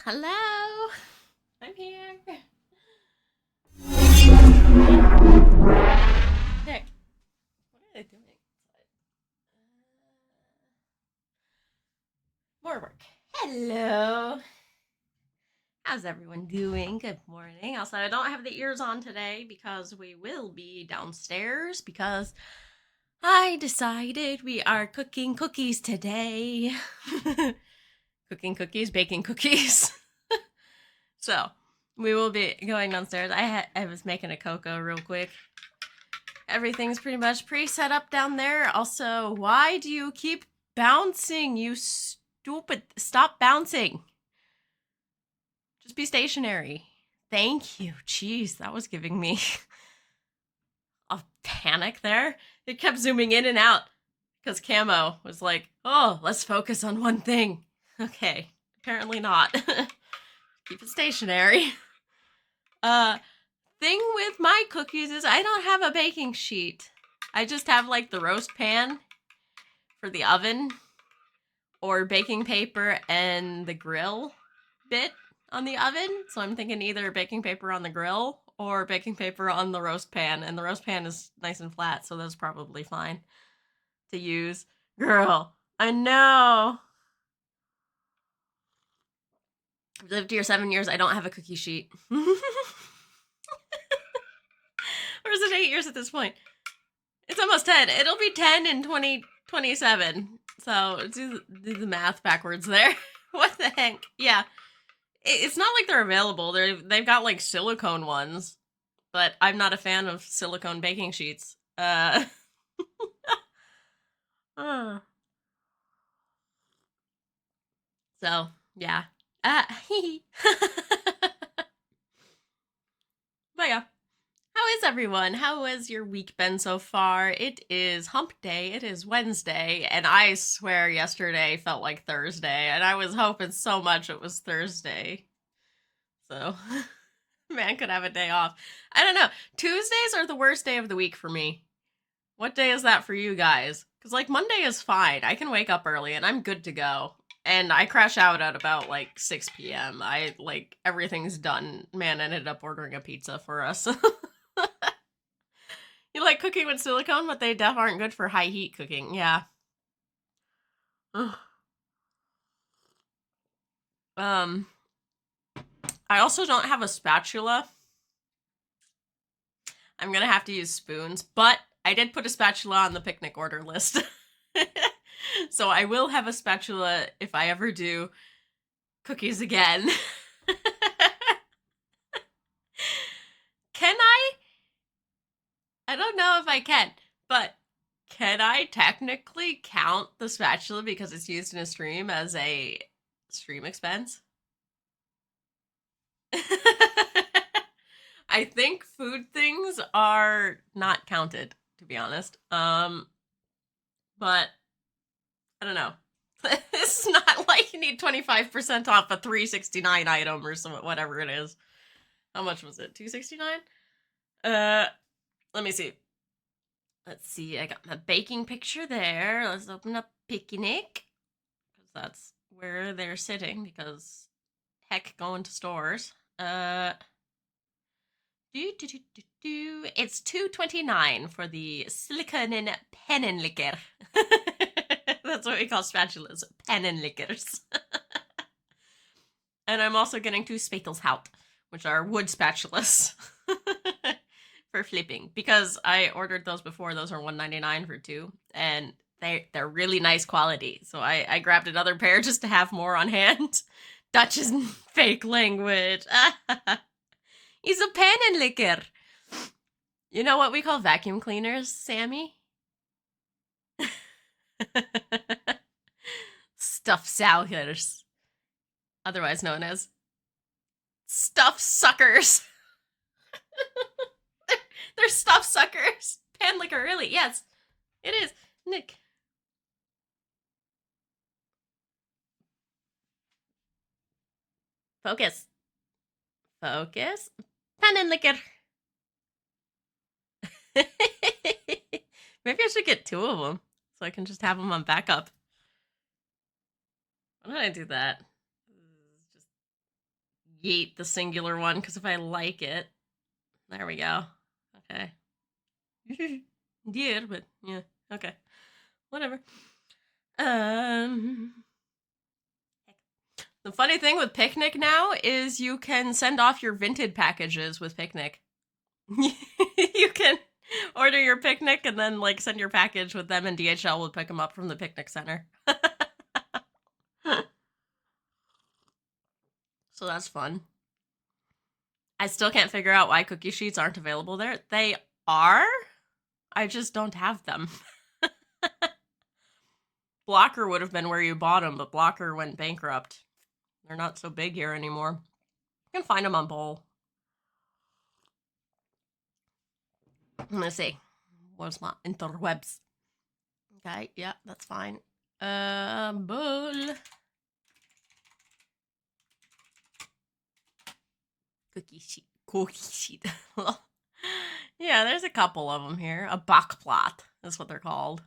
Hello, I'm here. Nick, what are they doing? More work. Hello. How's everyone doing? Good morning. Also, I don't have the ears on today because we will be downstairs because I decided we are cooking cookies today. Cooking cookies, baking cookies. So, we will be going downstairs. I was making a cocoa real quick. Everything's pretty much pre-set up down there. Also, why do you keep bouncing, you stupid? Stop bouncing. Just be stationary. Thank you. Jeez, that was giving me a panic there. It kept zooming in and out because Camo was like, oh, let's focus on one thing. Okay, apparently not. Keep it stationary. Thing with my cookies is I don't have a baking sheet. I just have like the roast pan for the oven or baking paper and the grill bit on the oven. So I'm thinking either baking paper on the grill or baking paper on the roast pan. And the roast pan is nice and flat, so that's probably fine to use. Girl, I know. I've lived here 7 years. I don't have a cookie sheet. Or is it 8 years at this point? It's almost 10. It'll be 10 in 2027. So do the math backwards there. What the heck? Yeah. It's not like they're available. They've got like silicone ones, but I'm not a fan of silicone baking sheets. So yeah. But yeah. How is everyone? How has your week been so far? It is hump day. It is Wednesday, and I swear yesterday felt like Thursday, and I was hoping so much it was Thursday. So, man could have a day off. I don't know. Tuesdays are the worst day of the week for me. What day is that for you guys? Because, like, Monday is fine. I can wake up early, and I'm good to go. And I crash out at about, like, 6 p.m. Everything's done. Man ended up ordering a pizza for us. You like cooking with silicone, but they def aren't good for high heat cooking. Yeah. Um, I also don't have a spatula. I'm gonna have to use spoons, but I did put a spatula on the picnic order list. So I will have a spatula if I ever do cookies again. Can I? I don't know if I can, but can I technically count the spatula because it's used in a stream as a stream expense? I think food things are not counted, to be honest. But I don't know. It's not like you need 25% off a $3.69 item or something, whatever it is. How much was it? $2.69? Let me see. Let's see. I got my baking picture there. Let's open up Picnic. Because that's where they're sitting. Because heck, going to stores. It's $2.29 for the silicone and pennenlicker. That's what we call spatulas, pennenlickers. And I'm also getting 2 spatelshout, which are wood spatulas for flipping. Because I ordered those before, those are $1.99 for 2, and they're really nice quality. So I grabbed another pair just to have more on hand. Dutch is fake language. He's a pannenlicker. You know what we call vacuum cleaners, Sammy? Stuff suckers. Otherwise known as stuff suckers. They're stuff suckers. Pan liquor, really? Yes, it is. Nick. Focus. Focus. Pan and liquor. Maybe I should get 2 of them so I can just have them on backup. Why did I do that? Just create the singular one, because if I like it, there we go. Okay. Yeah, but yeah, okay. Whatever. The funny thing with Picnic now is you can send off your Vinted packages with Picnic. You can order your Picnic and then like send your package with them, and DHL will pick them up from the Picnic Center. So that's fun. I still can't figure out why cookie sheets aren't available there. They are. I just don't have them. Blocker would have been where you bought them, but Blocker went bankrupt. They're not so big here anymore. You can find them on Bowl. Let's see. What's my interwebs? Okay, yeah, that's fine. Bowl. Cookie sheet. Yeah, there's a couple of them here. A bakplot is what they're called.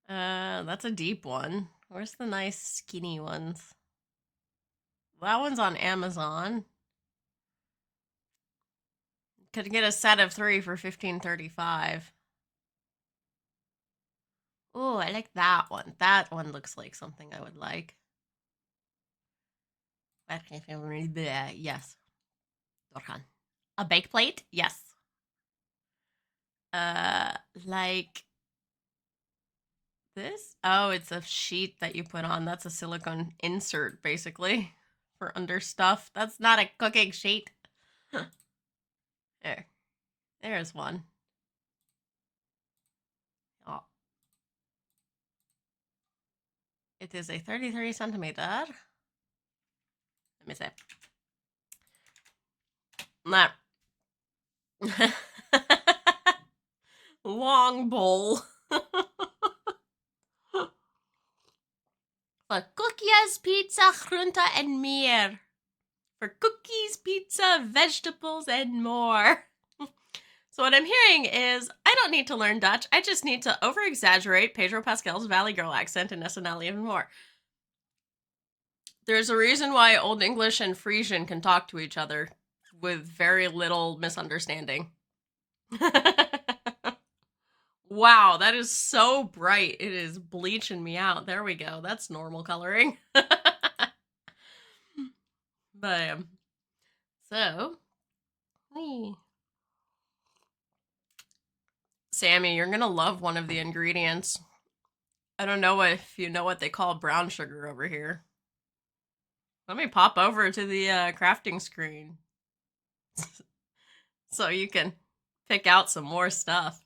That's a deep one. Where's the nice skinny ones? That one's on Amazon. Could get a set of 3 for $15.35. Oh, I like that one. That one looks like something I would like. Yes. A bake plate? Yes. Like this? Oh, it's a sheet that you put on. That's a silicone insert, basically, for under stuff. That's not a cooking sheet. There. There's one. Oh. It is a 33 centimeter. Let me see. That. Long bowl. For cookies, pizza, groente, and meer. For cookies, pizza, vegetables, and more. So what I'm hearing is, I don't need to learn Dutch. I just need to over-exaggerate Pedro Pascal's Valley Girl accent in SNL even more. There's a reason why Old English and Frisian can talk to each other with very little misunderstanding. Wow, that is so bright. It is bleaching me out. There we go. That's normal coloring. Bam. So, Sammy, you're gonna love one of the ingredients. I don't know if you know what they call brown sugar over here. Let me pop over to the crafting screen so you can pick out some more stuff.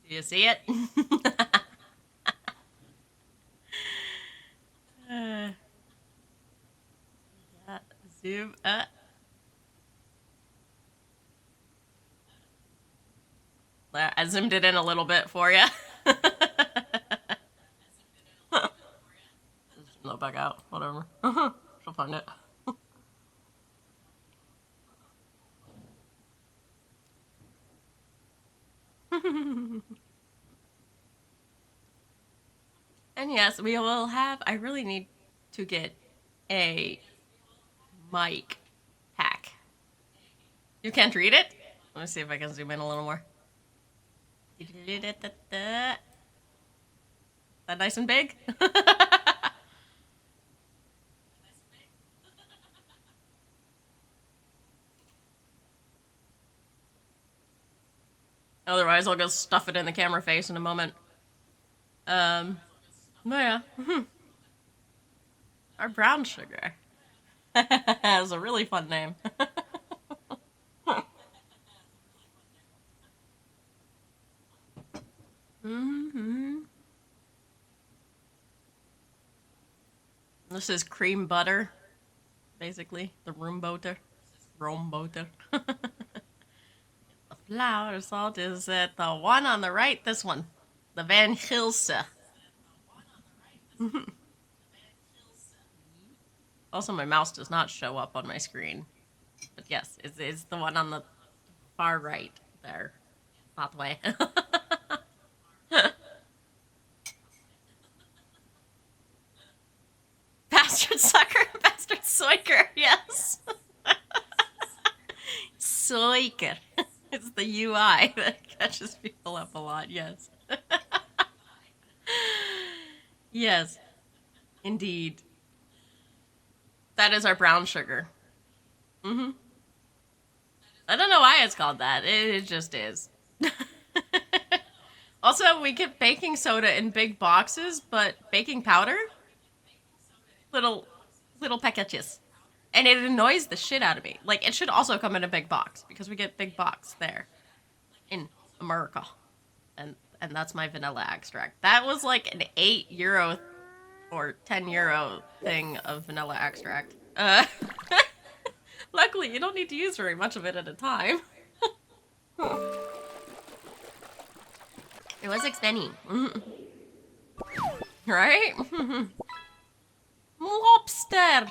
Do you see it? Zoom up. I zoomed it in a little bit for you. No, back out. Whatever. She'll find it. And yes, we will have. I really need to get a mic hack. You can't read it? Let me see if I can zoom in a little more. That nice and big? Otherwise, I'll go stuff it in the camera face in a moment. But yeah. Our brown sugar has a really fun name. This is cream butter, basically. The room butter. Rome butter. The flour salt is the one on the right. This one. The Van Gilse. Also, my mouse does not show up on my screen. But yes, It's the one on the far right there. That way. Bastard sucker, bastard soiker, yes. Soiker. It's the UI that catches people up a lot, yes. Yes, indeed. That is our brown sugar. Hmm. I don't know why it's called that. It just is. Also, we get baking soda in big boxes, but baking powder, little little packages. And it annoys the shit out of me. Like, it should also come in a big box because we get big box there in America. And that's my vanilla extract. That was like an €8 or €10 thing of vanilla extract. Luckily, you don't need to use very much of it at a time. It was expensive. Right? Lobster!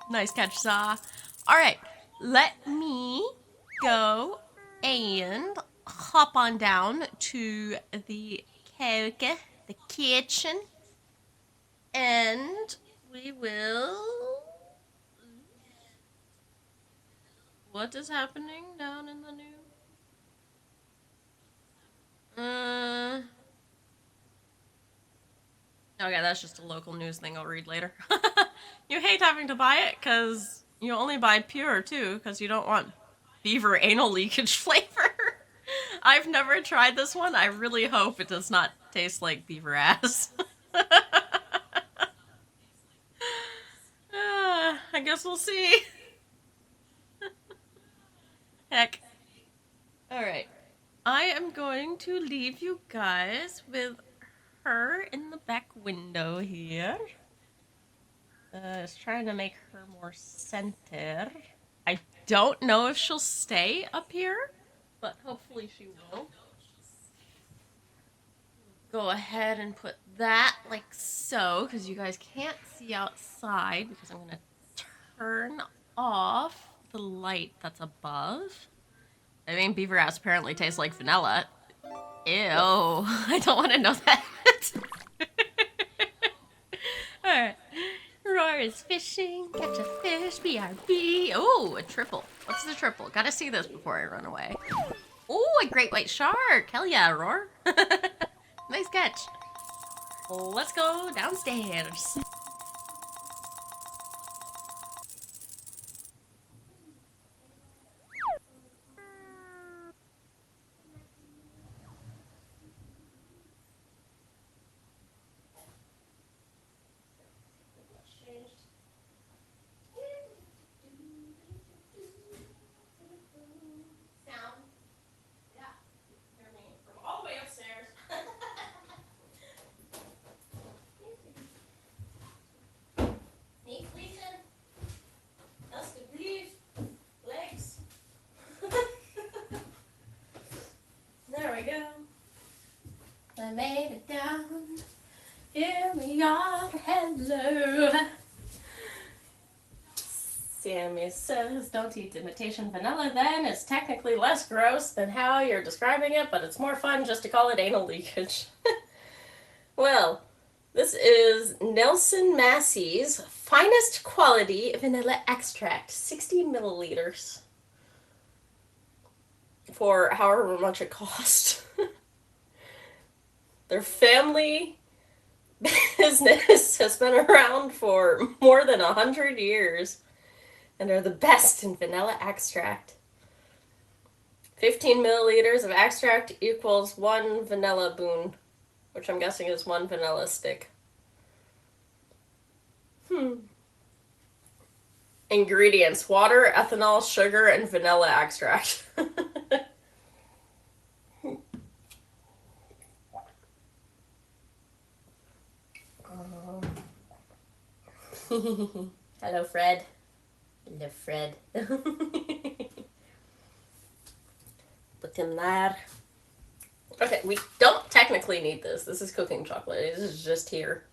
Nice catch, Saw. Alright, let me go and hop on down to the kitchen, and we will... What is happening down in the new... Okay, that's just a local news thing I'll read later. You hate having to buy it because you only buy pure too because you don't want beaver anal leakage flavor. I've never tried this one. I really hope it does not taste like beaver ass. I guess we'll see. Heck. Alright. I am going to leave you guys with her in the back window here. Just trying to make her more centered. I don't know if she'll stay up here, but hopefully she will. Go ahead and put that like so, because you guys can't see outside, because I'm going to turn off the light that's above. I mean, beaver ass apparently tastes like vanilla. Ew, I don't want to know that. Alright. Roar is fishing, catch a fish, BRB. Oh, a triple. What's the triple? Gotta see this before I run away. Oh, a great white shark. Hell yeah, Roar. Nice catch. Let's go downstairs. I made it down. Here we are. Hello. Sammy says, don't eat imitation vanilla then. It's technically less gross than how you're describing it, but it's more fun just to call it anal leakage. Well, this is Nelson Massey's finest quality vanilla extract, 60 milliliters. For however much it cost. Their family business has been around for more than 100 years and are the best in vanilla extract. 15 milliliters of extract equals 1 vanilla boon, which I'm guessing is 1 vanilla stick. Ingredients: water, ethanol, sugar, and vanilla extract. Hello, Fred. Hello, Fred. Put him there. Okay, we don't technically need this. This is cooking chocolate. This is just here.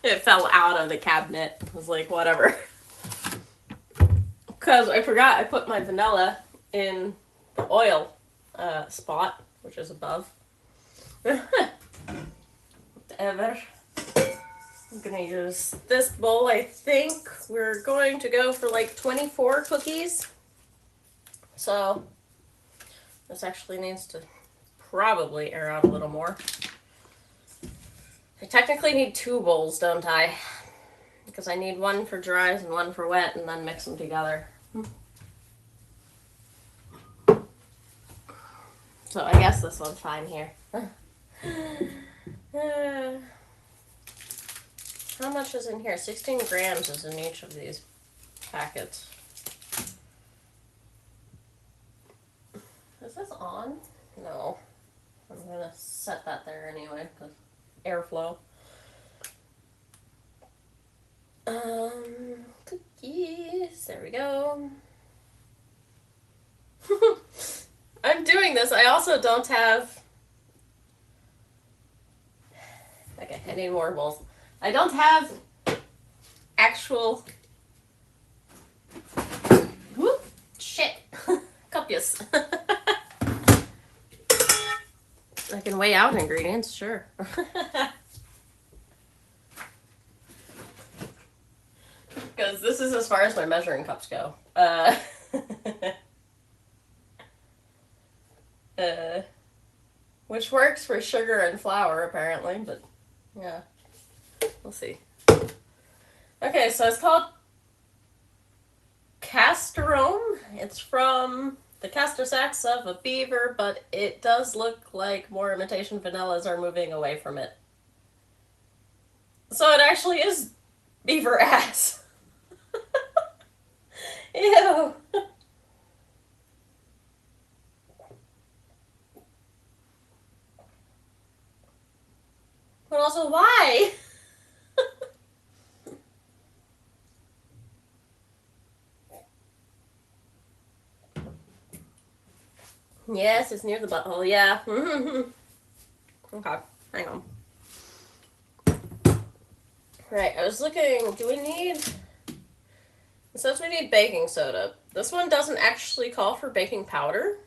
It fell out of the cabinet. I was like, whatever. Because I forgot I put my vanilla in the oil spot, which is above. Whatever. I'm gonna use this bowl. I think we're going to go for like 24 cookies. So this actually needs to probably air out a little more. I technically need 2 bowls, don't I? Because I need one for dries and one for wet, and then mix them together. So I guess this one's fine here. How much is in here? 16 grams is in each of these packets. Is this on? No. I'm gonna set that there anyway, because airflow. Cookies. There we go. I'm doing this. I also don't have. Okay, I need more bowls. I don't have actual. Whoop! Shit. Copious. I can weigh out ingredients, sure. Because this is as far as my measuring cups go. Which works for sugar and flour, apparently, but yeah. We'll see. Okay, so it's called Casterome. It's from the castor sacs of a beaver, but it does look like more imitation vanillas are moving away from it. So it actually is beaver ass. Ew. But also, why? Yes, it's near the butthole, yeah. Okay, hang on. Right, I was looking, do we need... It says we need baking soda. This one doesn't actually call for baking powder.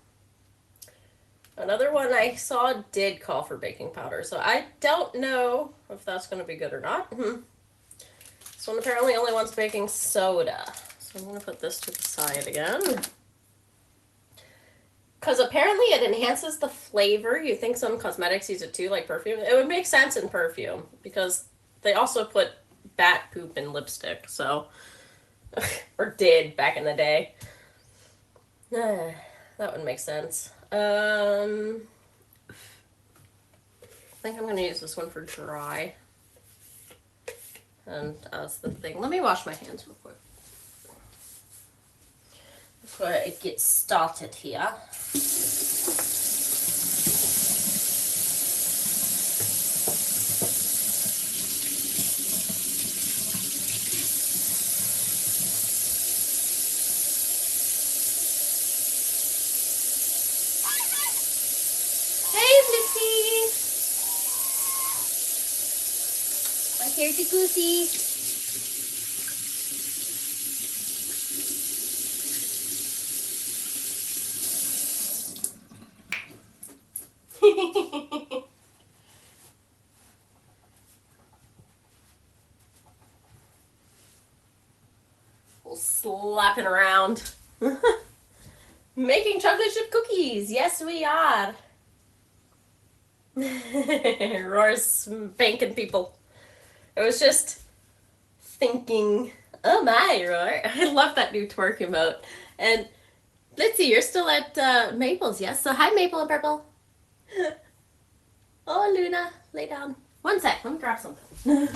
Another one I saw did call for baking powder, so I don't know if that's going to be good or not. This one apparently only wants baking soda. So I'm going to put this to the side again. Because apparently it enhances the flavor. You think some cosmetics use it too, like perfume. It would make sense in perfume, because they also put bat poop in lipstick, so... or did back in the day. That would make sense. I think I'm going to use this one for dry. And that's the thing. Let me wash my hands real quick before I get started here. Here's the goosey. Slapping around. Making chocolate chip cookies. Yes, we are. Roar's spanking people. I was just thinking, oh my, Roar. I love that new twerk emote. And Blitzy, you're still at Maple's, yes? So hi, Maple and Purple. Oh, Luna, lay down. One sec, let me grab something.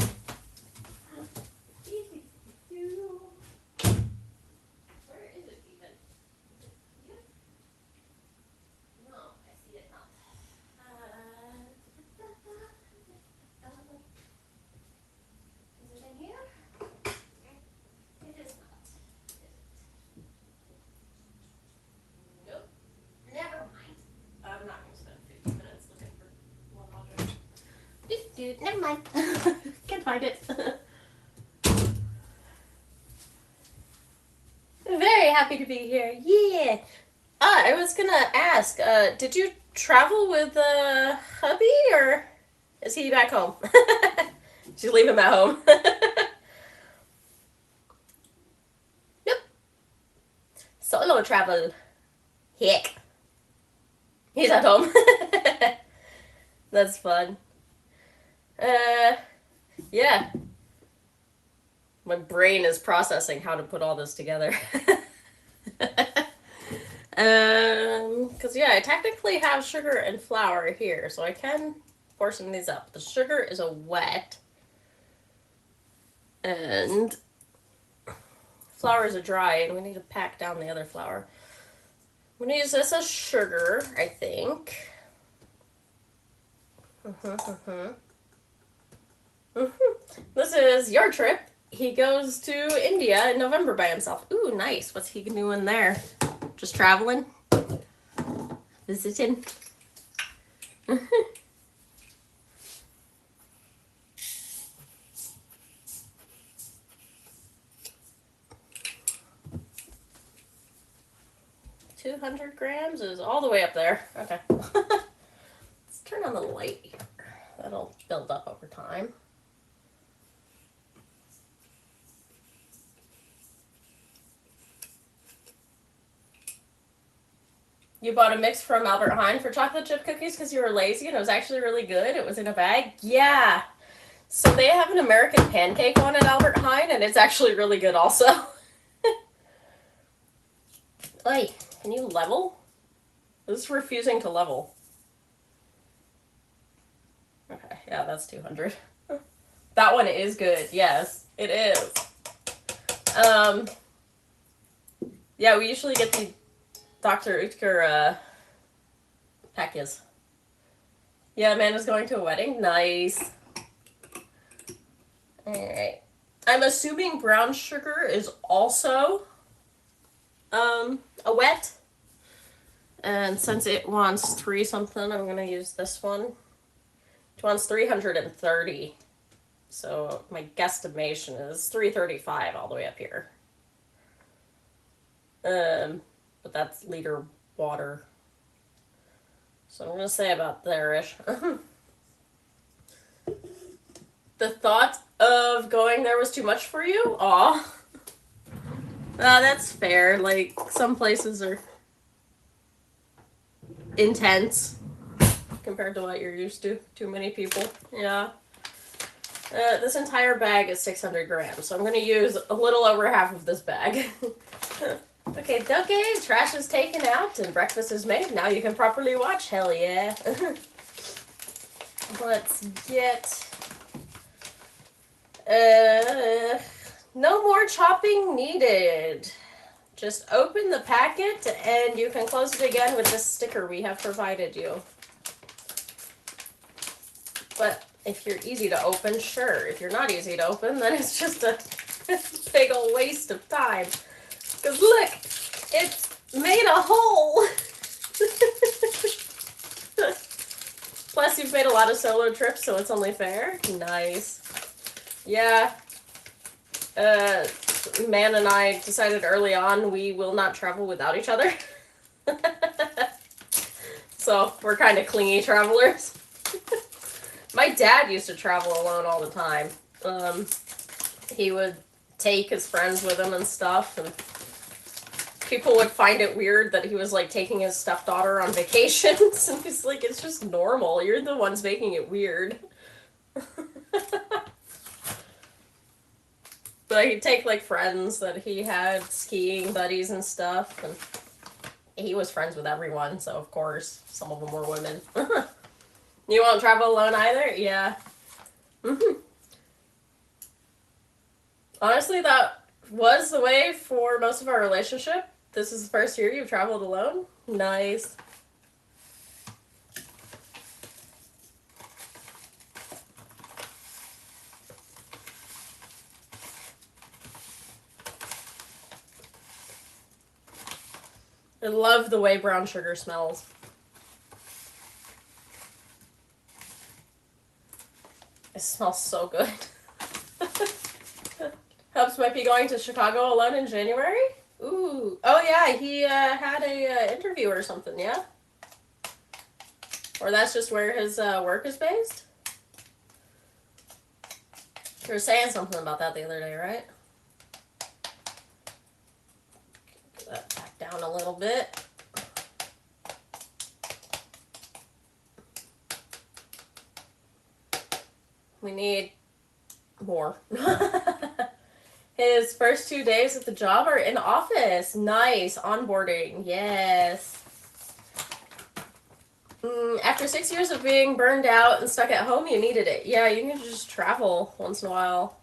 Never mind. Can't find it. Very happy to be here. Yeah. I was gonna ask, did you travel with hubby, or is he back home? Did you leave him at home? Nope. Solo travel. Heck. He's at home. That's fun. Yeah. My brain is processing how to put all this together. Because yeah, I technically have sugar and flour here, so I can portion these up. The sugar is a wet, and flour is a dry, and we need to pack down the other flour. I'm gonna use this as sugar, I think. This is your trip. He goes to India in November by himself. Ooh, nice. What's he doing there? Just traveling? Visiting? $200 is all the way up there. Okay. Let's turn on the light here. That'll build up over time. You bought a mix from Albert Heijn for chocolate chip cookies because you were lazy and it was actually really good. It was in a bag. Yeah. So they have an American pancake one at Albert Heijn, and it's actually really good also. Oi, can you level? This is refusing to level. Okay, yeah, that's 200. That one is good. Yes, it is. Yeah, we usually get the Dr. Utker packages. Yeah, Amanda's going to a wedding. Nice. Alright. I'm assuming brown sugar is also a wet. And since it wants 3 something, I'm going to use this one. It wants 330. So my guesstimation is 335 all the way up here. But that's liter water. So I'm going to say about there-ish. The thought of going there was too much for you? Aw. That's fair. Like, some places are intense compared to what you're used to. Too many people. Yeah. This entire bag is 600 grams, so I'm going to use a little over half of this bag. Okay, Ducky, trash is taken out and breakfast is made. Now you can properly watch. Hell yeah. Let's get... no more chopping needed. Just open the packet and you can close it again with this sticker we have provided you. But if you're easy to open, sure. If you're not easy to open, then it's just a big old waste of time. Because look, it's made a hole. Plus you've made a lot of solo trips, so it's only fair. Nice. Yeah. Man and I decided early on we will not travel without each other. So we're kind of clingy travelers. My dad used to travel alone all the time. He would take his friends with him and stuff, and people would find it weird that he was like taking his stepdaughter on vacations, and he's like, it's just normal. You're the ones making it weird. But he'd take like friends that he had, skiing buddies and stuff, and he was friends with everyone, so of course some of them were women. You won't travel alone either? Yeah. Honestly, that was the way for most of our relationship. This is the first year you've traveled alone? Nice. I love the way brown sugar smells. It smells so good. Hubs might be going to Chicago alone in January? Ooh. Oh yeah, he had a interview or something, yeah? Or that's just where his work is based? You were saying something about that the other day, right? Get that back down a little bit. We need more. His first 2 days at the job are in office. Nice. Onboarding. Yes. After 6 years of being burned out and stuck at home, you needed it. Yeah, you need to just travel once in a while.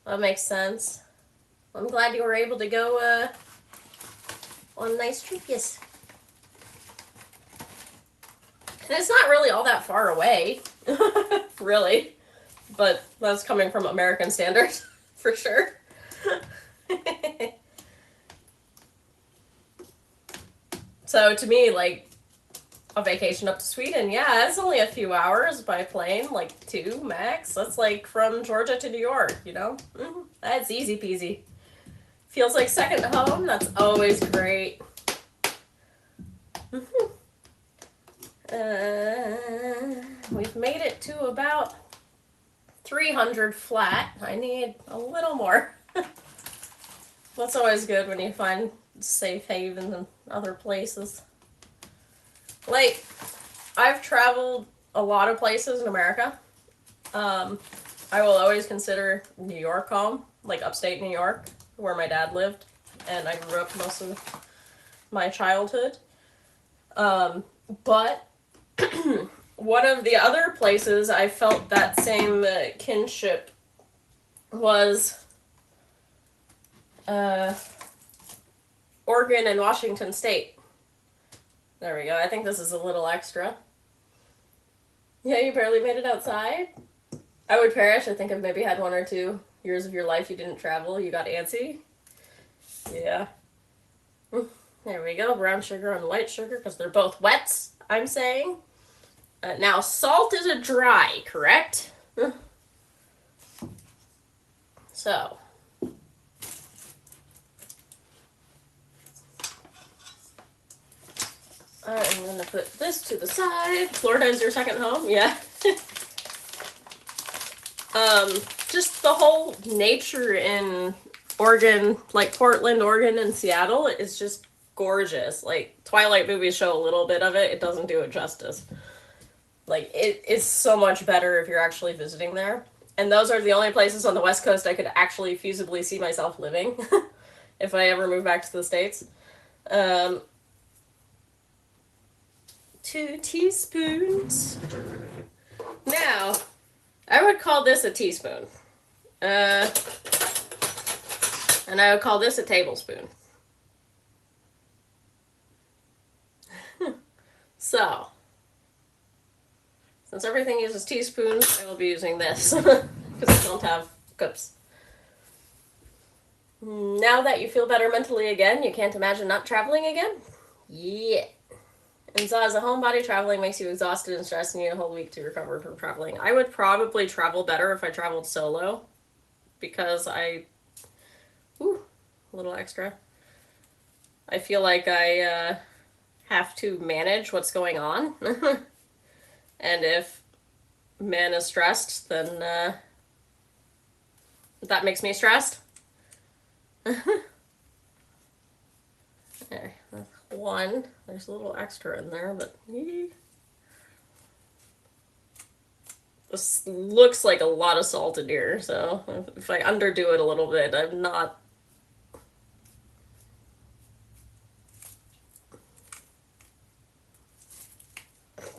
That makes sense. I'm glad you were able to go on a nice trip, yes. And it's not really all that far away, really. But that's coming from American standards, for sure. So to me, like, a vacation up to Sweden, yeah, it's only a few hours by plane, like 2 max. That's like from Georgia to New York, you know? That's easy peasy. Feels like second home. That's always great. We've made it to about 300 flat. I need a little more. That's always good when you find safe havens in other places. Like, I've traveled a lot of places in America. I will always consider New York home, like upstate New York, where my dad lived, and I grew up most of my childhood. But one of the other places I felt that same kinship was Oregon and Washington State. There we go. I think this is a little extra. Yeah, you barely made it outside? I would perish. I think I've maybe had 1 or 2 years of your life you didn't travel. You got antsy. Yeah. There we go. Brown sugar and white sugar, because they're both wets, I'm saying. Now, salt is a dry, correct? So. I'm going to put this to the side. Florida is your second home? Yeah. Just the whole nature in Oregon, like Portland, Oregon, and Seattle is just gorgeous. Like, Twilight movies show a little bit of it. It doesn't do it justice. Like, it is so much better if you're actually visiting there. And those are the only places on the West Coast I could actually feasibly see myself living if I ever move back to the States. 2 teaspoons. Now, I would call this a teaspoon. And I would call this a tablespoon. So, since everything uses teaspoons, I will be using this because I don't have cups. Now that you feel better mentally again, you can't imagine not traveling again? Yeah. And so as a homebody, traveling makes you exhausted and stressed and you need a whole week to recover from traveling. I would probably travel better if I traveled solo because ooh, a little extra. I feel like I have to manage what's going on. And if man is stressed, then that makes me stressed. There, that's 1. There's a little extra in there, but this looks like a lot of salt in here, so if I underdo it a little bit, I'm not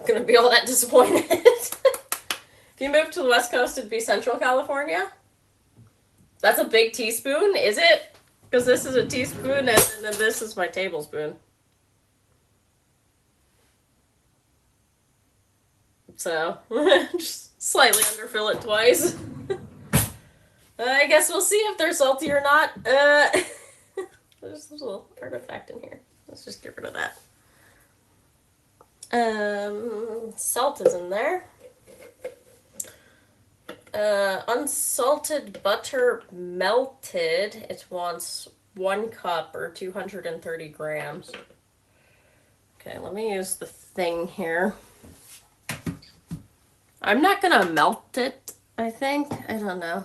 gonna be all that disappointed. If you move to the West Coast, it'd be Central California. That's a big teaspoon, is it? Because this is a teaspoon and then this is my tablespoon. So, just slightly underfill it twice. I guess we'll see if they're salty or not. There's a little artifact in here. Let's just get rid of that. Salt is in there. Unsalted butter melted. It wants 1 cup or 230 grams. Okay, let me use the thing here. I'm not gonna melt it, I think. I don't know.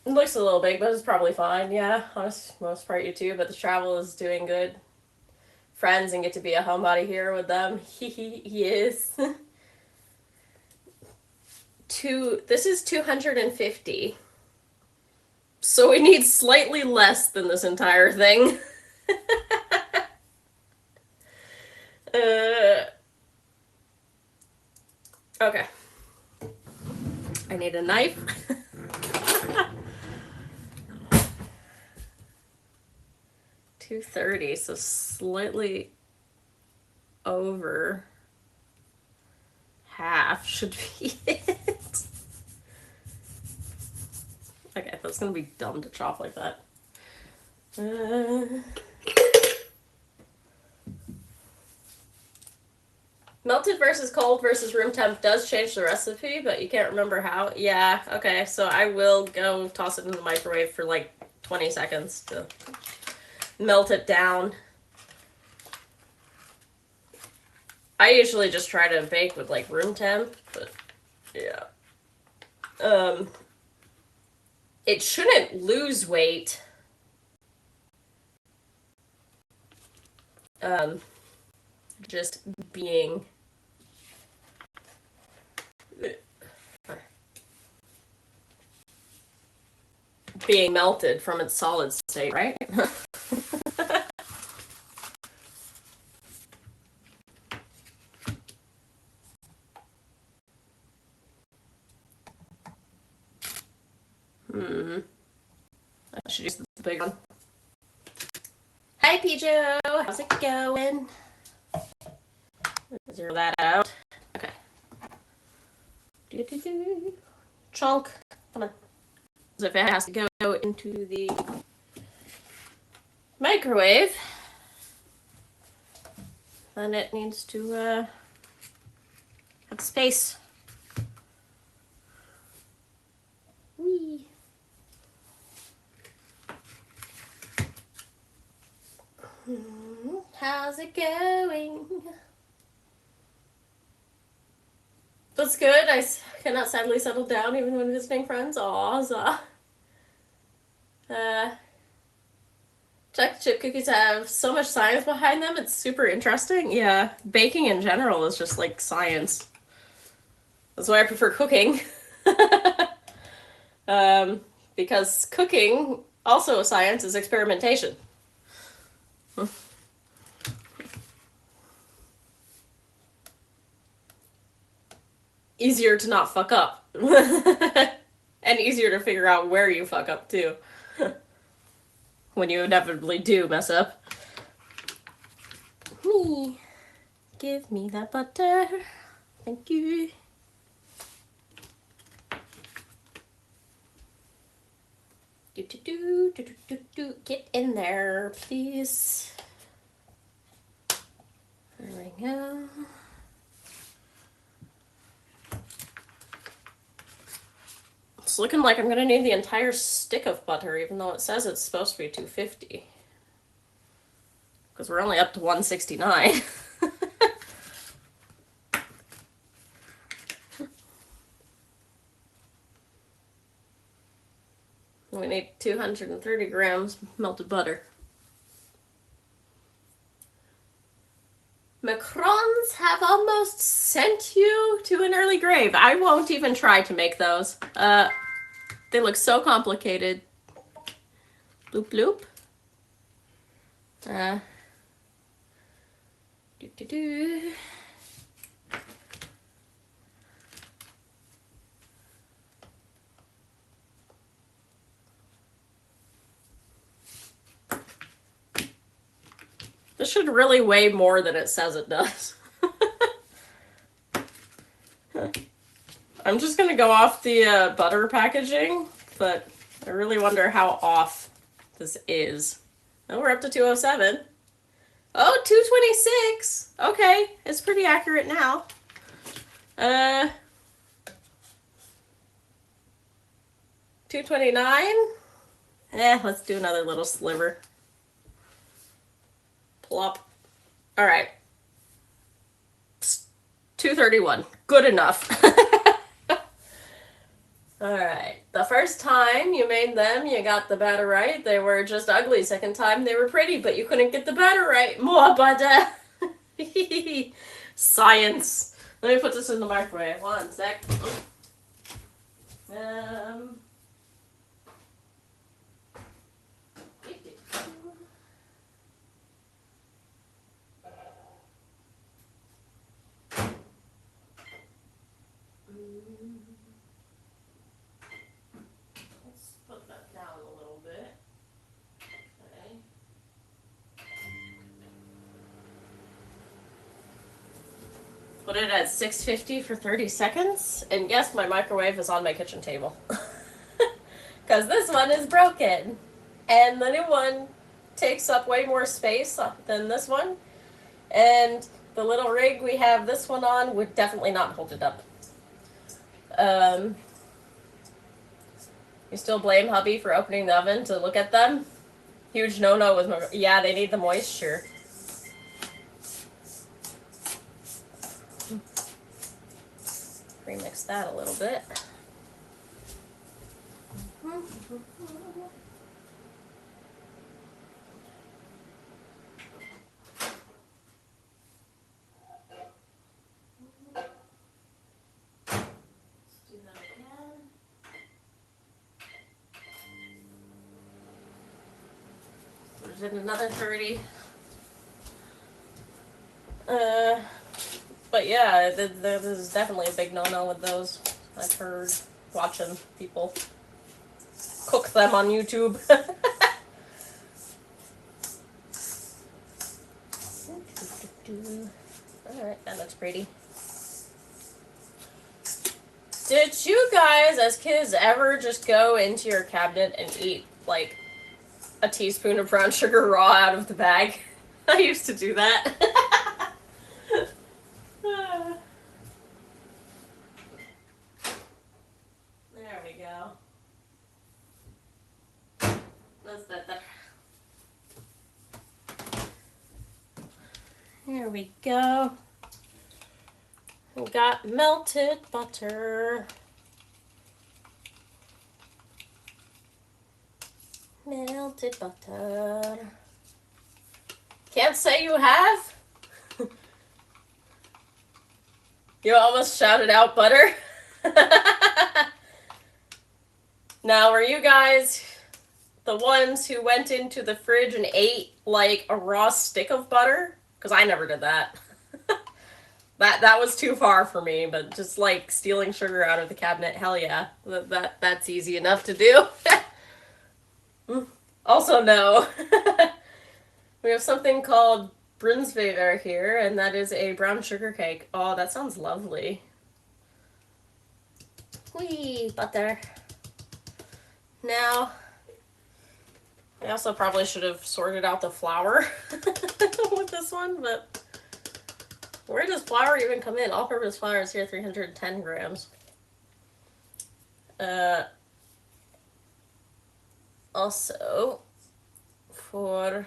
It looks a little big, but it's probably fine. Yeah, most part you too, but the travel is doing good. Friends and get to be a homebody here with them. He is. This is 250. So we need slightly less than this entire thing. Okay. I need a knife. 230, so slightly over half should be it. Okay, that's gonna be dumb to chop like that. Melted versus cold versus room temp does change the recipe, but you can't remember how. Yeah, okay, so I will go toss it in the microwave for like 20 seconds to melt it down. I usually just try to bake with like room temp, but yeah. It shouldn't lose weight. Just being melted from its solid state, right? I should use the big one. Hi, Pijo. How's it going? Zero that out. Okay. Chunk. Come on. As if it has to go into the microwave, then it needs to have space. Whee. How's it going? That's good. I cannot sadly settle down even when visiting friends. Aww. Chocolate chip cookies have so much science behind them. It's super interesting. Yeah, baking in general is just like science. That's why I prefer cooking. Because cooking, also a science, is experimentation. Easier to not fuck up. And easier to figure out where you fuck up too. When you inevitably do mess up. Give me that butter. Thank you. Get in there, please. There we go. It's looking like I'm gonna need the entire stick of butter, even though it says it's supposed to be 250. Because we're only up to 169. We need 230 grams melted butter. Macrons have almost sent you to an early grave. I won't even try to make those. They look so complicated. Bloop bloop. This should really weigh more than it says it does. I'm just gonna go off the butter packaging, but I really wonder how off this is. Oh, we're up to 207. Oh, 226. Okay, it's pretty accurate now. 229. Let's do another little sliver. Plop. All right. 231. Good enough. All right. The first time you made them, you got the batter right. They were just ugly. Second time, they were pretty, but you couldn't get the batter right. More butter. Science. Let me put this in the microwave. One sec. Put it at 650 for 30 seconds. And yes, my microwave is on my kitchen table. Because this one is broken. And the new one takes up way more space than this one. And the little rig we have this one on would definitely not hold it up. You still blame hubby for opening the oven to look at them? Huge no-no with yeah, they need the moisture. Remix that a little bit. Let's do that again. There's another 30. But yeah, this is definitely a big no-no with those. I've heard watching people cook them on YouTube. Alright, that looks pretty. Did you guys, as kids, ever just go into your cabinet and eat, like, a teaspoon of brown sugar raw out of the bag? I used to do that. There we go. That's better. Here we go. We got melted butter. Melted butter. Can't say you have. You almost shouted out butter. Now, were you guys the ones who went into the fridge and ate like a raw stick of butter? Because I never did that. That was too far for me, but just like stealing sugar out of the cabinet, hell yeah. That's easy enough to do. Also, no. We have something called Brunsviger here, and that is a brown sugar cake. Oh, that sounds lovely. Whee, butter. Now, I also probably should have sorted out the flour with this one, but where does flour even come in? All-purpose flour is here, 310 grams. Also, for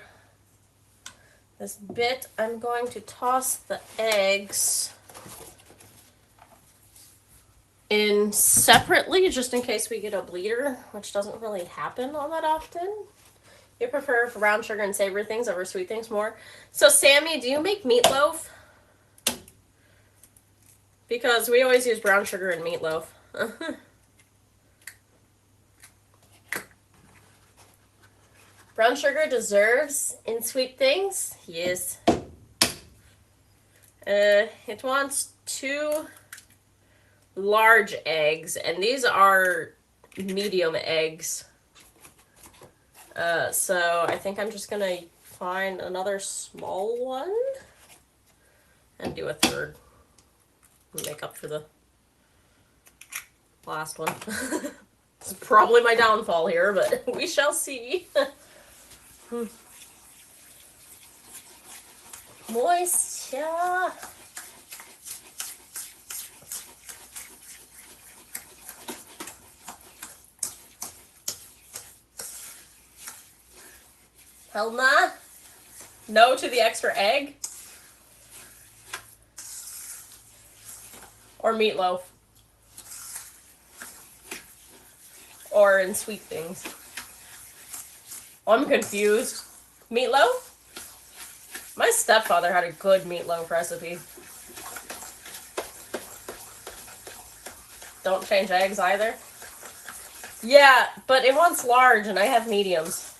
this bit, I'm going to toss the eggs in separately, just in case we get a bleeder, which doesn't really happen all that often. You prefer brown sugar and savory things over sweet things more? So, Sammy, do you make meatloaf? Because we always use brown sugar in meatloaf. Brown sugar deserves in sweet things? Yes. It wants 2 large eggs, and these are medium eggs. So I think I'm just gonna find another small one and do a third. Make up for the last one. It's probably my downfall here, but we shall see. Moisture. Helma? No to the extra egg? Or meatloaf? Or in sweet things? I'm confused. Meatloaf? My stepfather had a good meatloaf recipe. Don't change eggs either? Yeah, but it wants large and I have mediums.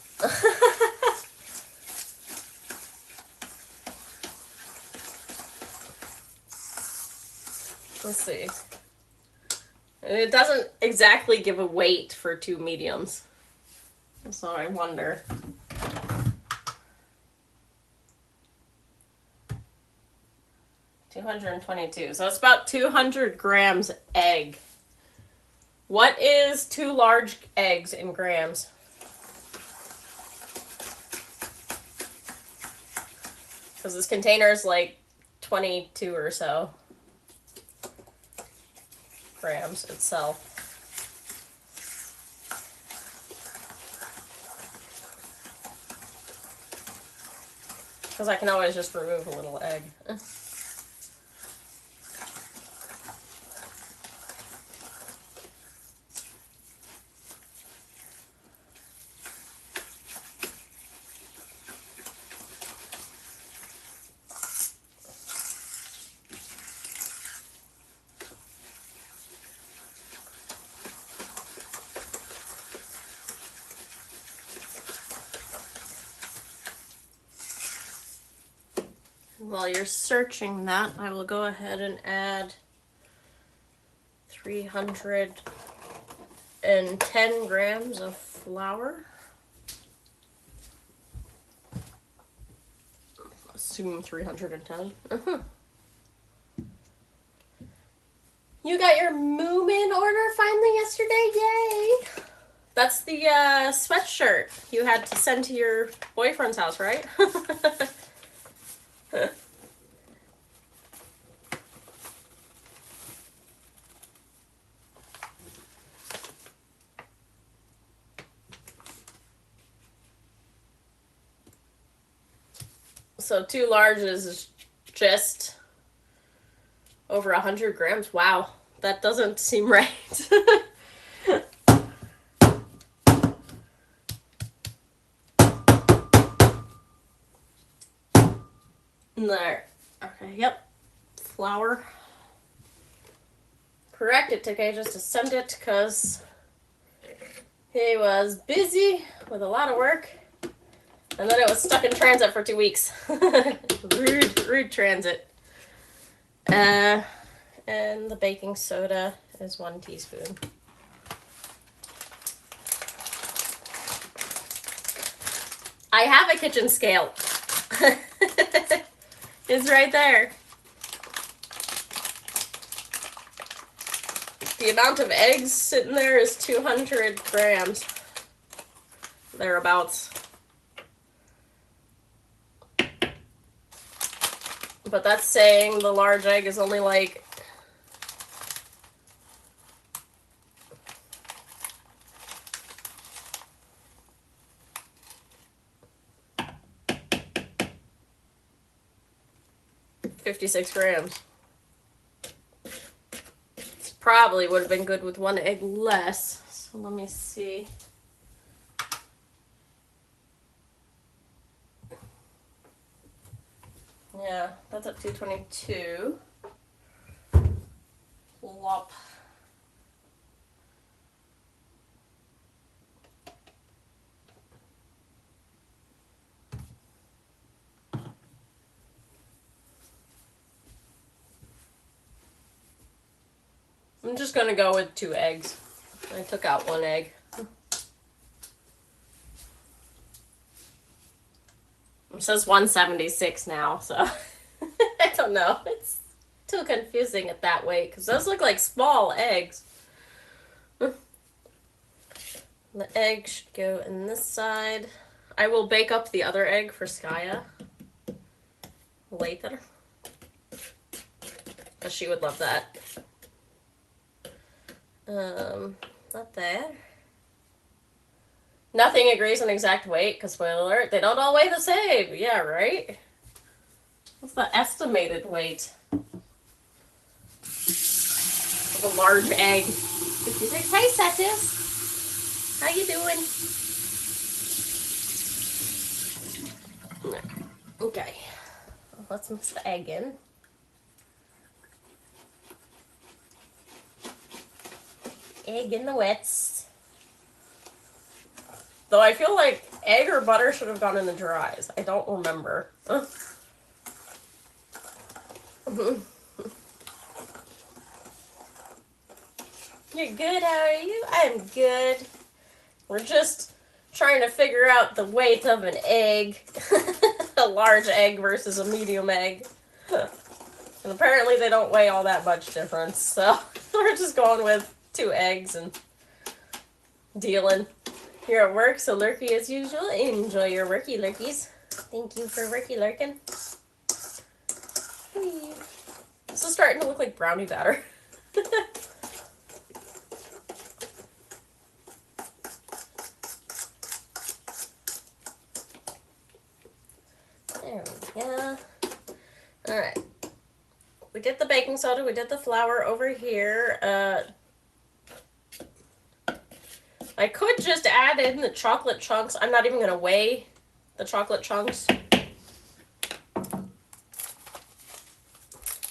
Let's see. It doesn't exactly give a weight for 2 mediums. So I wonder. $222. So it's about 200 grams egg. What is 2 large eggs in grams? Because this container is like 22 or so grams itself. Because I can always just remove a little egg. While you're searching that, I will go ahead and add 310 grams of flour. Assume 310. You got your Moomin order finally yesterday, yay! That's the sweatshirt you had to send to your boyfriend's house, right? So 2 larges is just over 100 grams. Wow, that doesn't seem right. There. Okay, yep. Flour. Correct, it took ages to send it because he was busy with a lot of work. And then it was stuck in transit for 2 weeks. rude transit. And the baking soda is 1 teaspoon. I have a kitchen scale. It's right there. The amount of eggs sitting there is 200 grams. Thereabouts. But that's saying the large egg is only like $56 grams. This probably would have been good with 1 egg less. So let me see. Yeah, that's at 222. Plop. I'm just gonna go with 2 eggs. I took out 1 egg. It says 176 now, so I don't know. It's too confusing at that weight because those look like small eggs. The egg should go in this side. I will bake up the other egg for Skaya. later. Because she would love that. Not there. Nothing agrees on exact weight, because spoiler alert, they don't all weigh the same. Yeah, right? What's the estimated weight of a large egg? 56. Hey, Satis. How you doing? Okay. Let's mix the egg in. Egg in the wets. Though I feel like egg or butter should have gone in the dries. I don't remember. You're good, how are you? I'm good. We're just trying to figure out the weight of an egg. A large egg versus a medium egg. And apparently they don't weigh all that much difference, so we're just going with 2 eggs and dealing. You're at work, so lurky as usual. Enjoy your worky lurkies. Thank you for worky lurking. This is starting to look like brownie batter. There we go. Alright. We did the baking soda, we did the flour over here. I could just add in the chocolate chunks. I'm not even going to weigh the chocolate chunks.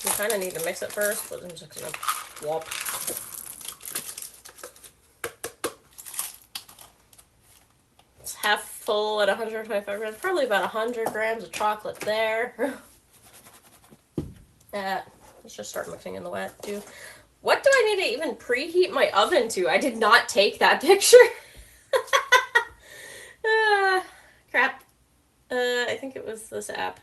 We kind of need to mix it first, but I'm just going to whop. It's half full at 125 grams. Probably about 100 grams of chocolate there. Let's just start mixing in the wet, too. What do I need to even preheat my oven to? I did not take that picture. Crap. I think it was this app.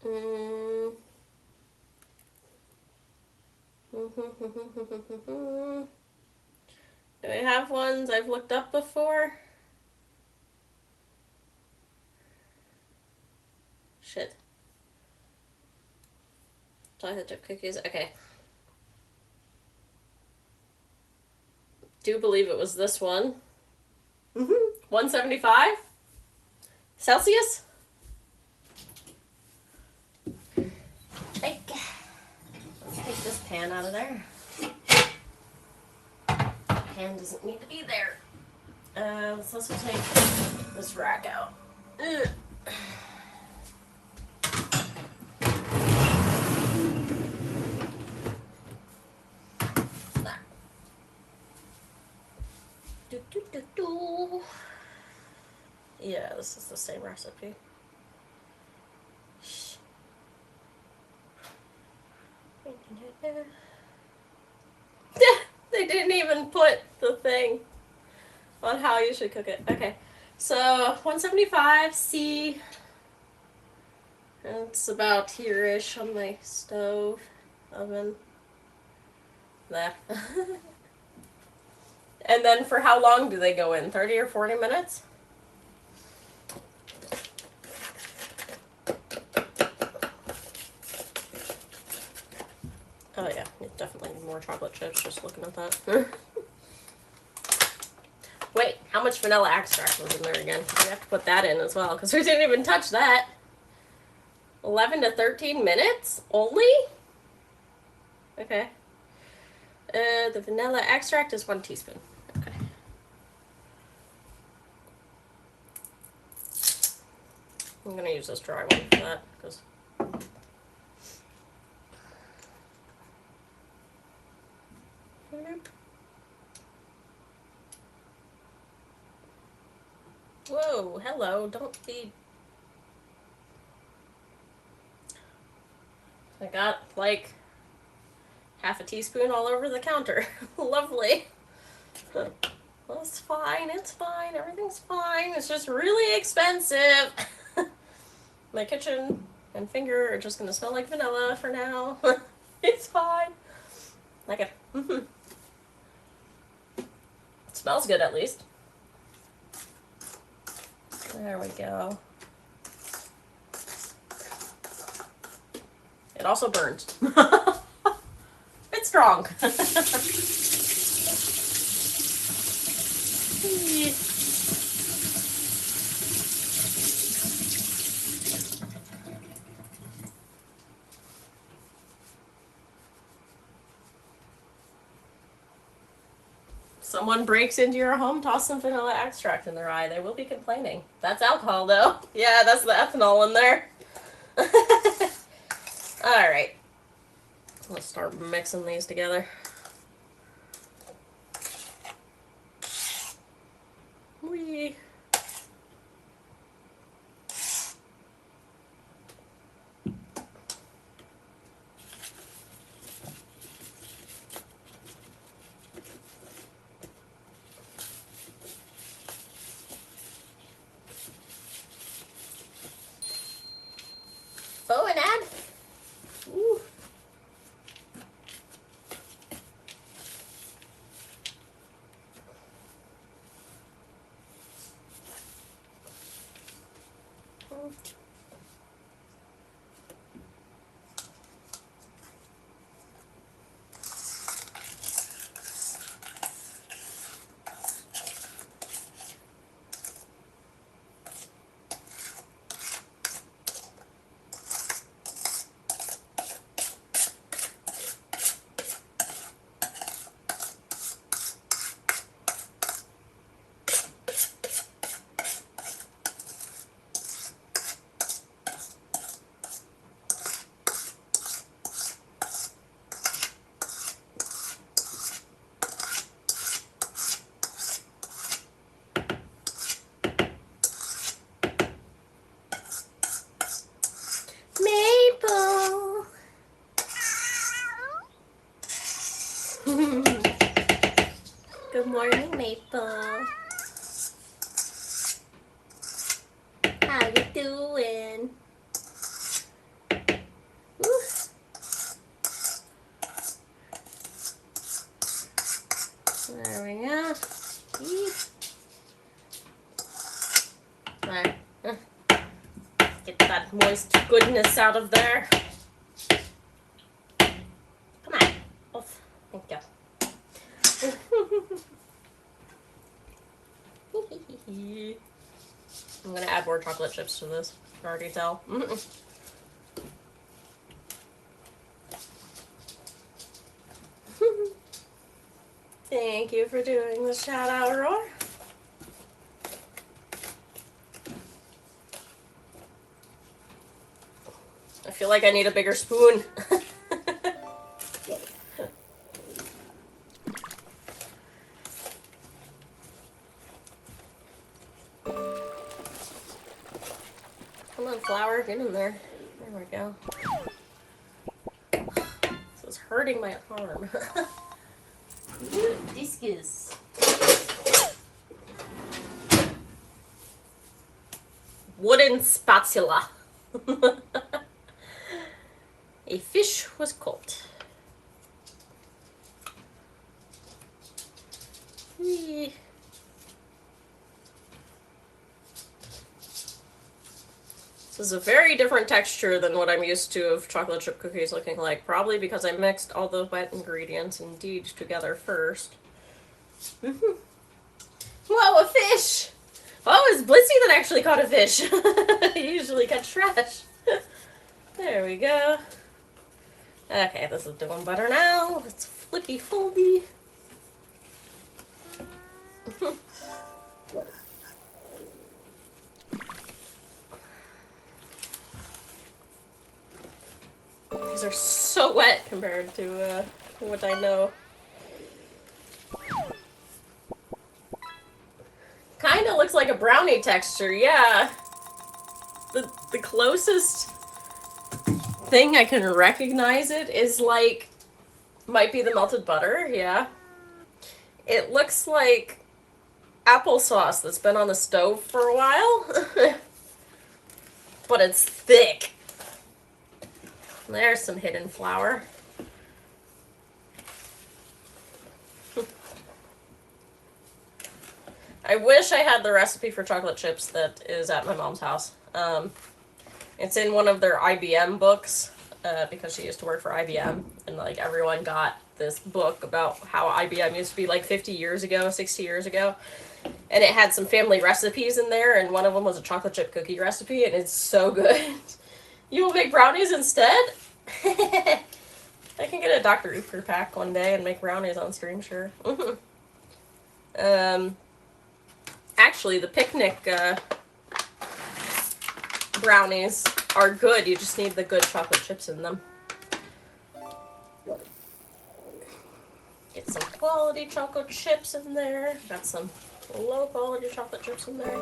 Do I have ones I've looked up before? Shit. Chocolate chip cookies. Okay. Do believe it was this one. 175 Celsius. Let's take this pan out of there. Pan doesn't need to be there. Let's also take this rack out. Ugh. Yeah, this is the same recipe. They didn't even put the thing on how you should cook it. Okay, so 175 C. It's about here-ish on my stove, oven. There. And then for how long do they go in? 30 or 40 minutes? Oh yeah, definitely more chocolate chips just looking at that. Wait, how much vanilla extract was in there again? We have to put that in as well, because we didn't even touch that. 11 to 13 minutes? Only? Okay. The vanilla extract is 1 teaspoon. Okay. I'm going to use this dry one for that, because... Whoa, hello, don't be... I got, like, half a teaspoon all over the counter. Lovely. Well, it's fine, everything's fine. It's just really expensive. My kitchen and finger are just gonna smell like vanilla for now. It's fine. Like it. It smells good, at least. There we go. It also burns. It's strong. Someone breaks into your home, toss some vanilla extract in their eye. They will be complaining. That's alcohol, though. Yeah, that's the ethanol in there. Alright. Let's start mixing these together. Whee. Oh, an ad. Ooh. Maple. Good morning, Maple. How you doing? Woo. There we go. There. Get that moist goodness out of there. Come on. Off. Thank you. I'm gonna add more chocolate chips to this. I can already tell. Thank you for doing the shout out, Roar. I feel like I need a bigger spoon. Come on, flour, get in there. There we go. This is hurting my arm. Discus. Wooden spatula. A fish was caught. Whee. This is a very different texture than what I'm used to of chocolate chip cookies looking like, probably because I mixed all the wet ingredients indeed together first. Whoa, a fish! Oh, it's Blissey that actually caught a fish. I usually catch trash. There we go. Okay, this is doing better now. It's flippy foldy. These are so wet compared to what I know. Kind of looks like a brownie texture, yeah. The closest thing I can recognize it is like, might be the melted butter, yeah. It looks like applesauce that's been on the stove for a while. But it's thick. There's some hidden flour. I wish I had the recipe for chocolate chips that is at my mom's house. It's in one of their IBM books, because she used to work for IBM, and like everyone got this book about how IBM used to be like 50 years ago, 60 years ago. And it had some family recipes in there, and one of them was a chocolate chip cookie recipe, and it's so good. You will make brownies instead? I can get a Dr. Ooper pack one day and make brownies on stream, sure. Actually, the picnic brownies are good. You just need the good chocolate chips in them. Get some quality chocolate chips in there. Got some low quality chocolate chips in there.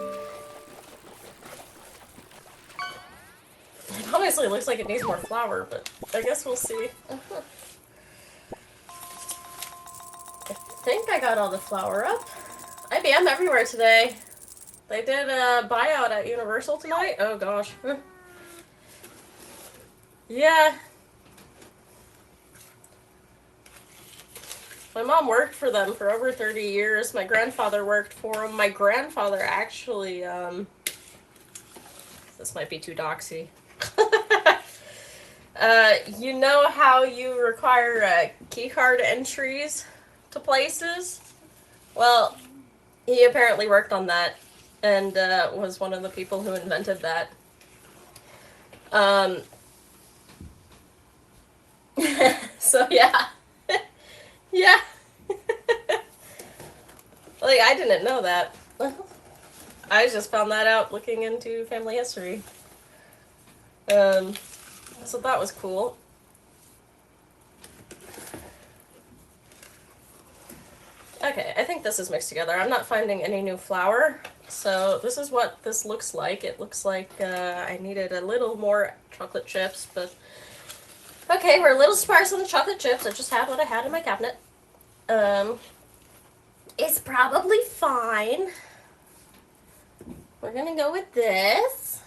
It honestly looks like it needs more flour, but I guess we'll see. I think I got all the flour up. IBM everywhere today. They did a buyout at Universal tonight. Oh gosh. Yeah. My mom worked for them for over 30 years. My grandfather worked for them. My grandfather actually, this might be too doxy. You know how you require key card entries to places? Well, he apparently worked on that and was one of the people who invented that. So yeah. Yeah. Like, I didn't know that. I just found that out looking into family history. So that was cool. Okay, I think this is mixed together. I'm not finding any new flour. So this is what this looks like. It looks like I needed a little more chocolate chips, but okay, we're a little sparse on the chocolate chips. I just had what I had in my cabinet. It's probably fine. We're gonna go with this.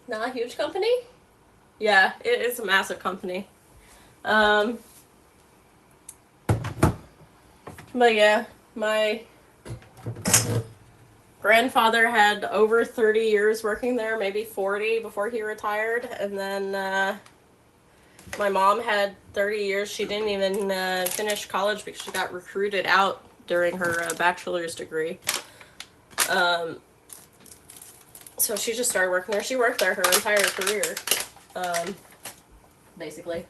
Not a huge company? Yeah, it is a massive company. But yeah, my grandfather had over 30 years working there, maybe 40 before he retired, and then my mom had 30 years. She didn't even finish college because she got recruited out during her bachelor's degree. So she just started working there. She worked there her entire career, basically.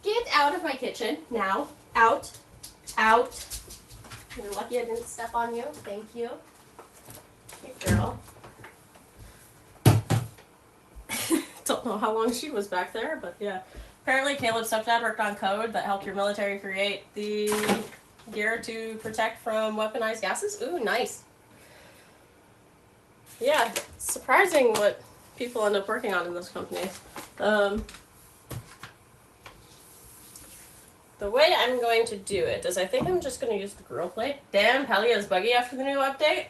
Get out of my kitchen now. Out. Out. You're lucky I didn't step on you. Thank you. Good girl. Don't know how long she was back there, but yeah. Apparently Caleb's stepdad worked on code that helped your military create the gear to protect from weaponized gases. Ooh, nice. Yeah, surprising what people end up working on in those companies. The way I'm going to do it is I think I'm just going to use the grill plate. Damn, Palia's buggy after the new update.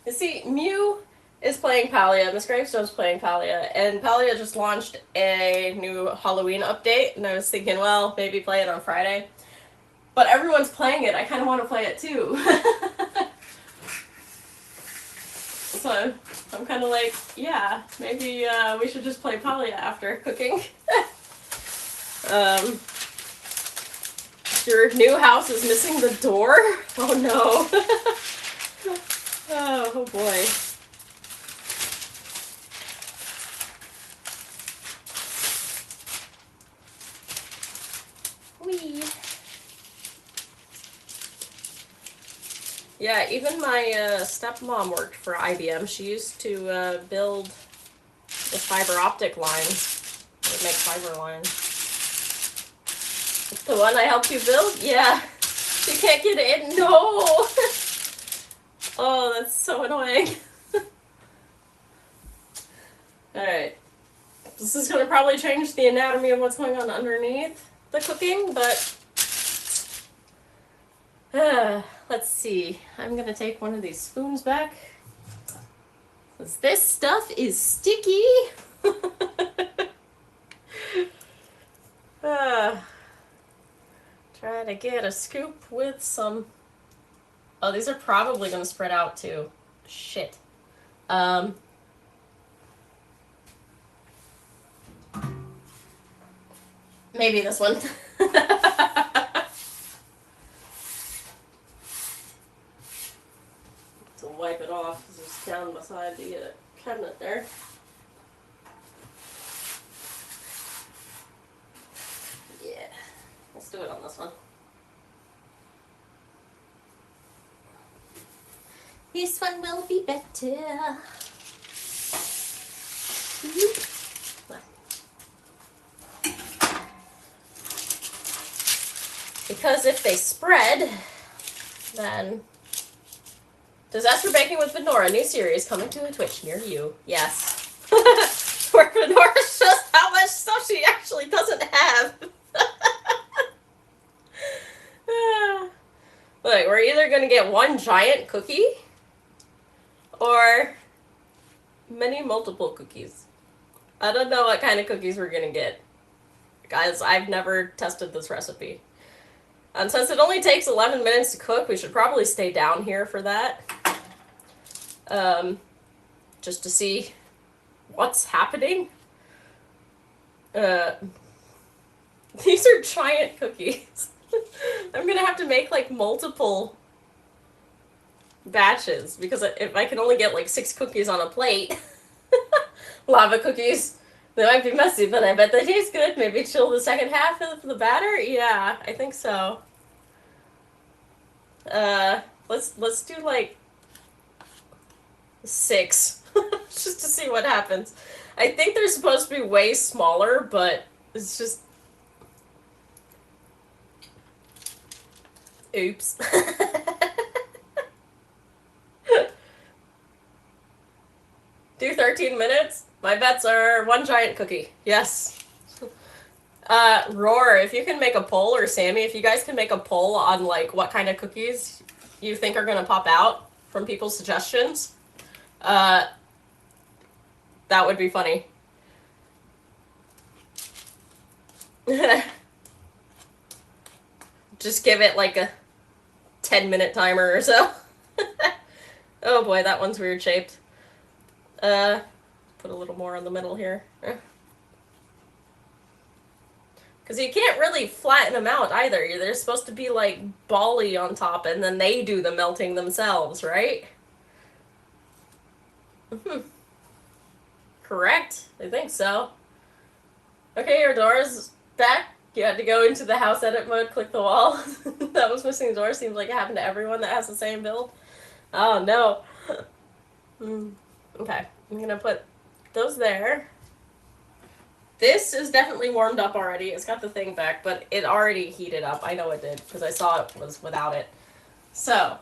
You see, Mew is playing Palia, Miss Gravestone's playing Palia, and Palia just launched a new Halloween update, and I was thinking, well, maybe play it on Friday. But everyone's playing it, I kind of want to play it too. So, I'm kind of like, yeah, maybe we should just play Palia after cooking. Your new house is missing the door? Oh no. Oh boy. Wee. Yeah, even my stepmom worked for IBM. She used to build the fiber optic lines. They make fiber lines. The one I helped you build? Yeah. You can't get in. No! Oh, that's so annoying. Alright. This is going to probably change the anatomy of what's going on underneath the cooking, but let's see. I'm going to take one of these spoons back. Because this stuff is sticky. Try to get a scoop with some... Oh, these are probably going to spread out too. Shit. Maybe this one. To wipe it off because it's down beside the cabinet there. Yeah, let's do it on this one. This one will be better. Because if they spread, then... Disaster Baking with Venora, new series coming to a Twitch near you. Yes. Where Venora shows how much stuff she actually doesn't have. Look, we're either going to get one giant cookie or many multiple cookies. I don't know what kind of cookies we're going to get. Guys, I've never tested this recipe. And since it only takes 11 minutes to cook, we should probably stay down here for that. Just to see what's happening. These are giant cookies. I'm gonna have to make like multiple batches because if I can only get like 6 cookies on a plate, lava cookies, they might be messy, but I bet they taste good. Maybe chill the second half of the batter. Yeah, I think so. Let's do like 6 just to see what happens. I think they're supposed to be way smaller, but it's just oops. Do 13 minutes? My bets are 1 giant cookie. Yes. Roar, if you can make a poll, or Sammy, if you guys can make a poll on like what kind of cookies you think are gonna pop out from people's suggestions, that would be funny. Just give it like a 10-minute timer or so. Oh boy, that one's weird shaped. Put a little more in the middle here. Because you can't really flatten them out either. They're supposed to be like bally on top and then they do the melting themselves, right? Correct? I think so. Okay, your door's back. You had to go into the house edit mode, click the wall. That was missing door. Seems like it happened to everyone that has the same build. Oh no. Okay, I'm gonna put those there. This is definitely warmed up already. It's got the thing back, but it already heated up. I know it did because I saw it was without it. So,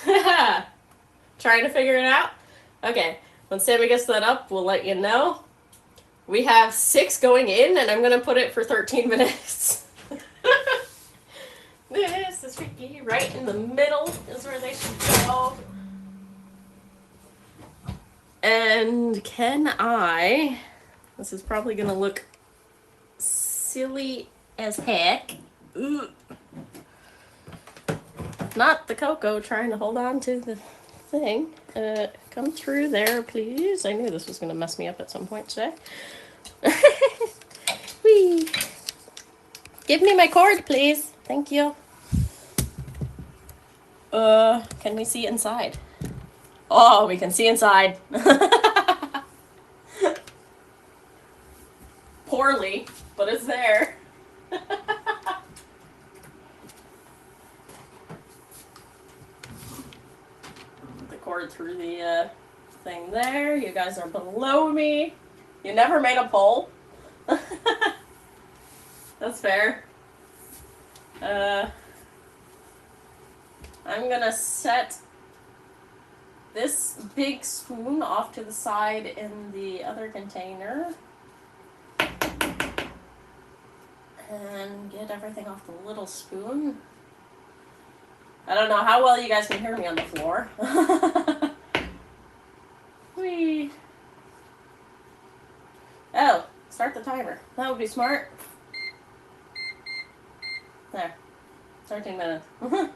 trying to figure it out? Okay, when Sammy gets that up, we'll let you know. We have 6 going in, and I'm going to put it for 13 minutes. This is tricky. Right in the middle is where they should go. And can I... This is probably going to look silly as heck. Ooh. Not the cocoa trying to hold on to the thing. Come through there, please. I knew this was going to mess me up at some point today. Whee. Give me my cord, please. Thank you. Can we see inside? Oh, we can see inside. Poorly, but it's there. The cord through the thing there. You guys are below me. You never made a poll. That's fair. I'm gonna set this big spoon off to the side in the other container. And get everything off the little spoon. I don't know how well you guys can hear me on the floor. Whee. Oh, start the timer. That would be smart. 13 minutes. Okay,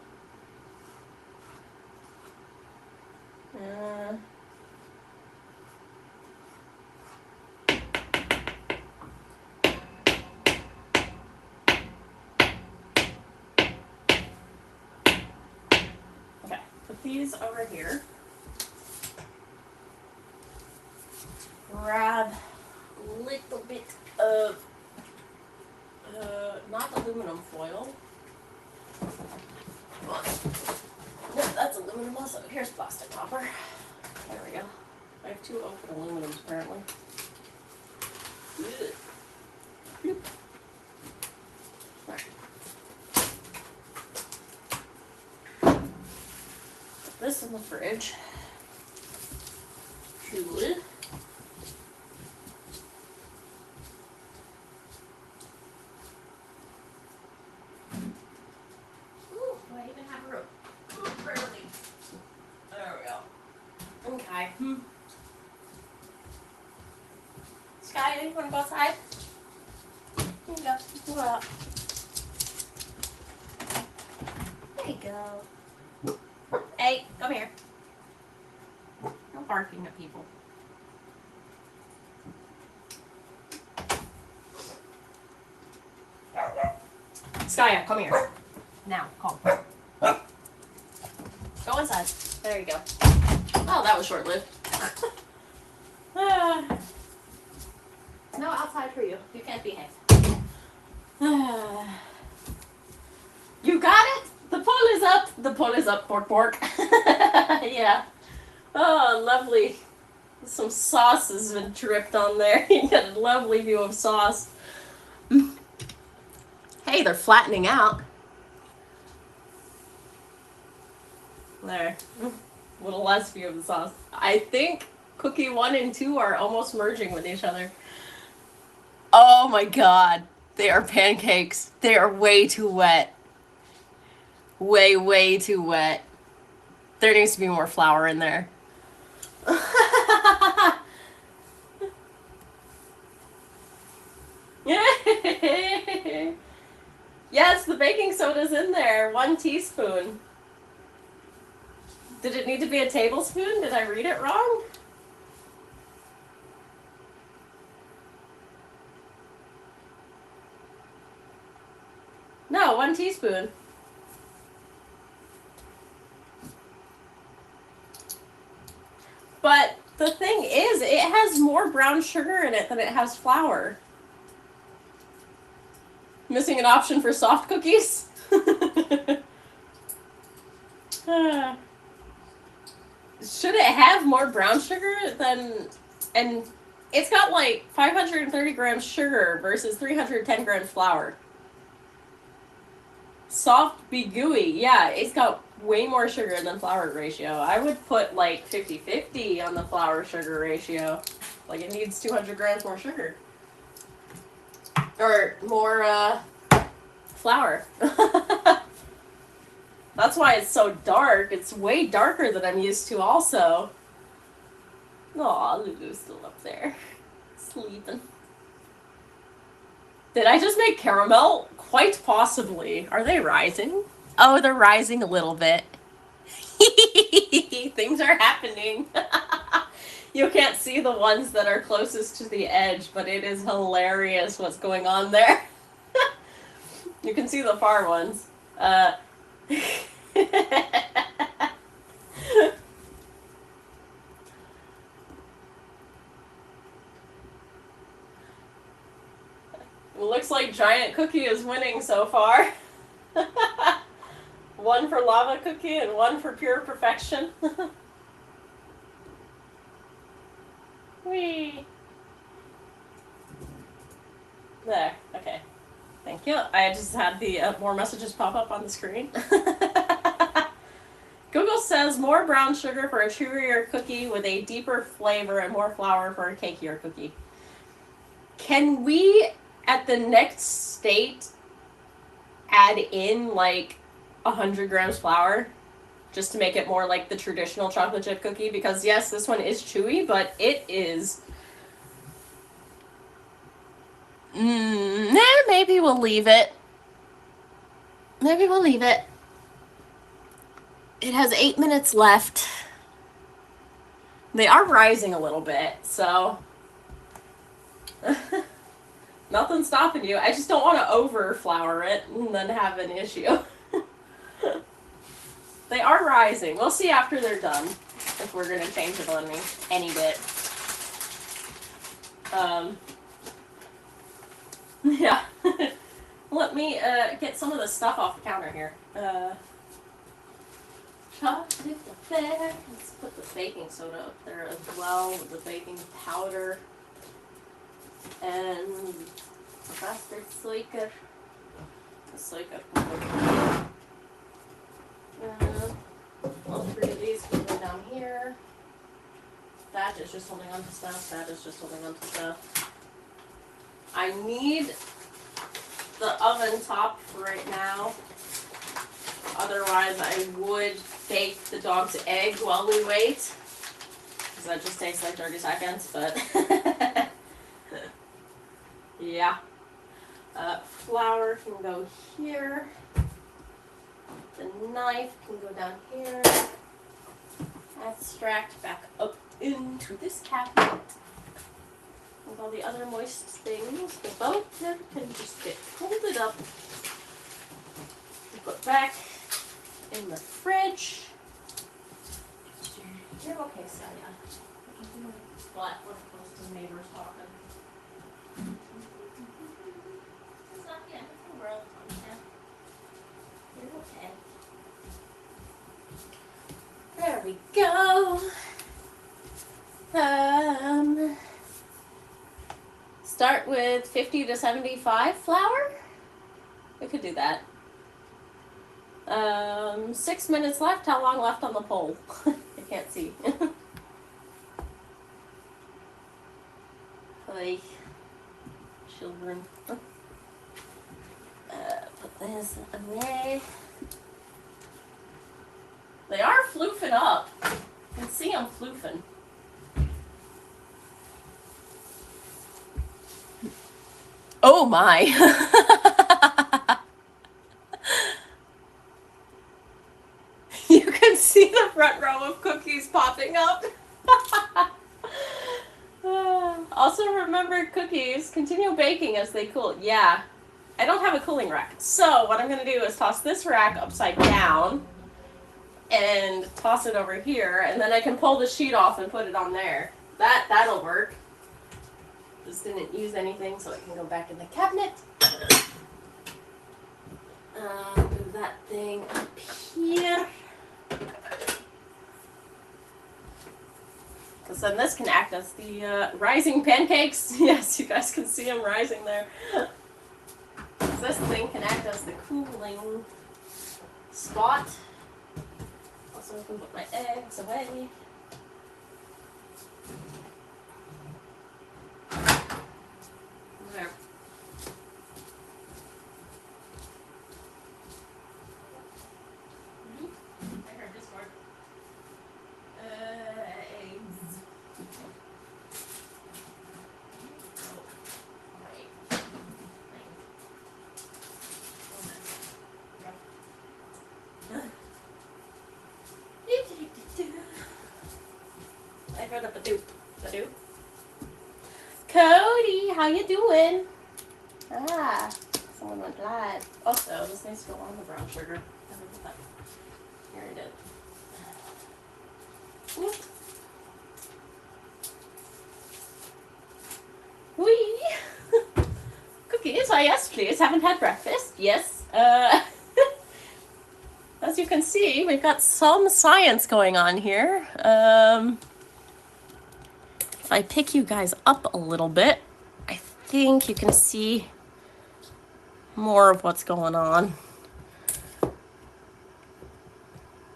put these over here. Grab a little bit of not aluminum foil. No, that's aluminum also. Here's plastic topper. There we go. I have 2 open aluminums apparently. Right. Put this in the fridge. Good. Okay. Sky, you want to go outside? Here you go. Go out. There you go. Hey, come here. No barking at people. Skya, come here. Now, come. Go inside. There you go. Oh, that was short-lived. No outside for you. You can't behave. You got it? The pull is up. The pull is up, pork. Yeah. Oh, lovely. Some sauce has been dripped on there. You got a lovely view of sauce. Hey, they're flattening out. There. A little less view of the sauce. I think cookie 1 and 2 are almost merging with each other. Oh my god. They are pancakes. They are way too wet. Way too wet. There needs to be more flour in there. Yes, the baking soda's in there. 1 teaspoon. Did it need to be a tablespoon? Did I read it wrong? No, 1 teaspoon. But the thing is, it has more brown sugar in it than it has flour. Missing an option for soft cookies? Should it have more brown sugar than... And it's got like 530 grams sugar versus 310 grams flour. Soft be gooey. Yeah, it's got way more sugar than flour ratio. I would put like 50-50 on the flour sugar ratio. Like it needs 200 grams more sugar. Or more flour. That's why it's so dark. It's way darker than I'm used to also. Aw, Lulu's still up there. Sleeping. Did I just make caramel? Quite possibly. Are they rising? Oh, they're rising a little bit. Things are happening. You can't see the ones that are closest to the edge, but it is hilarious what's going on there. You can see the far ones. Looks like Giant Cookie is winning so far. 1 for Lava Cookie and 1 for Pure Perfection. Whee! There, okay. Thank you. I just had the more messages pop up on the screen. Google says more brown sugar for a chewier cookie with a deeper flavor and more flour for a cakier cookie. Can we, at the next state, add in like 100 grams flour? Just to make it more like the traditional chocolate chip cookie? Because yes, this one is chewy, but it is... Maybe we'll leave it. Maybe we'll leave it. It has 8 minutes left. They are rising a little bit, so nothing's stopping you. I just don't want to over flour it and then have an issue. They are rising. We'll see after they're done if we're gonna change it on any bit. Yeah. Let me get some of the stuff off the counter here. Let's put the baking soda up there as well with the baking powder and faster Slaker. The Slaker. All three of these can go down here. That is just holding on to stuff. That is just holding on to stuff. I need the oven top right now. Otherwise, I would bake the dog's egg while we wait. Because that just takes like 30 seconds, but yeah. Flour can go here. The knife can go down here. Extract back up into this cabinet. With all the other moist things, the boat can just get folded up and put back in the fridge. You're okay, Celia. What? We're close to the neighbors talking. It's not the end of the world, Monica. You're okay. There we go. Start with 50 to 75 flour. We could do that. 6 minutes left. How long left on the pole? I can't see. Like children. Put this away. They are floofing up. You can see them floofing. Oh my. You can see the front row of cookies popping up. Also remember cookies, continue baking as they cool. Yeah, I don't have a cooling rack. So what I'm going to do is toss this rack upside down and toss it over here. And then I can pull the sheet off and put it on there. That'll work. Just didn't use anything, so it can go back in the cabinet. Move that thing up here. Because then this can act as the rising pancakes. Yes, you guys can see them rising there. This thing can act as the cooling spot. Also, I can put my eggs away. There. I heard this word. Eggs. I heard a badoop. Badoop. Cody, how you doing? Ah, someone went live. Also, this needs to go on the brown sugar. Here it is. Wee! Cookies, why yes please. Haven't had breakfast. Yes. As you can see, we've got some science going on here. If I pick you guys up a little bit, I think you can see more of what's going on.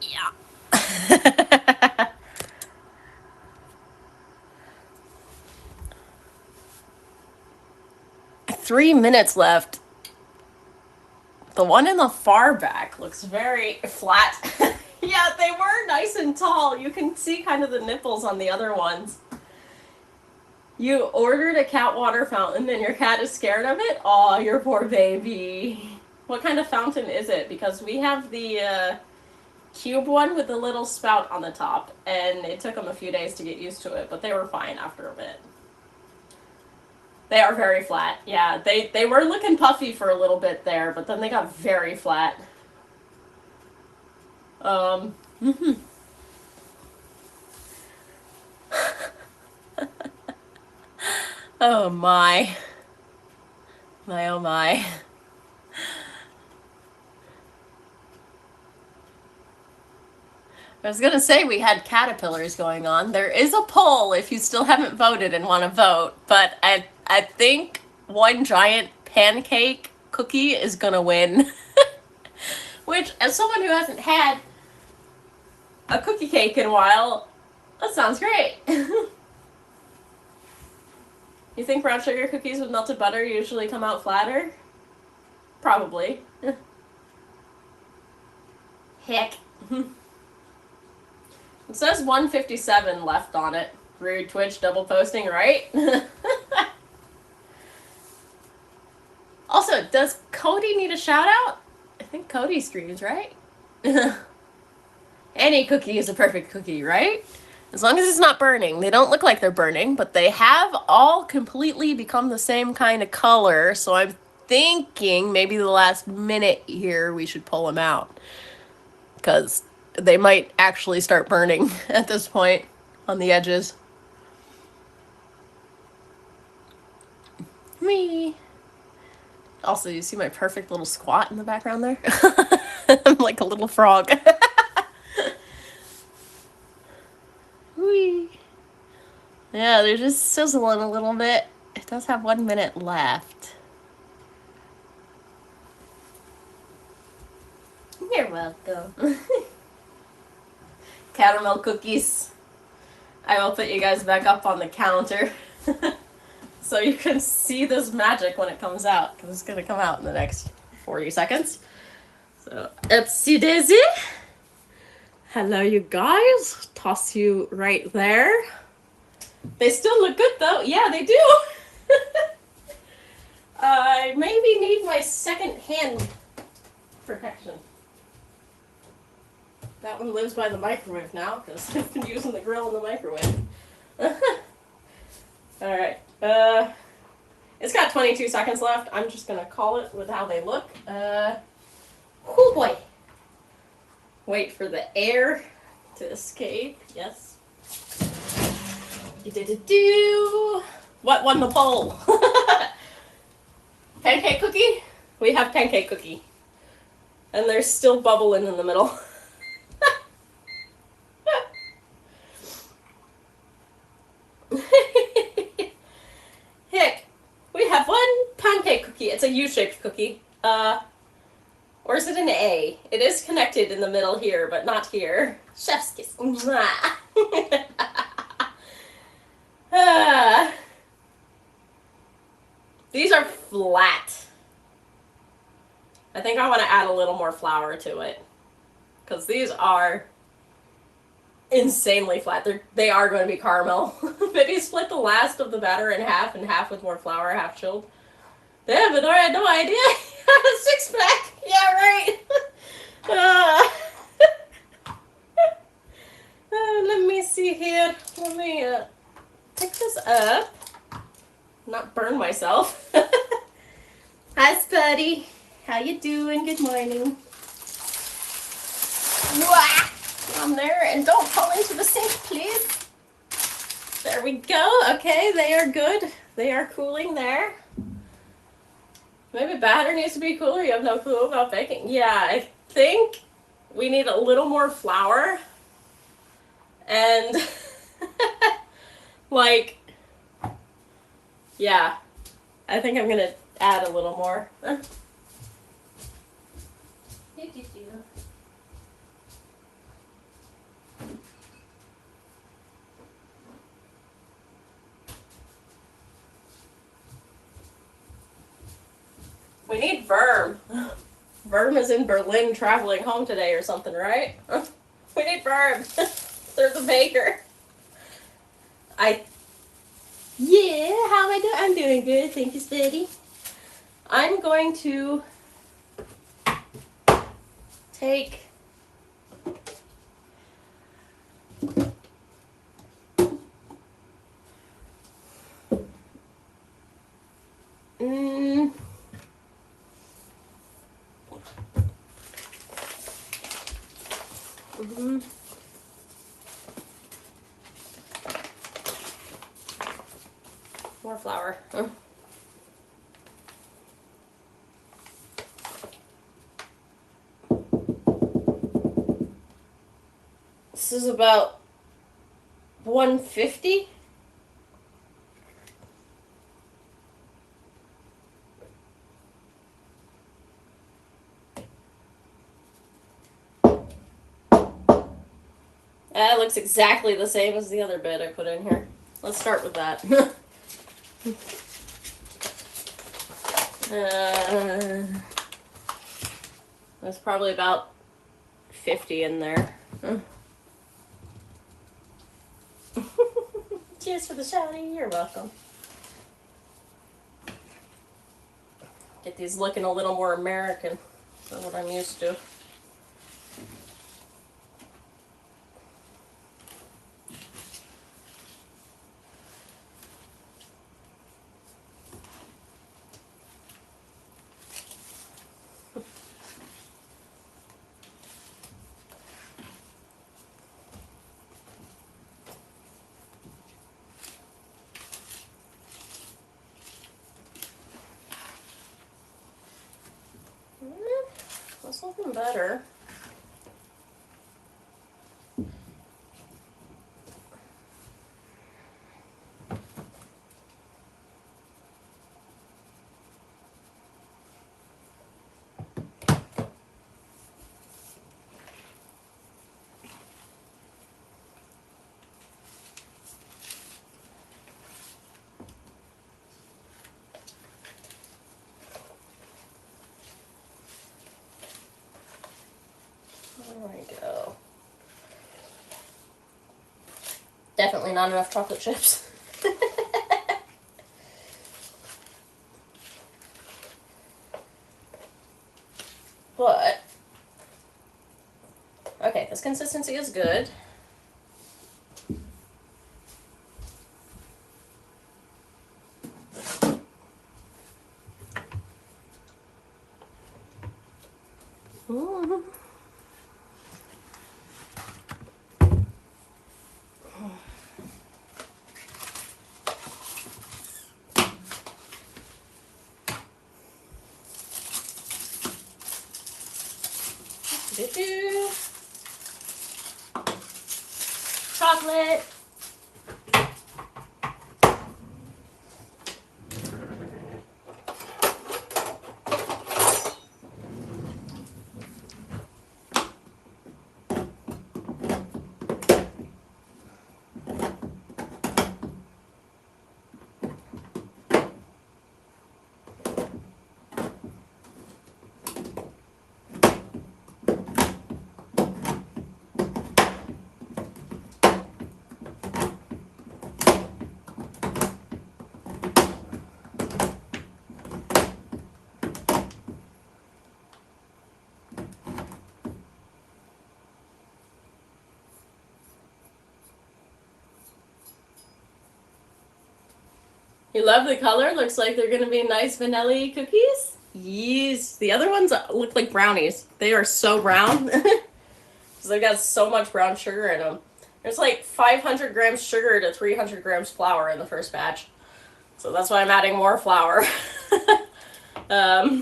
Yeah. 3 minutes left. The one in the far back looks very flat. Yeah, they were nice and tall. You can see kind of the nipples on the other ones. You ordered a cat water fountain and your cat is scared of it? Aw, your poor baby. What kind of fountain is it? Because we have the cube one with the little spout on the top, and it took them a few days to get used to it, but they were fine after a bit. They are very flat. Yeah, they were looking puffy for a little bit there, but then they got very flat. Mm-hmm. Oh my. My oh my. I was gonna say we had caterpillars going on. There is a poll if you still haven't voted and want to vote, but I think one giant pancake cookie is gonna win. Which, as someone who hasn't had a cookie cake in a while, that sounds great. You think brown sugar cookies with melted butter usually come out flatter? Probably. Heck. It says 157 left on it. Rude Twitch double posting, right? Also, does Cody need a shout out? I think Cody streams, right? Any cookie is a perfect cookie, right? As long as it's not burning. They don't look like they're burning, but they have all completely become the same kind of color, so I'm thinking maybe the last minute here we should pull them out. Because they might actually start burning at this point on the edges. Me. Also, you see my perfect little squat in the background there? I'm like a little frog. Whee. Yeah, they're just sizzling a little bit. It does have 1 minute left. You're welcome. Caramel cookies. I will put you guys back up on the counter so you can see this magic when it comes out, because it's going to come out in the next 40 seconds. So, Etsy Daisy. Hello, you guys. Toss you right there. They still look good, though. Yeah, they do. I maybe need my second hand protection. That one lives by the microwave now, because I've been using the grill and the microwave. Alright. It's got 22 seconds left. I'm just going to call it with how they look. Oh boy. Wait for the air to escape. Yes. Do. What won the poll? Pancake cookie? We have pancake cookie. And there's still bubbling in the middle. Heck, we have one pancake cookie. It's a U-shaped cookie. Or is it an A? It is connected in the middle here, but not here. Chef's kiss. These are flat. I think I want to add a little more flour to it, because these are insanely flat. They are going to be caramel. Maybe split the last of the batter in half and half with more flour, half chilled. Damn, but I had no idea. A 6-pack. Yeah, right. Let me see here. Let me pick this up. Not burn myself. Hi, Spuddy. How you doing? Good morning. Wah! On there, and don't fall into the sink, please. There we go. Okay, they are good. They are cooling there. Maybe batter needs to be cooler. You have no clue about baking. Yeah, I think we need a little more flour. And like, yeah, I think I'm gonna add a little more. We need Verm. Verm is in Berlin traveling home today or something, right? We need Verm. They're the baker. Yeah, how am I doing? I'm doing good. Thank you, Steady. I'm going to take more flour. This is about 150. That looks exactly the same as the other bit I put in here. Let's start with that. There's probably about 50 in there. Cheers for the shouty. You're welcome. Get these looking a little more American than what I'm used to. That's looking better. There we go. Definitely not enough chocolate chips. But, okay, this consistency is good. Chocolate. You love the color? Looks like they're going to be nice vanilla cookies. Yes. The other ones look like brownies. They are so brown. Because they've got so much brown sugar in them. There's like 500 grams sugar to 300 grams flour in the first batch. So that's why I'm adding more flour. Because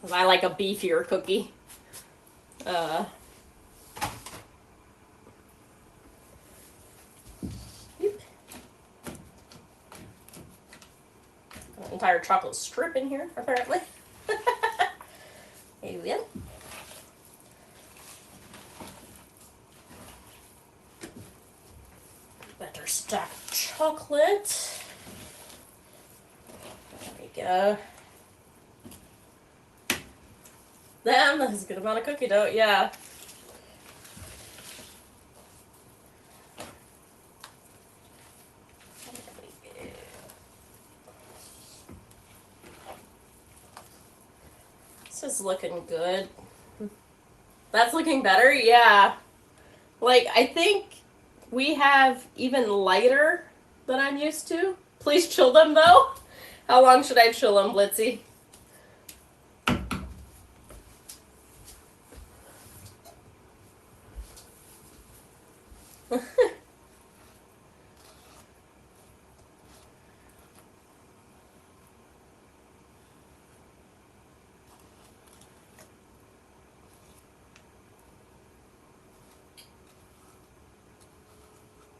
I like a beefier cookie. Entire chocolate strip in here, apparently. There we go. Better stack chocolate. There we go. Damn, that's a good amount of cookie dough, yeah. This is looking good. That's looking better? Yeah. Like, I think we have even lighter than I'm used to. Please chill them, though. How long should I chill them, Blitzy?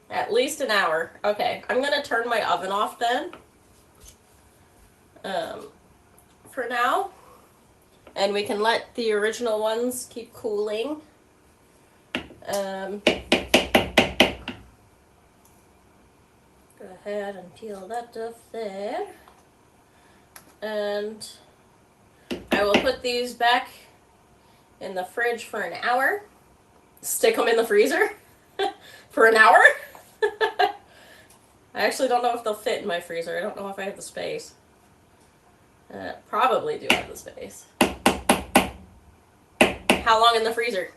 At least an hour. Okay, I'm gonna turn my oven off then. For now. And we can let the original ones keep cooling. Go ahead and peel that off there. And I will put these back in the fridge for an hour. Stick them in the freezer for an hour. I actually don't know if they'll fit in my freezer. I don't know if I have the space. Probably do have the space. How long in the freezer?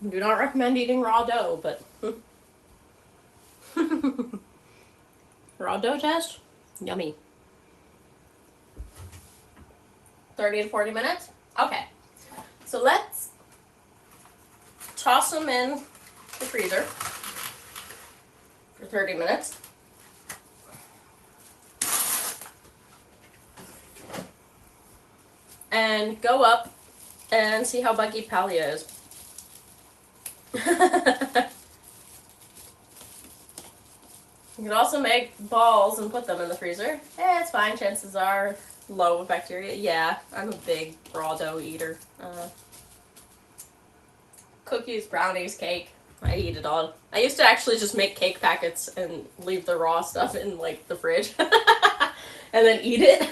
Do not recommend eating raw dough, but raw dough test? Yummy. 30 to 40 minutes? Okay. So let's toss them in the freezer for 30 minutes. And go up and see how buggy Palia is. You can also make balls and put them in the freezer. It's fine, chances are low with bacteria. Yeah, I'm a big raw dough eater. Cookies, brownies, cake. I eat it all. I used to actually just make cake packets and leave the raw stuff in like the fridge and then eat it.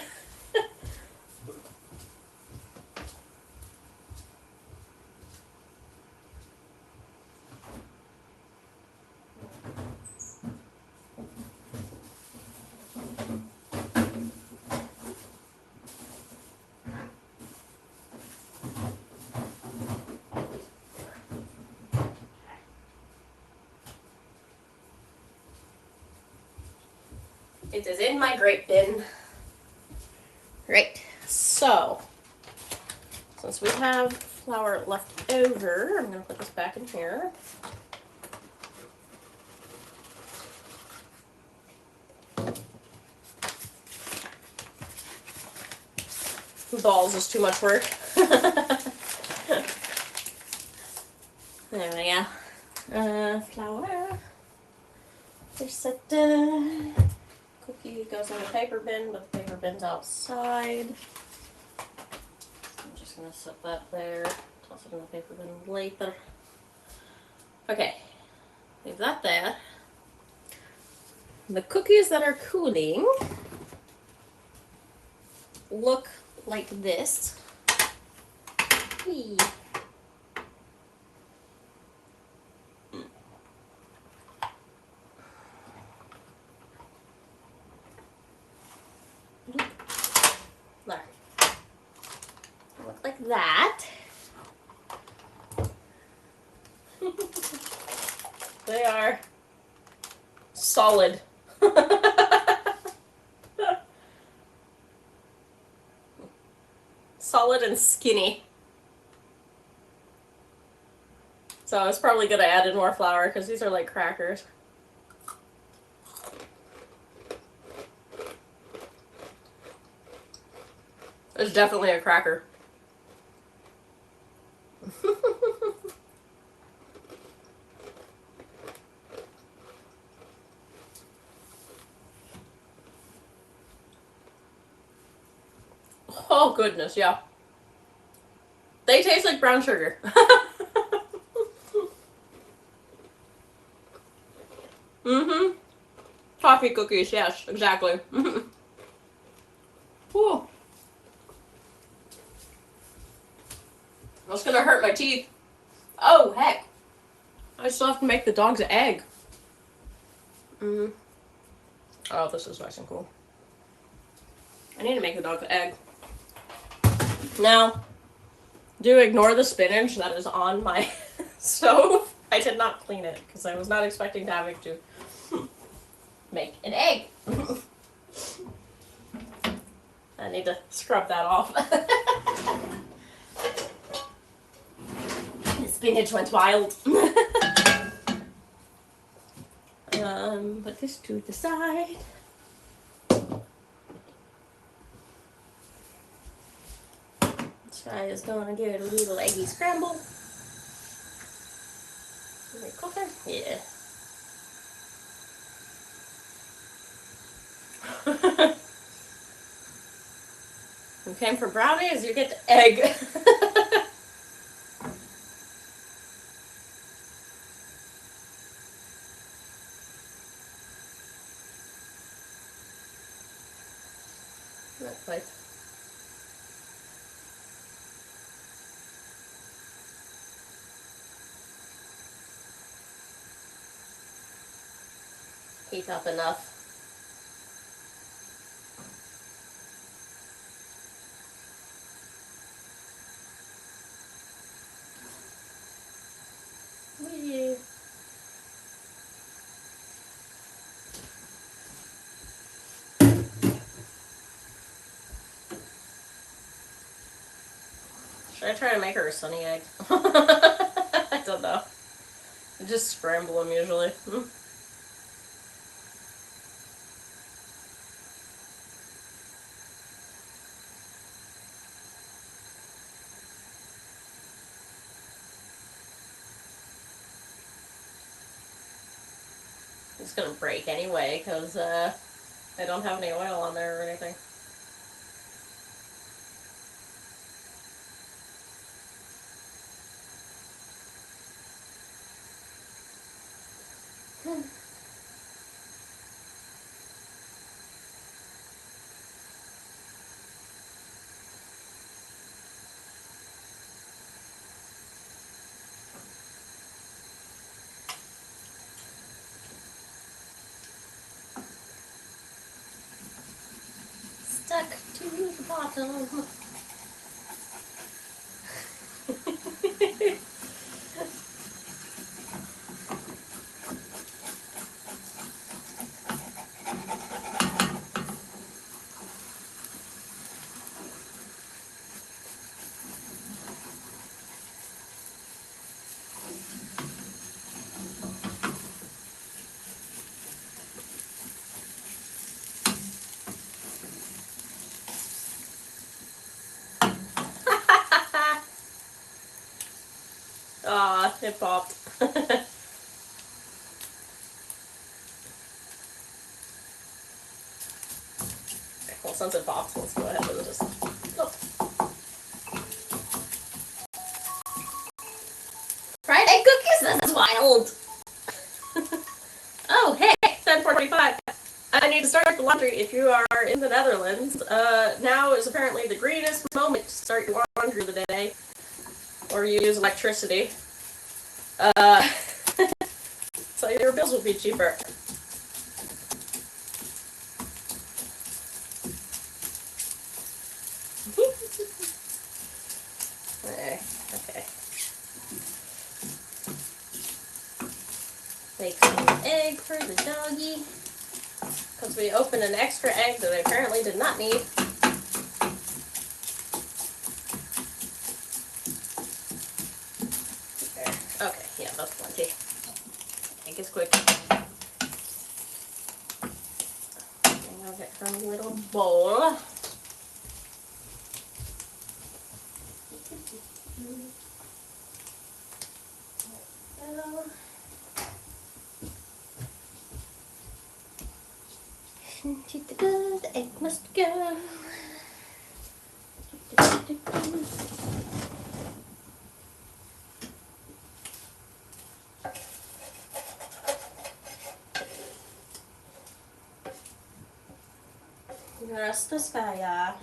It is in my grape bin. Right, so since we have flour left over, I'm going to put this back in here. Balls is too much work. There we go. Flour. There's set. Cookie goes in the paper bin, but the paper bin's outside. I'm just going to set that there. Toss it in the paper bin later. Okay. Leave that there. The cookies that are cooling look like this. Whee. There. Look like that. They are solid. Solid and skinny. So I was probably going to add in more flour because these are like crackers. It's definitely a cracker. Oh goodness, yeah. They taste like brown sugar. Mm-hmm. Toffee cookies, yes, exactly. Whew. That's gonna hurt. teeth. Oh, heck. I still have to make the dog's egg. Oh, this is nice and cool. I need to make the dog's egg. Now, do ignore the spinach that is on my stove. I did not clean it because I was not expecting to have to make an egg. I need to scrub that off. The spinach went wild. Put this to the side. This guy is gonna get a little eggy scramble. Is it cooking? Yeah. You came for brownies, you get the egg. Not quite. Heat up enough. Yeah. Should I try to make her a sunny egg? I don't know. I just scramble them usually. It's gonna break anyway because I don't have any oil on there or anything. Stuck to the bottom. Aw, it popped. Well, since it popped, let's go ahead and just... Oh. Fried egg cookies? This is wild! Oh, hey! 10:45. I need to start the laundry. If you are in the Netherlands, now is apparently the greatest moment to start your laundry of the day. Or you use electricity. So your bills will be cheaper. Okay. Make some egg for the doggy. Because we opened an extra egg that I apparently did not need. There. Okay, yeah, that's plenty. Egg is quick. And I'll get her little bowl. She's the good, the egg must go. Rasta Spaya.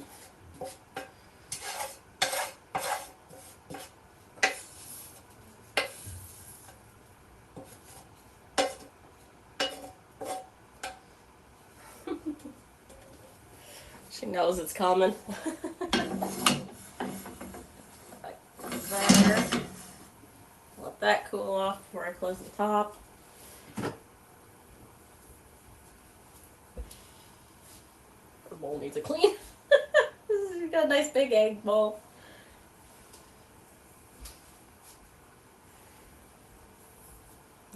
She knows it's coming. There. Let that cool off before I close the top. The bowl needs a clean. We've got a nice big egg bowl.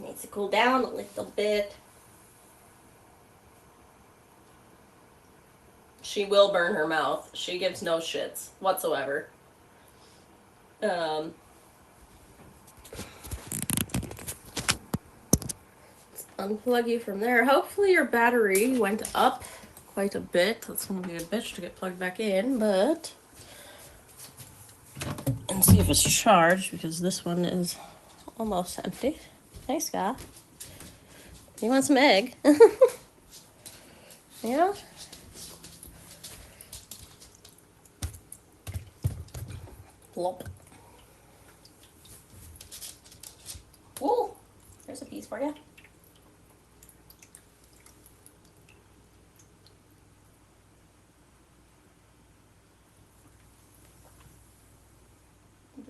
Needs to cool down a little bit. She will burn her mouth. She gives no shits whatsoever. Unplug you from there. Hopefully your battery went up quite a bit. That's gonna be a bitch to get plugged back in, but and see if it's charged because this one is almost empty. Hey Scott. You want some egg? Yeah? Plop. Ooh, there's a piece for you.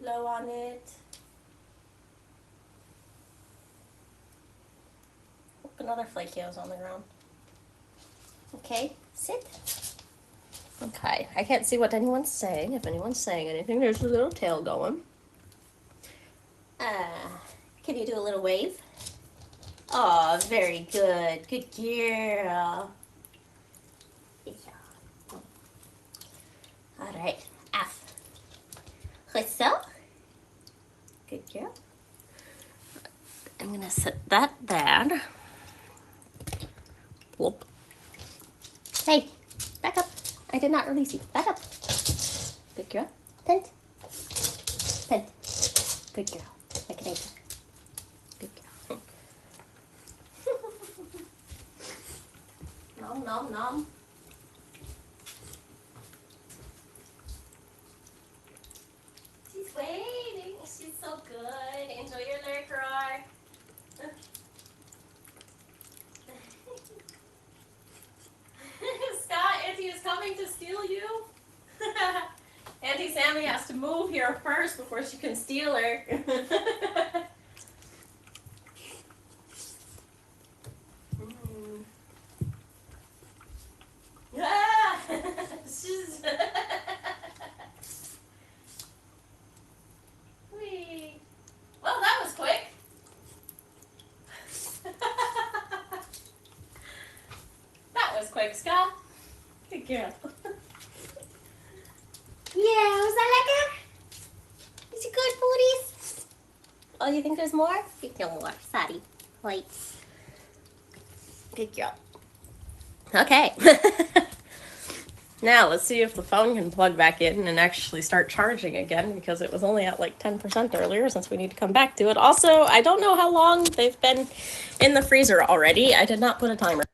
Blow on it. Another flakeos on the ground. Okay, sit. Okay, I can't see what anyone's saying. If anyone's saying anything, there's a little tail going. Can you do a little wave? Oh, very good. Good girl. All right, F. Whistle. Good girl. I'm gonna set that down. Whoop. Hey, back up. I did not release you. Back up. Good girl. Pent. Pent. Good girl. Like an egg. Good girl. Nom, nom, nom. She's waiting. She's so good. Enjoy your lyric roar. Scott, Auntie is coming to steal you. Auntie Sammy has to move here first before she can steal her. Well, that was quick. That was quick, Scott. Good girl. Yeah, was that lekker? Is it good, booties? Oh, you think there's more? You think more. Sorry. Wait. Good girl. Okay. Now, let's see if the phone can plug back in and actually start charging again, because it was only at like 10% earlier, since we need to come back to it. Also, I don't know how long they've been in the freezer already. I did not put a timer.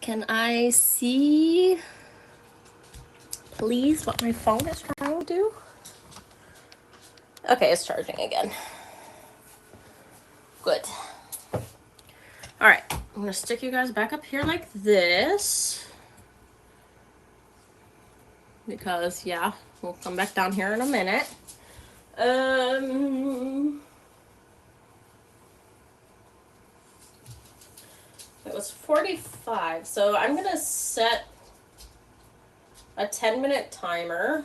Can I see, please, what my phone is trying to do? Okay, it's charging again. Good. All right, I'm gonna stick you guys back up here like this. Because, yeah, we'll come back down here in a minute. It was 45, so I'm gonna set a 10-minute timer.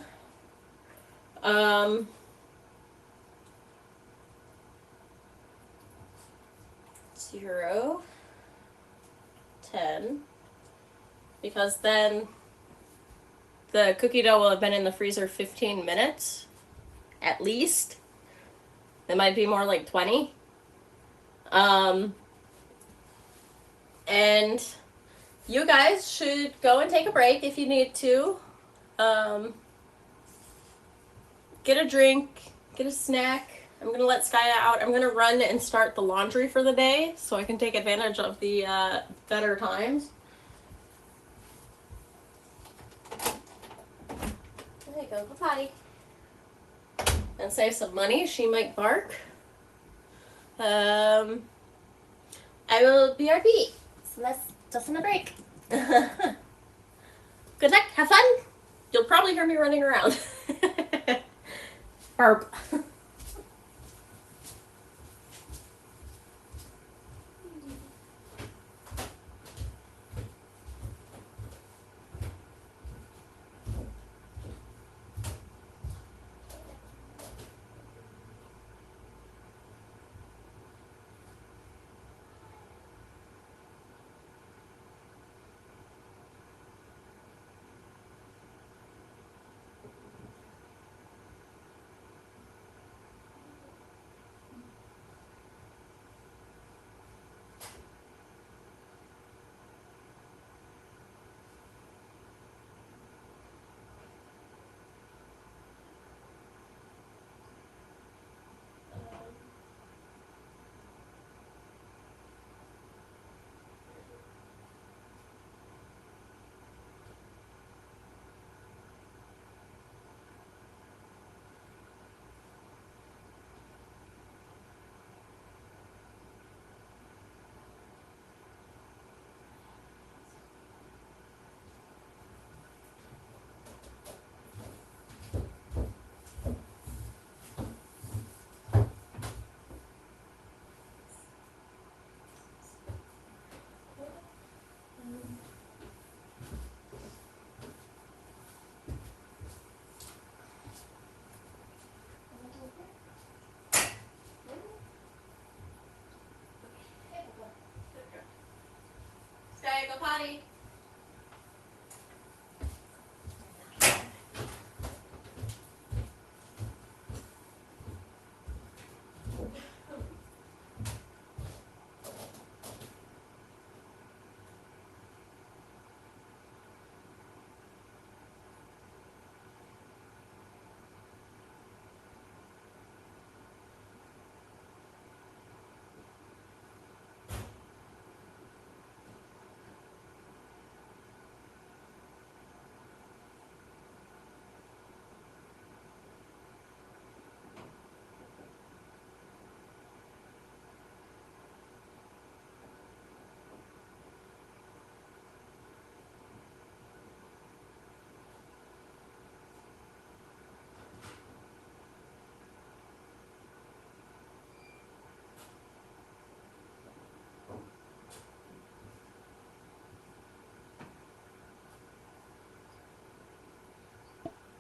0, 10, because then the cookie dough will have been in the freezer 15 minutes, at least. It might be more like 20. And you guys should go and take a break if you need to. Get a drink, get a snack. I'm gonna let Skya out. I'm gonna run and start the laundry for the day so I can take advantage of the better times. There you go, go potty. And save some money. She might bark. I will BRB. So let's Just on a break. Good luck. Have fun. You'll probably hear me running around. Burp. Sky, go potty.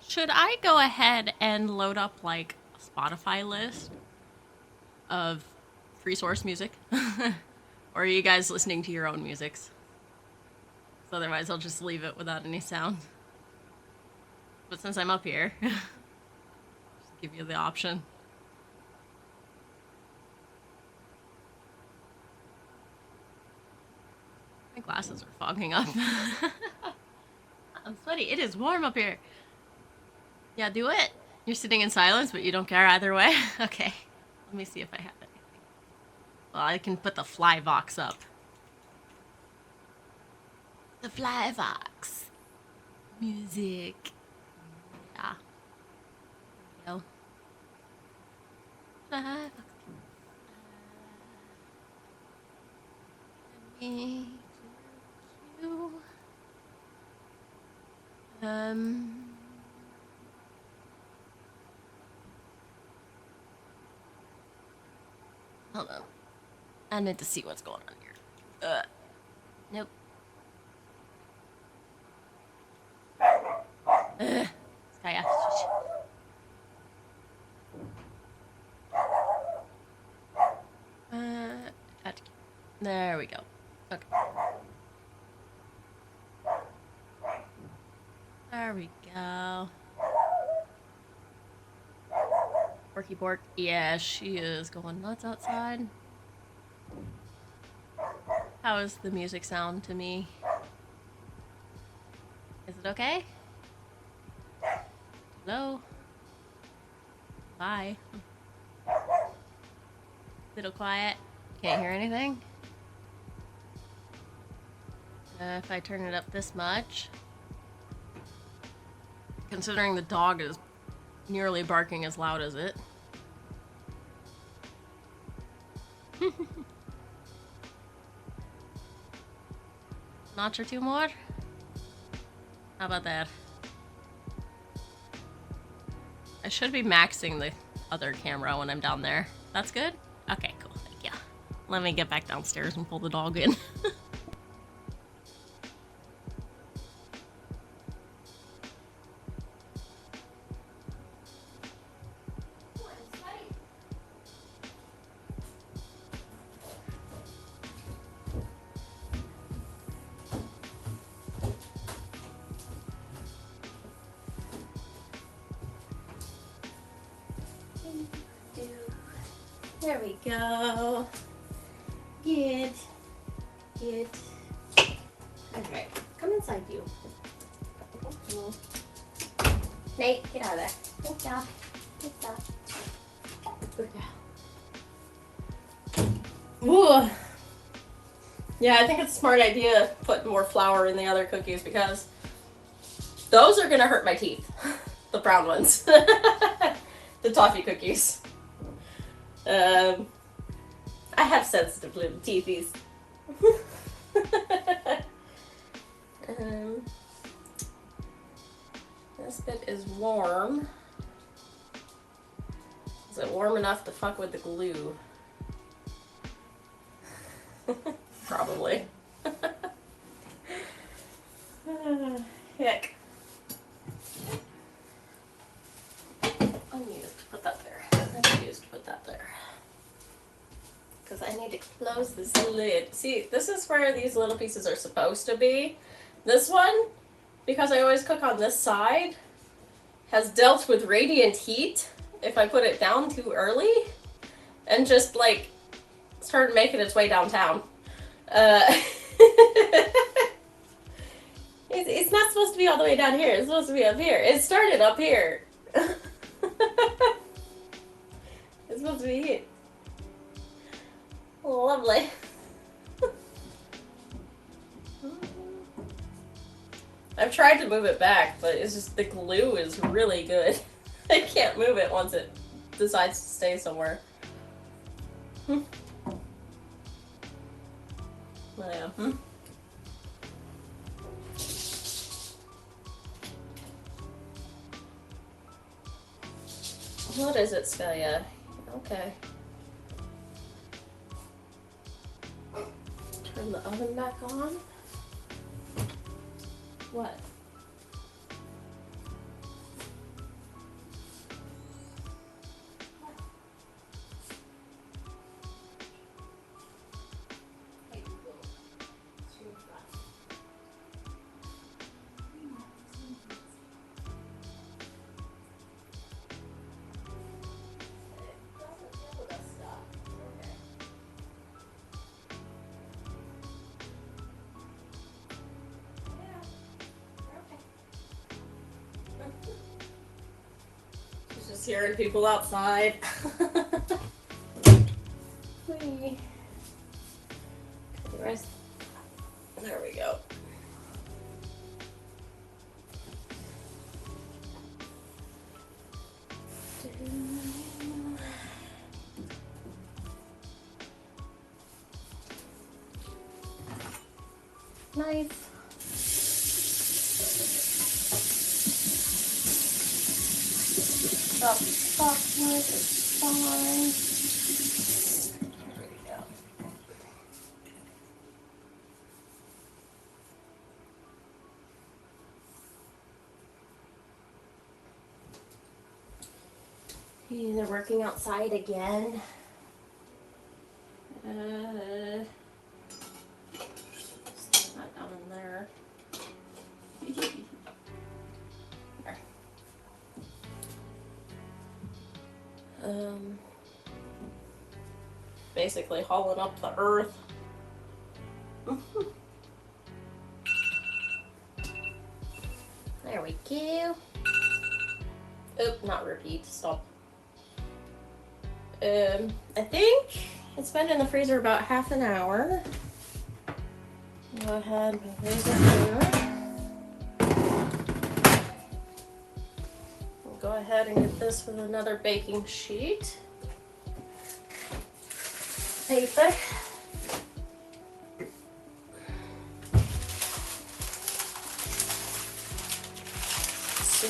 Should I go ahead and load up like a Spotify list of free source music? Or are you guys listening to your own musics? So otherwise I'll just leave it without any sound. But since I'm up here, just give you the option. My glasses are fogging up. I'm sweaty. It is warm up here. Yeah, do it. You're sitting in silence, but you don't care either way. Okay. Let me see if I have anything. Well, I can put the fly box up. The fly box. Music. Yeah. There we go. Fly box. Let me do. Hold on. I need to see what's going on here. Nope. Skya. There we go. Okay. There we go. Porky Pork. Yeah, she is going nuts outside. How is the music sound to me? Is it okay? Hello? Bye. Little quiet. Can't hear anything? If I turn it up this much. Considering the dog is nearly barking as loud as it. notch or two more? How about that? I should be maxing the other camera when I'm down there. That's good? Okay, cool. Thank you. Let me get back downstairs and pull the dog in. There we go. Good. Good. Okay, come inside you. Nate, get out of there. Good job. Good job. Good girl. Ooh. Yeah, I think it's a smart idea to put more flour in the other cookies because those are gonna hurt my teeth. The brown ones. The toffee cookies. I have sensitive little teethies. This bit is warm. Is it warm enough to fuck with the glue? Probably. Heck. Unused. Put that there. Unused. Put that there. Because I need to close this lid. See, this is where these little pieces are supposed to be. This one, because I always cook on this side, has dealt with radiant heat if I put it down too early and just like started making its way downtown. It's not supposed to be all the way down here. It's supposed to be up here. It started up here. It's supposed to be here. Lovely. I've tried to move it back, but it's just the glue is really good. I can't move it once it decides to stay somewhere. Oh yeah. What is it, Scalia? Okay. Turn the oven back on. What? Hearing people outside. There we go. Nice. Softness is fine. There we go. They're working outside again. Not down in there. Basically hauling up the earth. There we go. Oop, not repeat, stop. I think it's been in the freezer about half an hour. Go ahead and raise it here. We'll go ahead and get this with another baking sheet. Paper.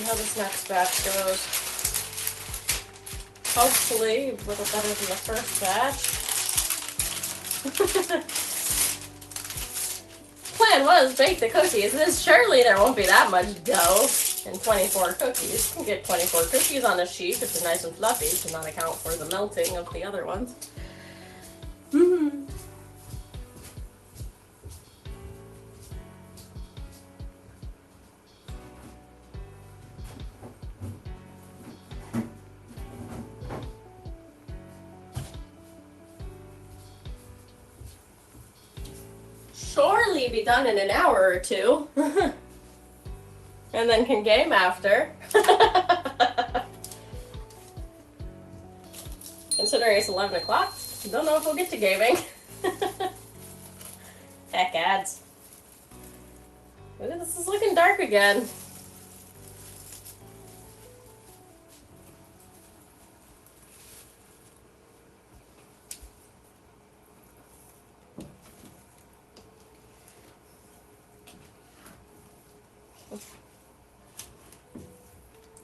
how this next batch goes. Hopefully, a little better than the first batch. Plan was bake the cookies. Surely there won't be that much dough in 24 cookies. You can get 24 cookies on a sheet if they're nice and fluffy to not account for the melting of the other ones. Surely be done in an hour or two. And then can game after. Considering it's 11 o'clock, don't know if we'll get to gaming. Heck ads. Ooh, this is looking dark again.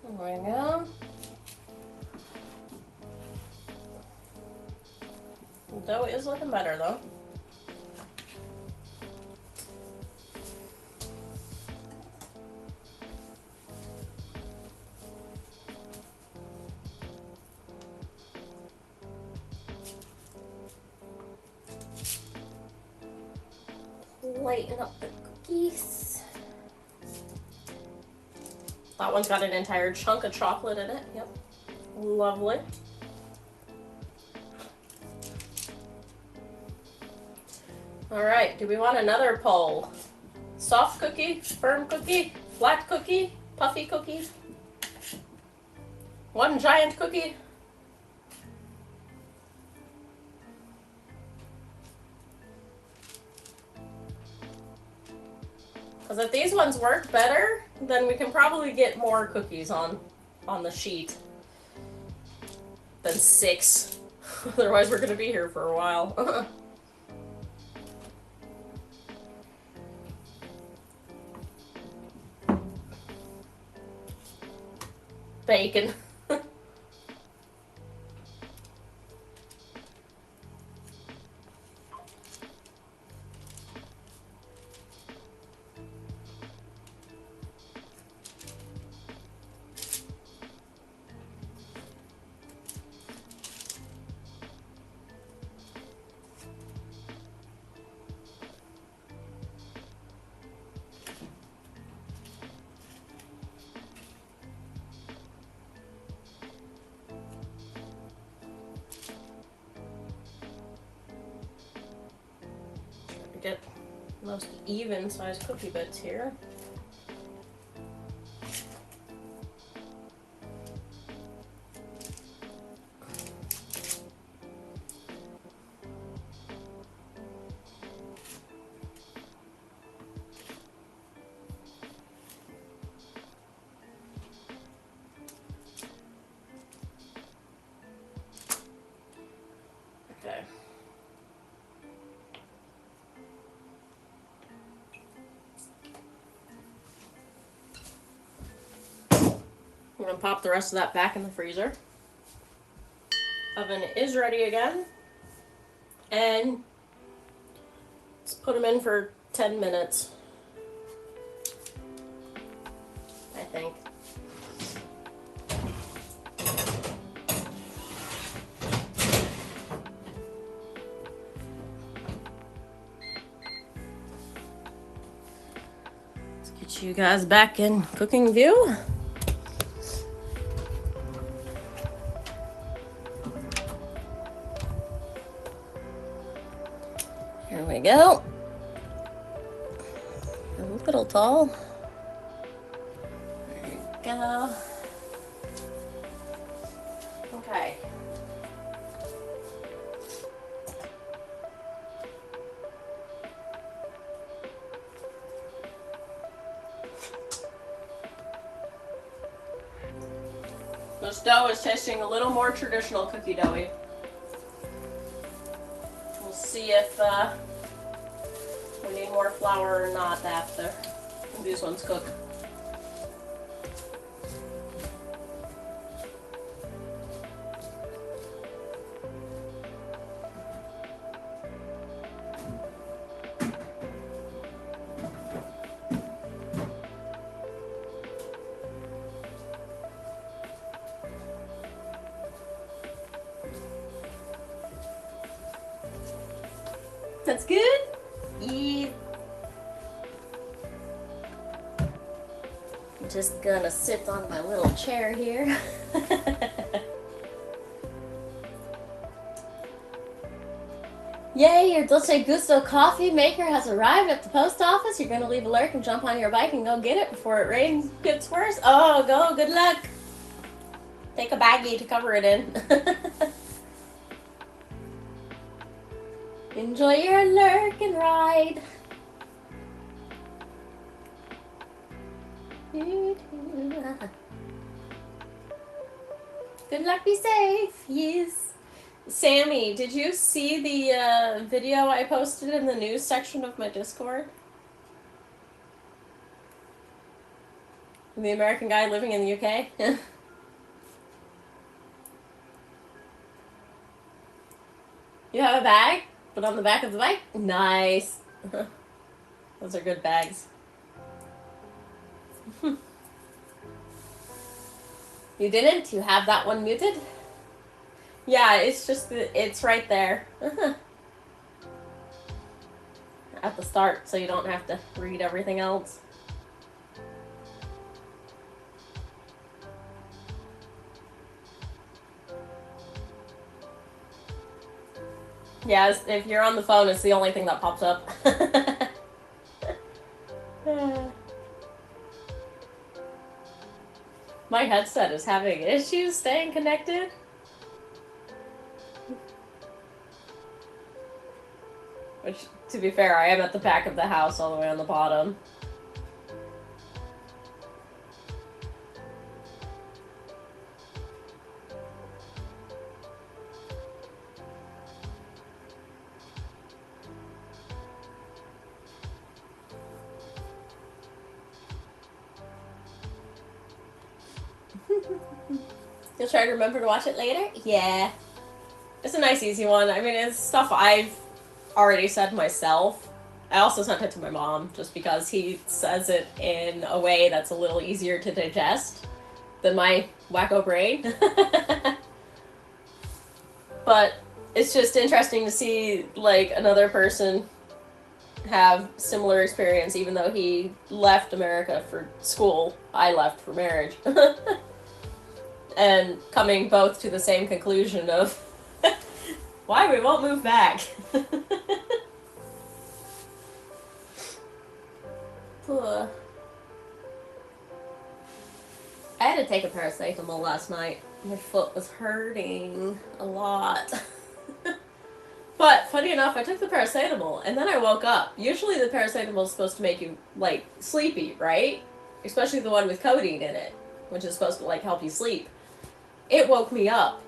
There we go. The dough is looking better though. Lighten up the cookies. That one's got an entire chunk of chocolate in it. Yep. Lovely. All right, do we want another poll? Soft cookie, firm cookie, flat cookie, puffy cookie? One giant cookie? Because if these ones work better, then we can probably get more cookies on the sheet than 6. Otherwise we're going to be here for a while. Bacon. Get most even sized cookie bits here. Okay. I'm gonna pop the rest of that back in the freezer. Oven is ready again. And let's put them in for 10 minutes. I think. Let's get you guys back in cooking view. Here we go. A little tall. There you go. Okay. This dough is tasting a little more traditional cookie doughy. We'll see if we need more flour or not after these ones cook. That's good? Yeah. I'm just gonna sit on my little chair here. Yay, your Dolce Gusto coffee maker has arrived at the post office. You're gonna leave a lurk and jump on your bike and go get it before it rains gets worse. Oh, go, good luck. Take a baggie to cover it in. Enjoy your lurk and ride. Good luck, be safe. Yes. Sammy, did you see the video I posted in the news section of my Discord? The American guy living in the UK? You have a bag? Put on the back of the bike? Nice. Those are good bags. You didn't? You have that one muted? Yeah, it's just, it's right there. At the start, so you don't have to read everything else. Yeah, if you're on the phone, it's the only thing that pops up. My headset is having issues staying connected. Which, to be fair, I am at the back of the house all the way on the bottom. You'll try to remember to watch it later? Yeah. It's a nice, easy one. I mean, it's stuff I've already said myself. I also sent it to my mom, just because he says it in a way that's a little easier to digest than my wacko brain. But it's just interesting to see, like, another person have similar experience, even though he left America for school. I left for marriage. And coming both to the same conclusion of why we won't move back. I had to take a paracetamol last night. My foot was hurting a lot. But funny enough, I took the paracetamol and then I woke up. Usually the paracetamol is supposed to make you, like, sleepy, right? Especially the one with codeine in it, which is supposed to, like, help you sleep. It woke me up.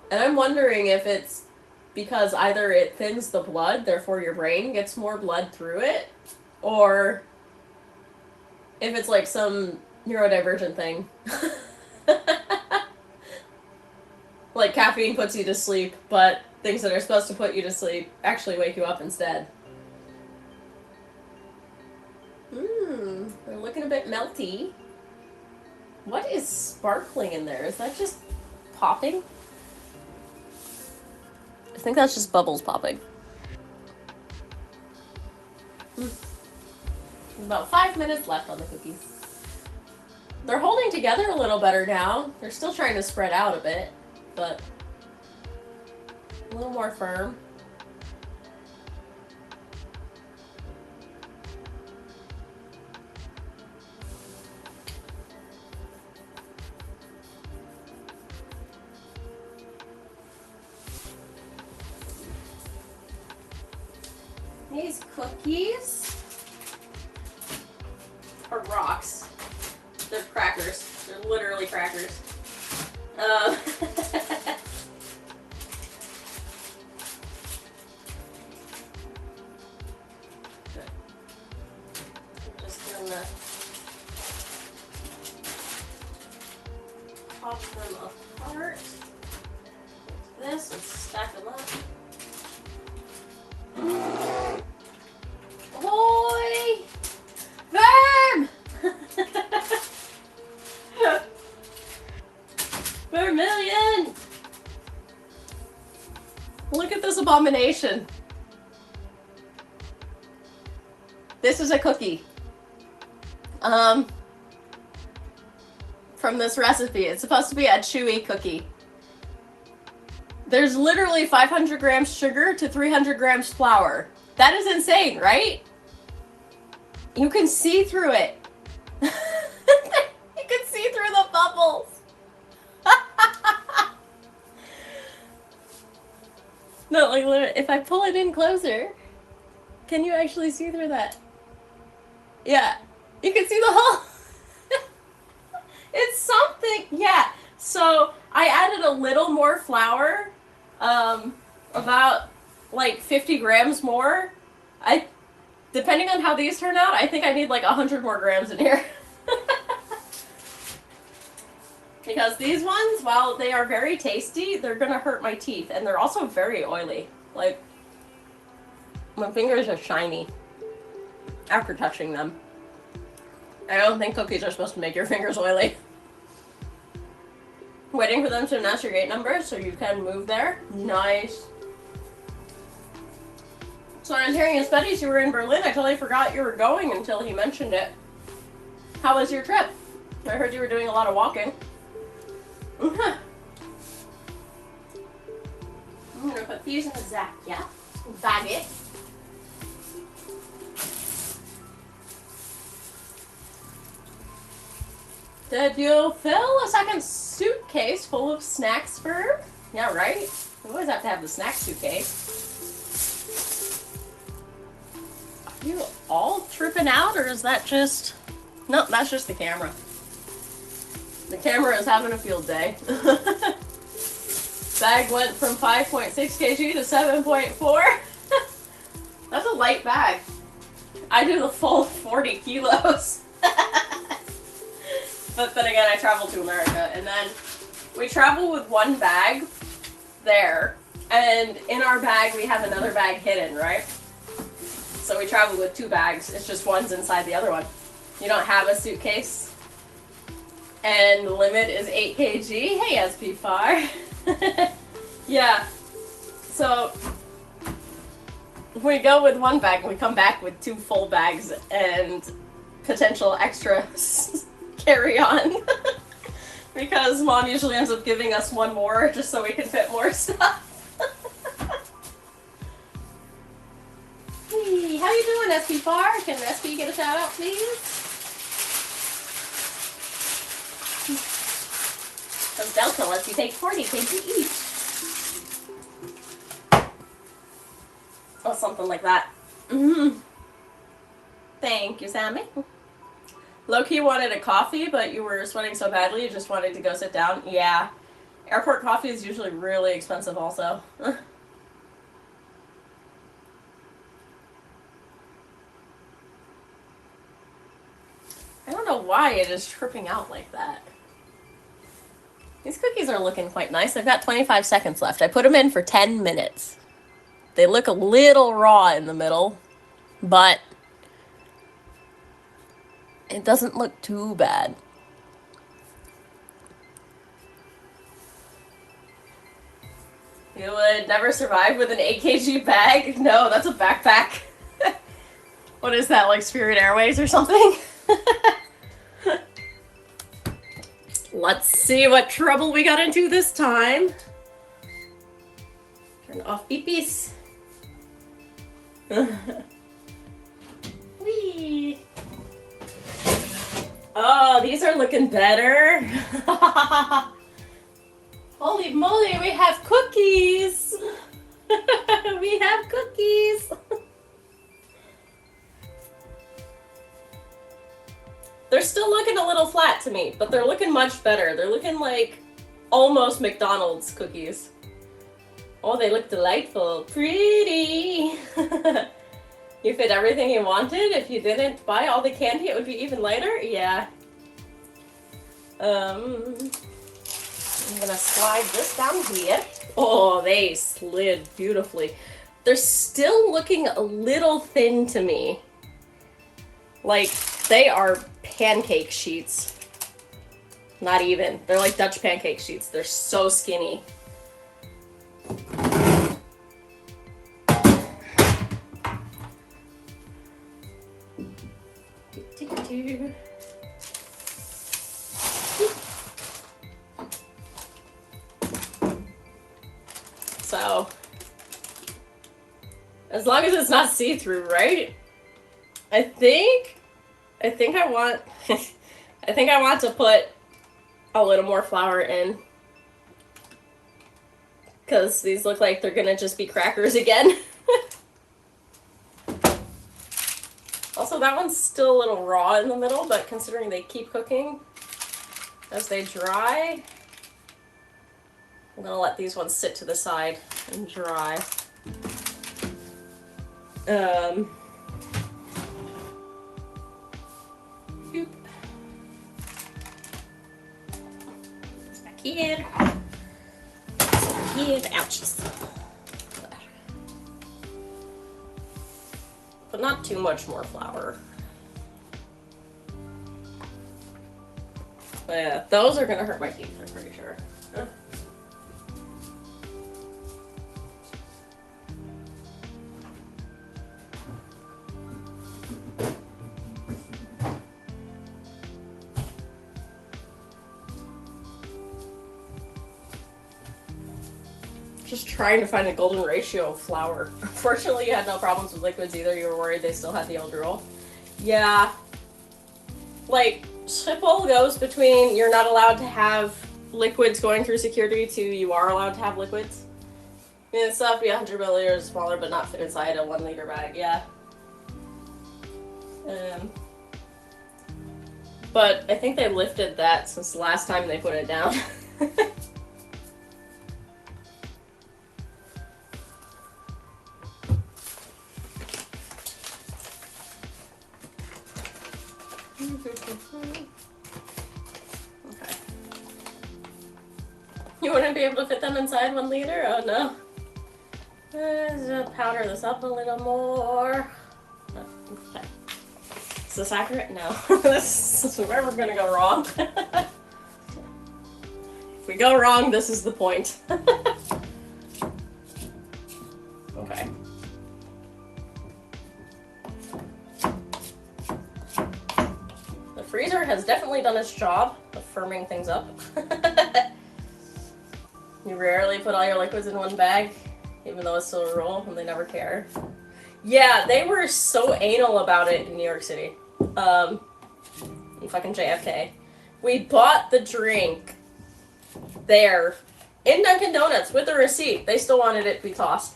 And I'm wondering if it's because either it thins the blood, therefore your brain gets more blood through it, or if it's like some neurodivergent thing. Like caffeine puts you to sleep, but things that are supposed to put you to sleep actually wake you up instead. They're looking a bit melty. What is sparkling in there? Is that just popping? I think that's just bubbles popping. About 5 minutes left on the cookies. They're holding together a little better now. They're still trying to spread out a bit, but a little more firm. These cookies are rocks. They're crackers. They're literally crackers. I'm just gonna pop them apart. This and stack them up. Ahoy! Verm! Vermilion! Look at this abomination. This is a cookie. From this recipe. It's supposed to be a chewy cookie. There's literally 500 grams sugar to 300 grams flour. That is insane, right? You can see through it. You can see through the bubbles. No, like literally, if I pull it in closer, can you actually see through that? Yeah, you can see the hole. It's something, yeah. So I added a little more flour, about like 50 grams more. Depending on how these turn out, I think I need like 100 more grams in here. Because these ones, while they are very tasty, they're gonna hurt my teeth, and they're also very oily. Like, my fingers are shiny after touching them. I don't think cookies are supposed to make your fingers oily. Waiting for them to announce your gate number so you can move there. Nice. So when I was hearing his buddies, you were in Berlin. I totally forgot you were going until he mentioned it. How was your trip? I heard you were doing a lot of walking. I'm gonna put these in the Zach, yeah? Bag it. Did you fill a second suitcase full of snacks for her? Yeah, right? We always have to have the snack suitcase. Are you all tripping out, or is that just... No, that's just the camera. The camera is having a field day. Bag went from 5.6 kg to 7.4. That's a light bag. I do the full 40 kilos. But then again, I travel to America, and then we travel with one bag there, and in our bag we have another bag hidden, right? So we travel with two bags. It's just one's inside the other one. You don't have a suitcase. And the limit is 8 kg. Hey, SP5. Yeah. So we go with one bag and we come back with two full bags and potential extra carry on. Because Mom usually ends up giving us one more just so we can fit more stuff. Hey, how you doing, SP4? Can SP get a shout out, please? Because Delta lets you take 40 kg each. Or something like that. Mm-hmm. Thank you, Sammy. Low-key wanted a coffee, but you were sweating so badly you just wanted to go sit down. Yeah. Airport coffee is usually really expensive also. I don't know why it is tripping out like that. These cookies are looking quite nice. I've got 25 seconds left. I put them in for 10 minutes. They look a little raw in the middle, but it doesn't look too bad. You would never survive with an 8 kg bag? No, that's a backpack. What is that, like Spirit Airways or something? Let's see what trouble we got into this time. Turn off beepies. Whee! Oh, these are looking better. Holy moly, we have cookies. We have cookies. They're still looking a little flat to me, but they're looking much better. They're looking like almost McDonald's cookies. Oh, they look delightful. Pretty. You fit everything you wanted. If you didn't buy all the candy, it would be even lighter. Yeah. I'm gonna slide this down here. Oh, they slid beautifully. They're still looking a little thin to me. Like, they are pancake sheets. Not even. They're like Dutch pancake sheets. They're so skinny. So, as long as it's not see-through, right? I think I want I think I want to put a little more flour in, because these look like they're gonna just be crackers again. Also, that one's still a little raw in the middle, but considering they keep cooking as they dry, I'm gonna let these ones sit to the side and dry. Here. Here, ouchies. But not too much more flour. But yeah, those are gonna hurt my teeth, I'm pretty sure. Just trying to find a golden ratio of flour. Unfortunately, you had no problems with liquids either. You were worried they still had the old rule. Yeah. Like, Schiphol goes between you're not allowed to have liquids going through security to you are allowed to have liquids. I mean, it's not be 100 milliliters smaller, but not fit inside a 1 liter bag. Yeah. But I think they lifted that since the last time they put it down. Okay. You wouldn't be able to fit them inside 1 liter? Oh no. Let's powder this up a little more. Okay. Is this accurate? No. This is where we're gonna go wrong. If we go wrong, this is the point. Okay. The freezer has definitely done its job of firming things up. You rarely put all your liquids in one bag, even though it's still a rule, and they never care. Yeah, they were so anal about it in New York City. In fucking JFK. We bought the drink there in Dunkin' Donuts with a receipt. They still wanted it to be tossed.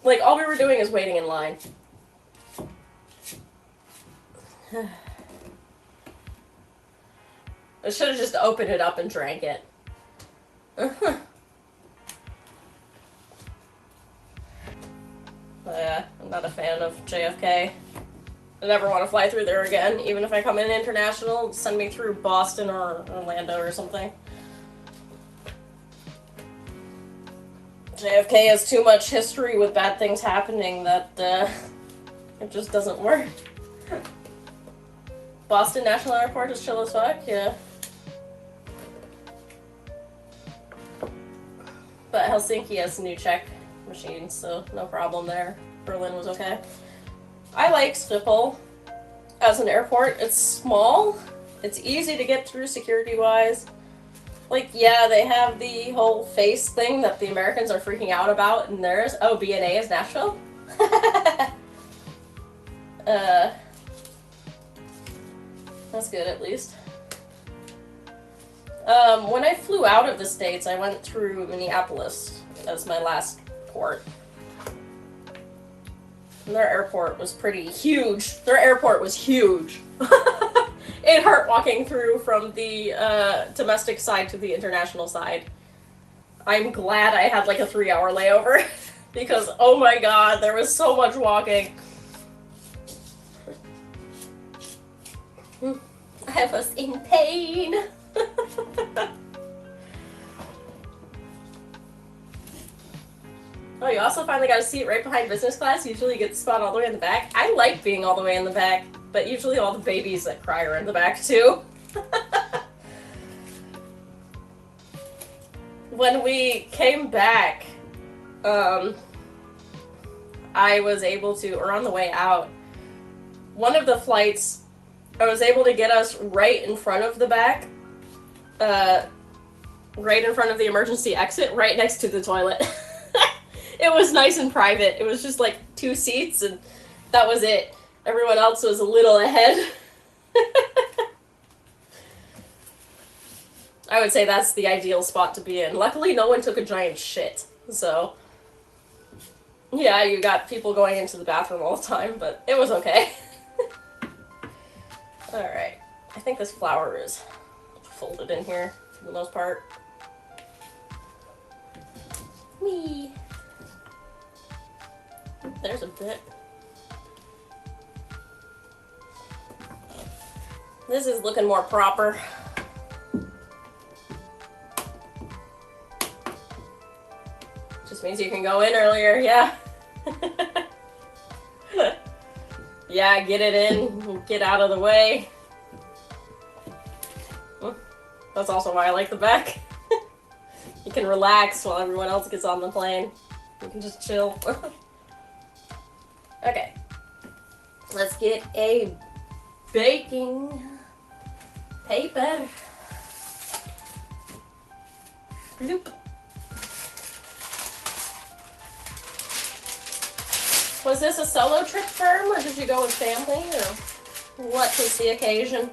Like, all we were doing is waiting in line. I should have just opened it up and drank it. But yeah, I'm not a fan of JFK. I never want to fly through there again. Even if I come in international, send me through Boston or Orlando or something. JFK has too much history with bad things happening that it just doesn't work. Boston National Airport is chill as fuck, yeah. But Helsinki has new check machines, so no problem there. Berlin was okay. I like Schiphol as an airport. It's small. It's easy to get through security-wise. Like, yeah, they have the whole face thing that the Americans are freaking out about in theirs. Oh, BNA is Nashville? That's good, at least. When I flew out of the States, I went through Minneapolis as my last port. And their airport was pretty huge. Their airport was huge. It hurt walking through from the domestic side to the international side. I'm glad I had like a 3-hour layover because, oh my god, there was so much walking. I was in pain. Oh, you also finally got a seat right behind business class. Usually you get the spot all the way in the back. I like being all the way in the back, but usually all the babies that cry are in the back too. When we came back, I was able to, or on the way out, one of the flights, I was able to get us right in front of the back, right in front of the emergency exit, right next to the toilet. It was nice and private. It was just like 2 seats, and that was it. Everyone else was a little ahead. I would say that's the ideal spot to be in. Luckily, no one took a giant shit, so yeah, you got people going into the bathroom all the time, but it was okay. Alright, I think this flour is folded in here for the most part. Whee! There's a bit. This is looking more proper. Just means you can go in earlier, yeah. Yeah, get it in, get out of the way. That's also why I like the back. You can relax while everyone else gets on the plane. You can just chill. Okay. Let's get a baking paper. Bloop. Was this a solo trip, Firm, or did you go with family, or what was the occasion?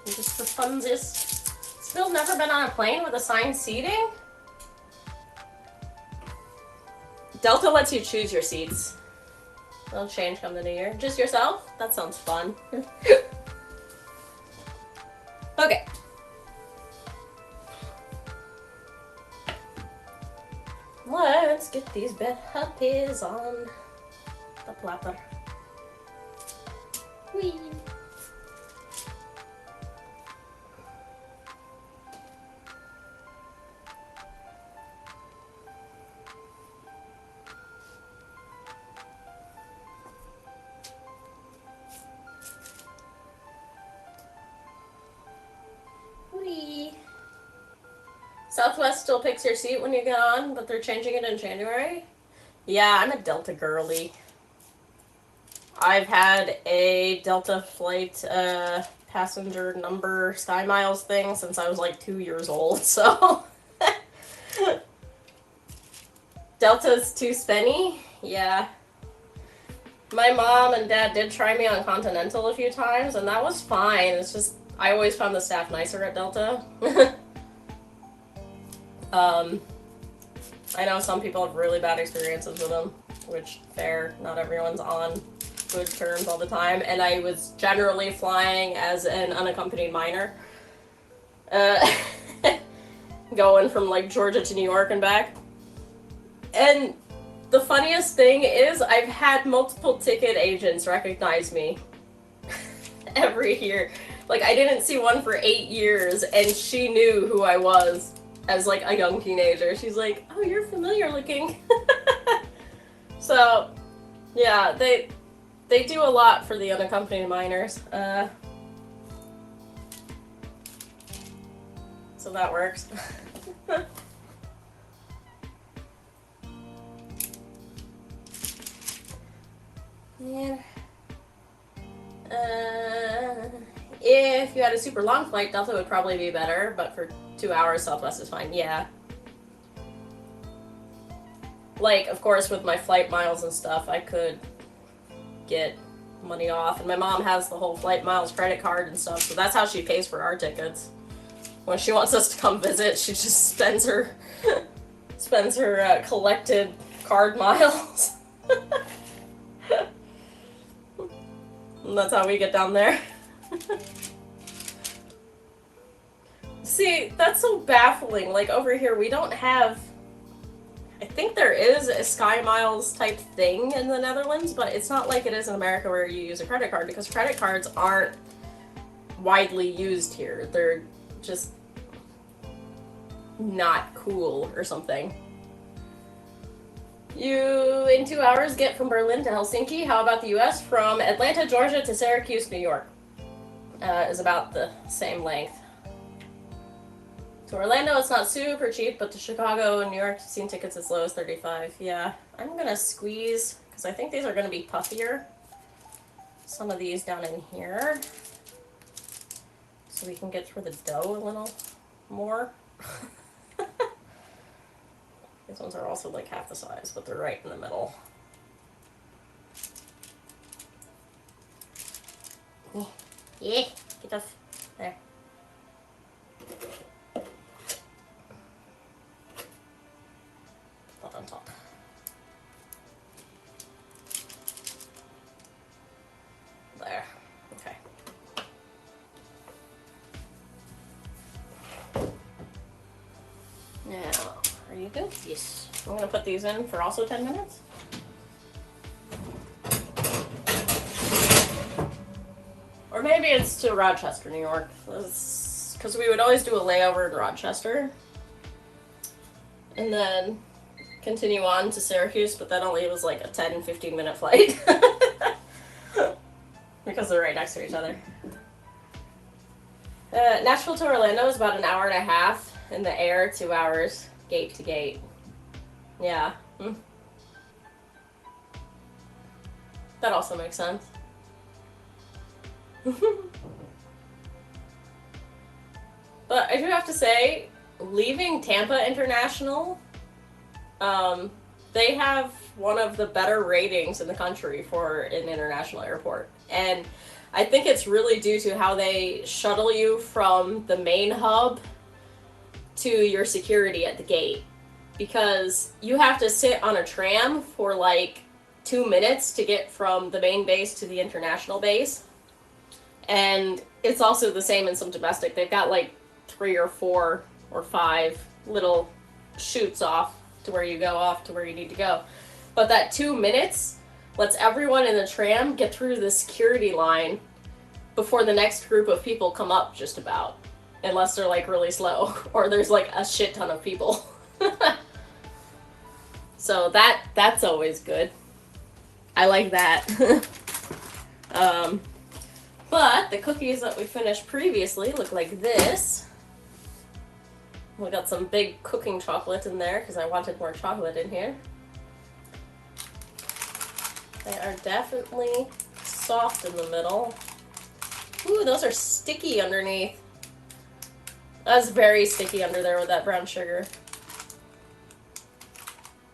Just for funsies. Still never been on a plane with assigned seating? Delta lets you choose your seats. They'll change come the new year. Just yourself? That sounds fun. Okay. Let's get these bed puppies on the platter. Whee! Southwest still picks your seat when you get on, but they're changing it in January? Yeah, I'm a Delta girly. I've had a Delta flight passenger number Sky Miles thing since I was like 2 years old, so... Delta's too spenny? Yeah. My mom and dad did try me on Continental a few times, and that was fine. It's just, I always found the staff nicer at Delta. I know some people have really bad experiences with them, which, fair, not everyone's on good terms all the time, and I was generally flying as an unaccompanied minor. Going from, like, Georgia to New York and back. And the funniest thing is, I've had multiple ticket agents recognize me every year. Like, I didn't see one for 8 years, and she knew who I was as, like, a young teenager. She's like, oh, you're familiar looking. So, yeah, they do a lot for the unaccompanied minors. So that works. Yeah. If you had a super long flight, Delta would probably be better, but for 2 hours, Southwest is fine. Yeah. Like, of course, with my flight miles and stuff, I could get money off, and my mom has the whole flight miles credit card and stuff, so that's how she pays for our tickets. When she wants us to come visit, she just spends her collected card miles. And that's how we get down there. See, that's so baffling. Like, over here, we don't have... I think there is a Sky Miles type thing in the Netherlands, but it's not like it is in America where you use a credit card, because credit cards aren't widely used here. They're just not cool or something. You, in 2 hours, get from Berlin to Helsinki. How about the US? From Atlanta, Georgia to Syracuse, New York. Is about the same length. To Orlando, it's not super cheap, but to Chicago and New York, I've seen tickets as low as $35. Yeah, I'm gonna squeeze, because I think these are gonna be puffier. Some of these down in here. So we can get through the dough a little more. These ones are also like half the size, but they're right in the middle. Yeah, get off. There. Not on top. There. Okay. Now, are you good? Yes. I'm going to put these in for also 10 minutes. Or maybe it's to Rochester, New York. Because we would always do a layover in Rochester. And then continue on to Syracuse, but that only was like a 10-15 minute flight. Because they're right next to each other. Nashville to Orlando is about an hour and a half. In the air, 2 hours, gate to gate. Yeah. That also makes sense. But I do have to say, leaving Tampa International, they have one of the better ratings in the country for an international airport. And I think it's really due to how they shuttle you from the main hub to your security at the gate. Because you have to sit on a tram for like 2 minutes to get from the main base to the international base. And it's also the same in some domestic. They've got like 3 or 4 or 5 little chutes off to where you go off to where you need to go. But that 2 minutes lets everyone in the tram get through the security line before the next group of people come up just about. Unless they're like really slow or there's like a shit ton of people. So that's always good. I like that. But the cookies that we finished previously look like this. We got some big cooking chocolate in there because I wanted more chocolate in here. They are definitely soft in the middle. Ooh, those are sticky underneath. That's very sticky under there with that brown sugar.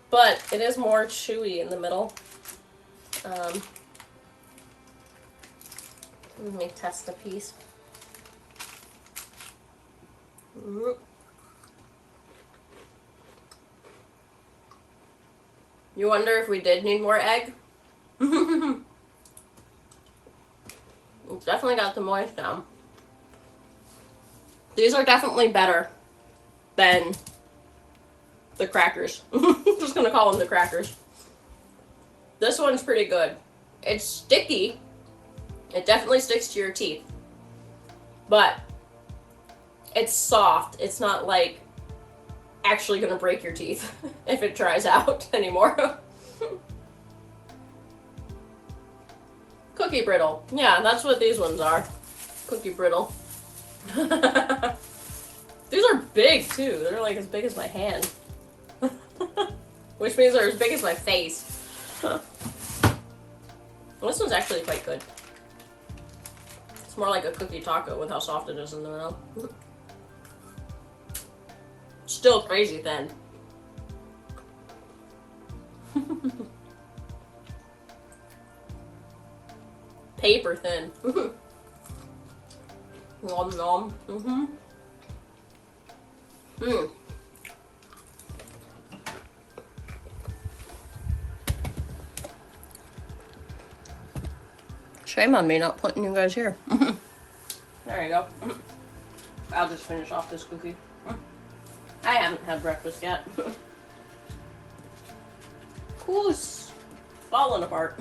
But it is more chewy in the middle. Let me test a piece. You wonder if we did need more egg? It's definitely got the moist down. These are definitely better than the crackers. Just gonna call them the crackers. This one's pretty good. It's sticky. It definitely sticks to your teeth. But it's soft. It's not like actually gonna break your teeth if it dries out anymore. Cookie brittle. Yeah, that's what these ones are. Cookie brittle. These are big too. They're like as big as my hand. Which means they're as big as my face. This one's actually quite good. It's more like a cookie taco with how soft it is in the middle. Still crazy thin. Paper thin. Nom nom. Shame on me not putting you guys here. There you go. I'll just finish off this cookie. I haven't had breakfast yet. Who's falling apart?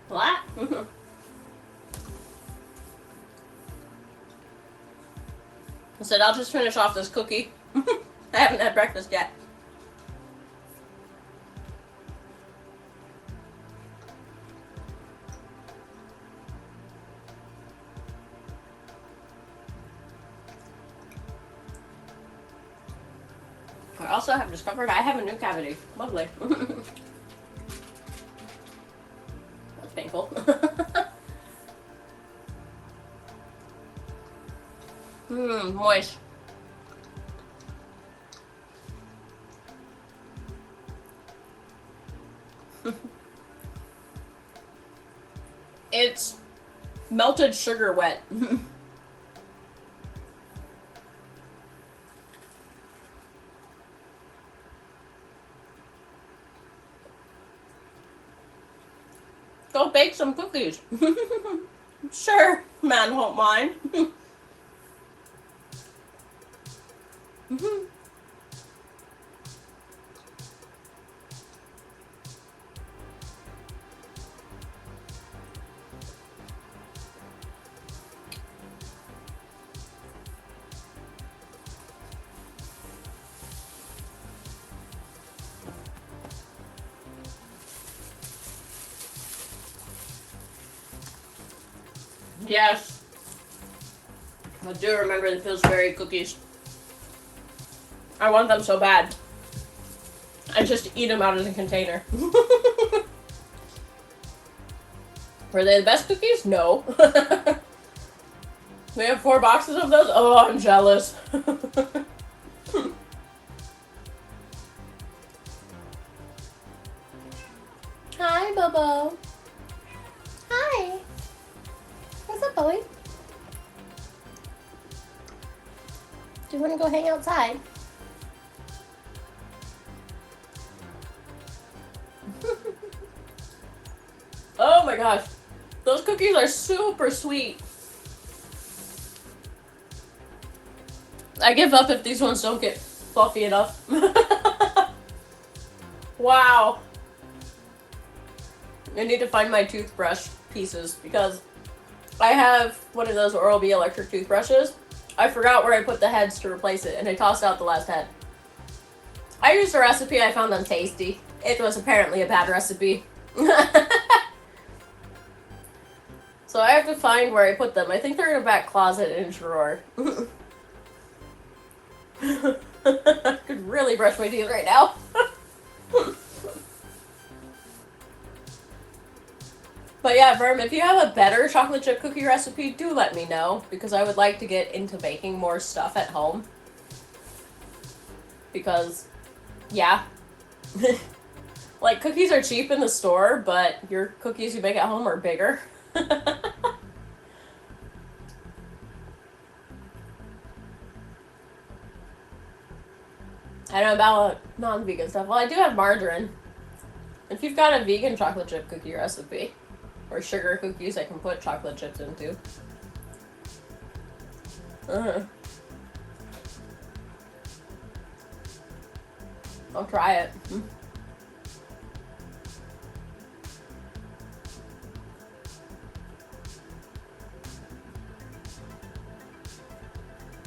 What? I said I'll just finish off this cookie. I haven't had breakfast yet. also have discovered I have a new cavity. Lovely. That's painful. Moist. It's melted sugar wet. Go bake some cookies. Sure, man won't mind. Yes. I do remember the Pillsbury cookies. I want them so bad. I just eat them out of the container. Were they the best cookies? No. We have 4 boxes of those? Oh, I'm jealous. Hi, Bobo. Hi. What's up, Bowie? Do you want to go hang outside? Oh my gosh. Those cookies are super sweet. I give up if these ones don't get fluffy enough. Wow. I need to find my toothbrush pieces because I have one of those Oral-B electric toothbrushes. I forgot where I put the heads to replace it and I tossed out the last head. I used a recipe I found on Tasty. It was apparently a bad recipe. So I have to find where I put them. I think they're in a back closet in a drawer. I could really brush my teeth right now. But yeah, Verm, if you have a better chocolate chip cookie recipe, do let me know, because I would like to get into making more stuff at home. Because, yeah. Like, cookies are cheap in the store, but your cookies you make at home are bigger. I don't know about non-vegan stuff. Well, I do have margarine. If you've got a vegan chocolate chip cookie recipe, or sugar cookies I can put chocolate chips into. I'll try it.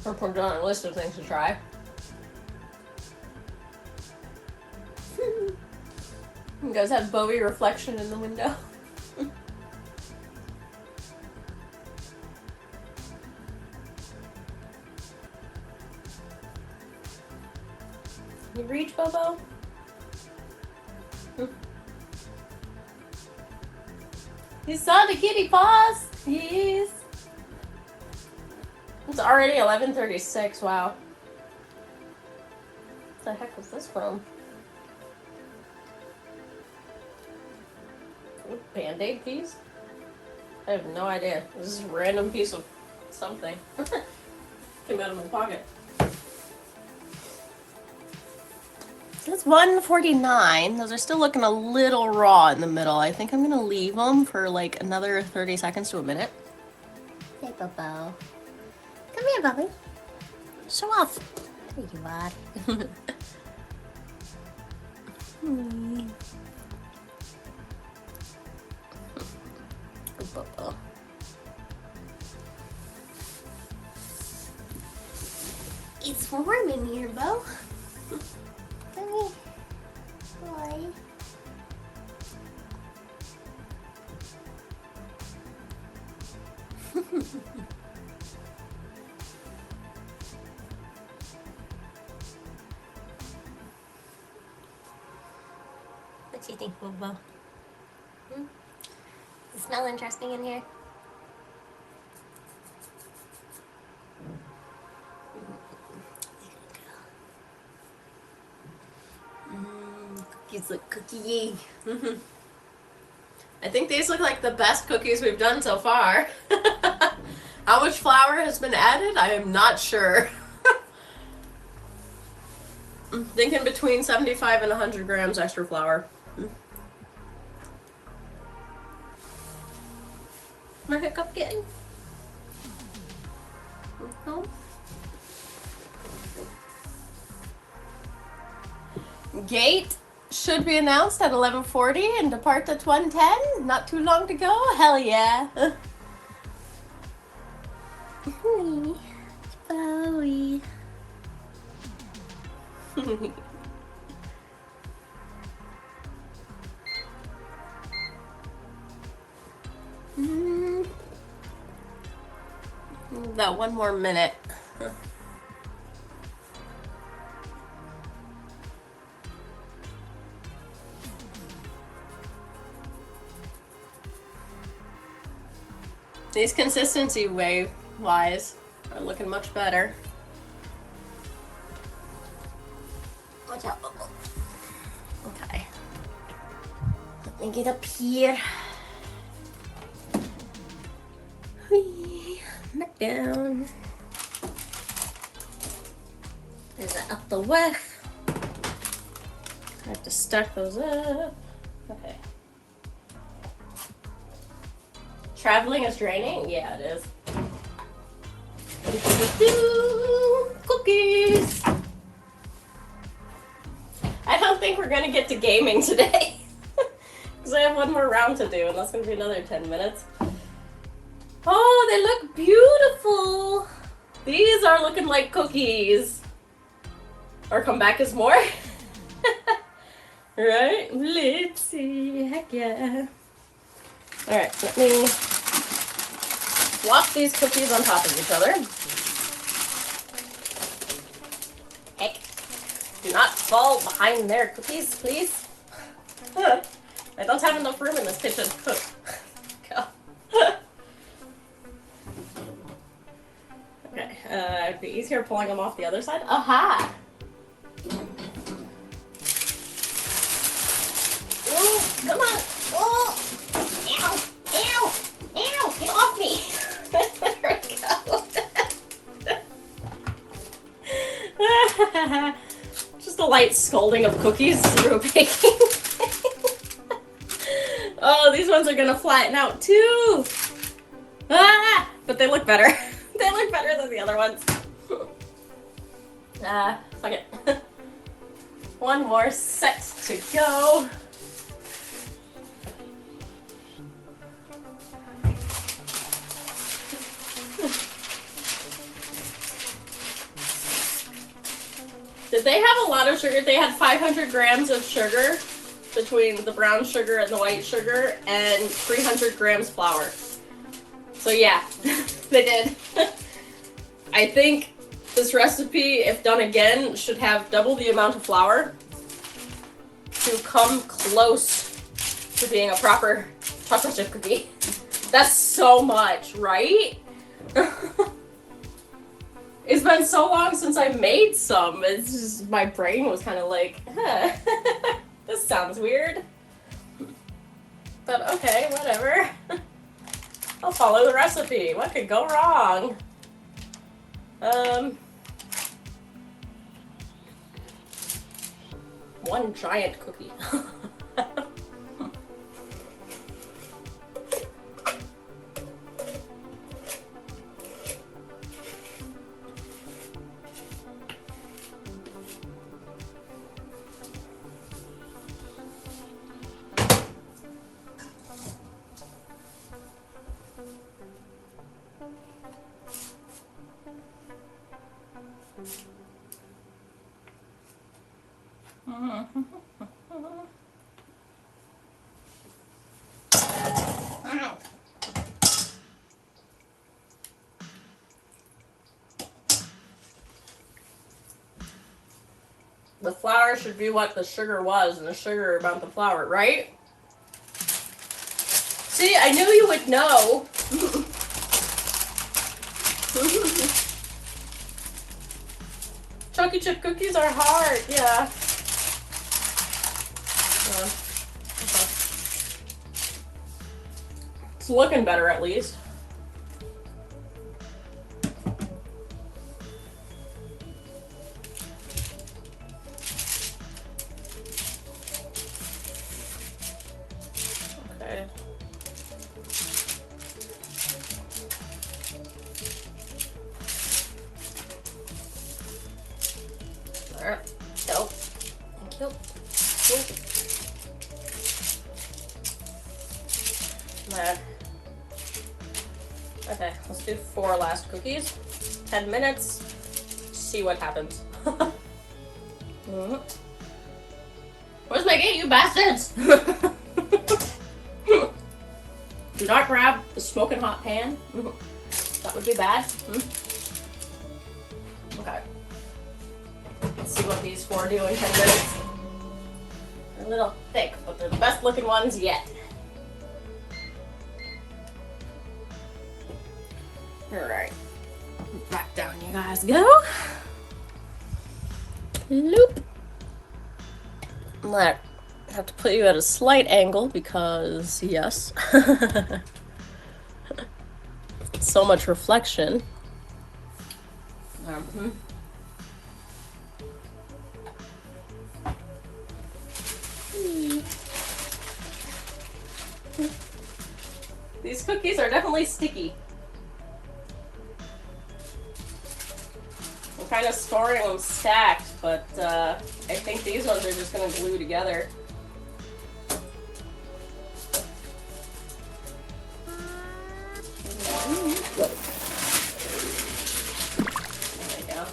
Or put it on a list of things to try. You guys have Bowie reflection in the window. You reach, Bobo? You saw the kitty paws? Yes. It's already 11:36. Wow. What the heck was this from? Band-Aid piece? I have no idea. This is a random piece of something. Came out of my pocket. It's 1:49. Those are still looking a little raw in the middle. I think I'm gonna leave them for like another 30 seconds to a minute. Hey, Bobo. Come here, Bobby. Show off. There you are. Bobo. It's warm in here, Bo. Come here. Boy. Does it smell interesting in here? Cookies look cookie-y. I think these look like the best cookies we've done so far. How much flour has been added? I am not sure. I'm thinking between 75 and 100 grams extra flour. My hiccup getting? Gate should be announced at 11:40 and depart at 1:10. Not too long to go. Hell yeah. Bowie. About one more minute. These consistency wise are looking much better. Watch out. Okay. Let me get up here. Back down. Is that up the way? I have to stack those up. Okay. Traveling is draining? Yeah, it is. Cookies! I don't think we're gonna get to gaming today. Because I have one more round to do, and that's gonna be another 10 minutes. Oh, they look beautiful! These are looking like cookies. Or come back as more. Right? Let's see. Heck yeah. Alright, let me swap these cookies on top of each other. Heck. Do not fall behind their cookies, please. I don't have enough room in this kitchen. Go. Okay, it'd be easier pulling them off the other side. Aha! Oh, come on! Oh! Ow! Ow! Ow! Get off me! There we go. Just a light scalding of cookies through a baking. Oh, these ones are gonna flatten out too! Ah! But they look better. They look better than the other ones. Fuck it. One more set to go. Did they have a lot of sugar? They had 500 grams of sugar between the brown sugar and the white sugar and 300 grams flour. So yeah, they did. I think this recipe, if done again, should have double the amount of flour to come close to being a proper chocolate chip cookie. That's so much, right? It's been so long since I made some. It's just, my brain was kind of like, huh, this sounds weird. But okay, whatever. I'll follow the recipe. What could go wrong? One giant cookie. The flour should be what the sugar was, and the sugar about the flour, right? See, I knew you would know. Chocolate chip cookies are hard, yeah. Okay. It's looking better at least. Okay. Alright. Nope. Nope. Nope. There. Okay, let's do 4 last cookies. 10 minutes. See what happens. Where's my gate, you bastards? Do not grab the smoking hot pan. That would be bad. Okay. Let's see what these 4 do in 10 minutes. They're a little thick, but they're the best looking ones yet. Alright. Back down you guys go. Loop. I have to put you at a slight angle because, yes. So much reflection. These cookies are definitely sticky. I'm kind of storing them stacked, but I think these ones are just going to glue together. There we go.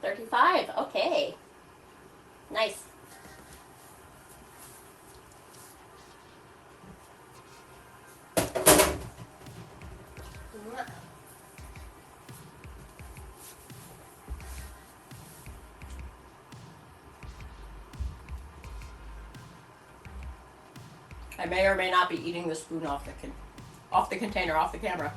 35, okay. Nice. I may or may not be eating the spoon off the container, off the camera.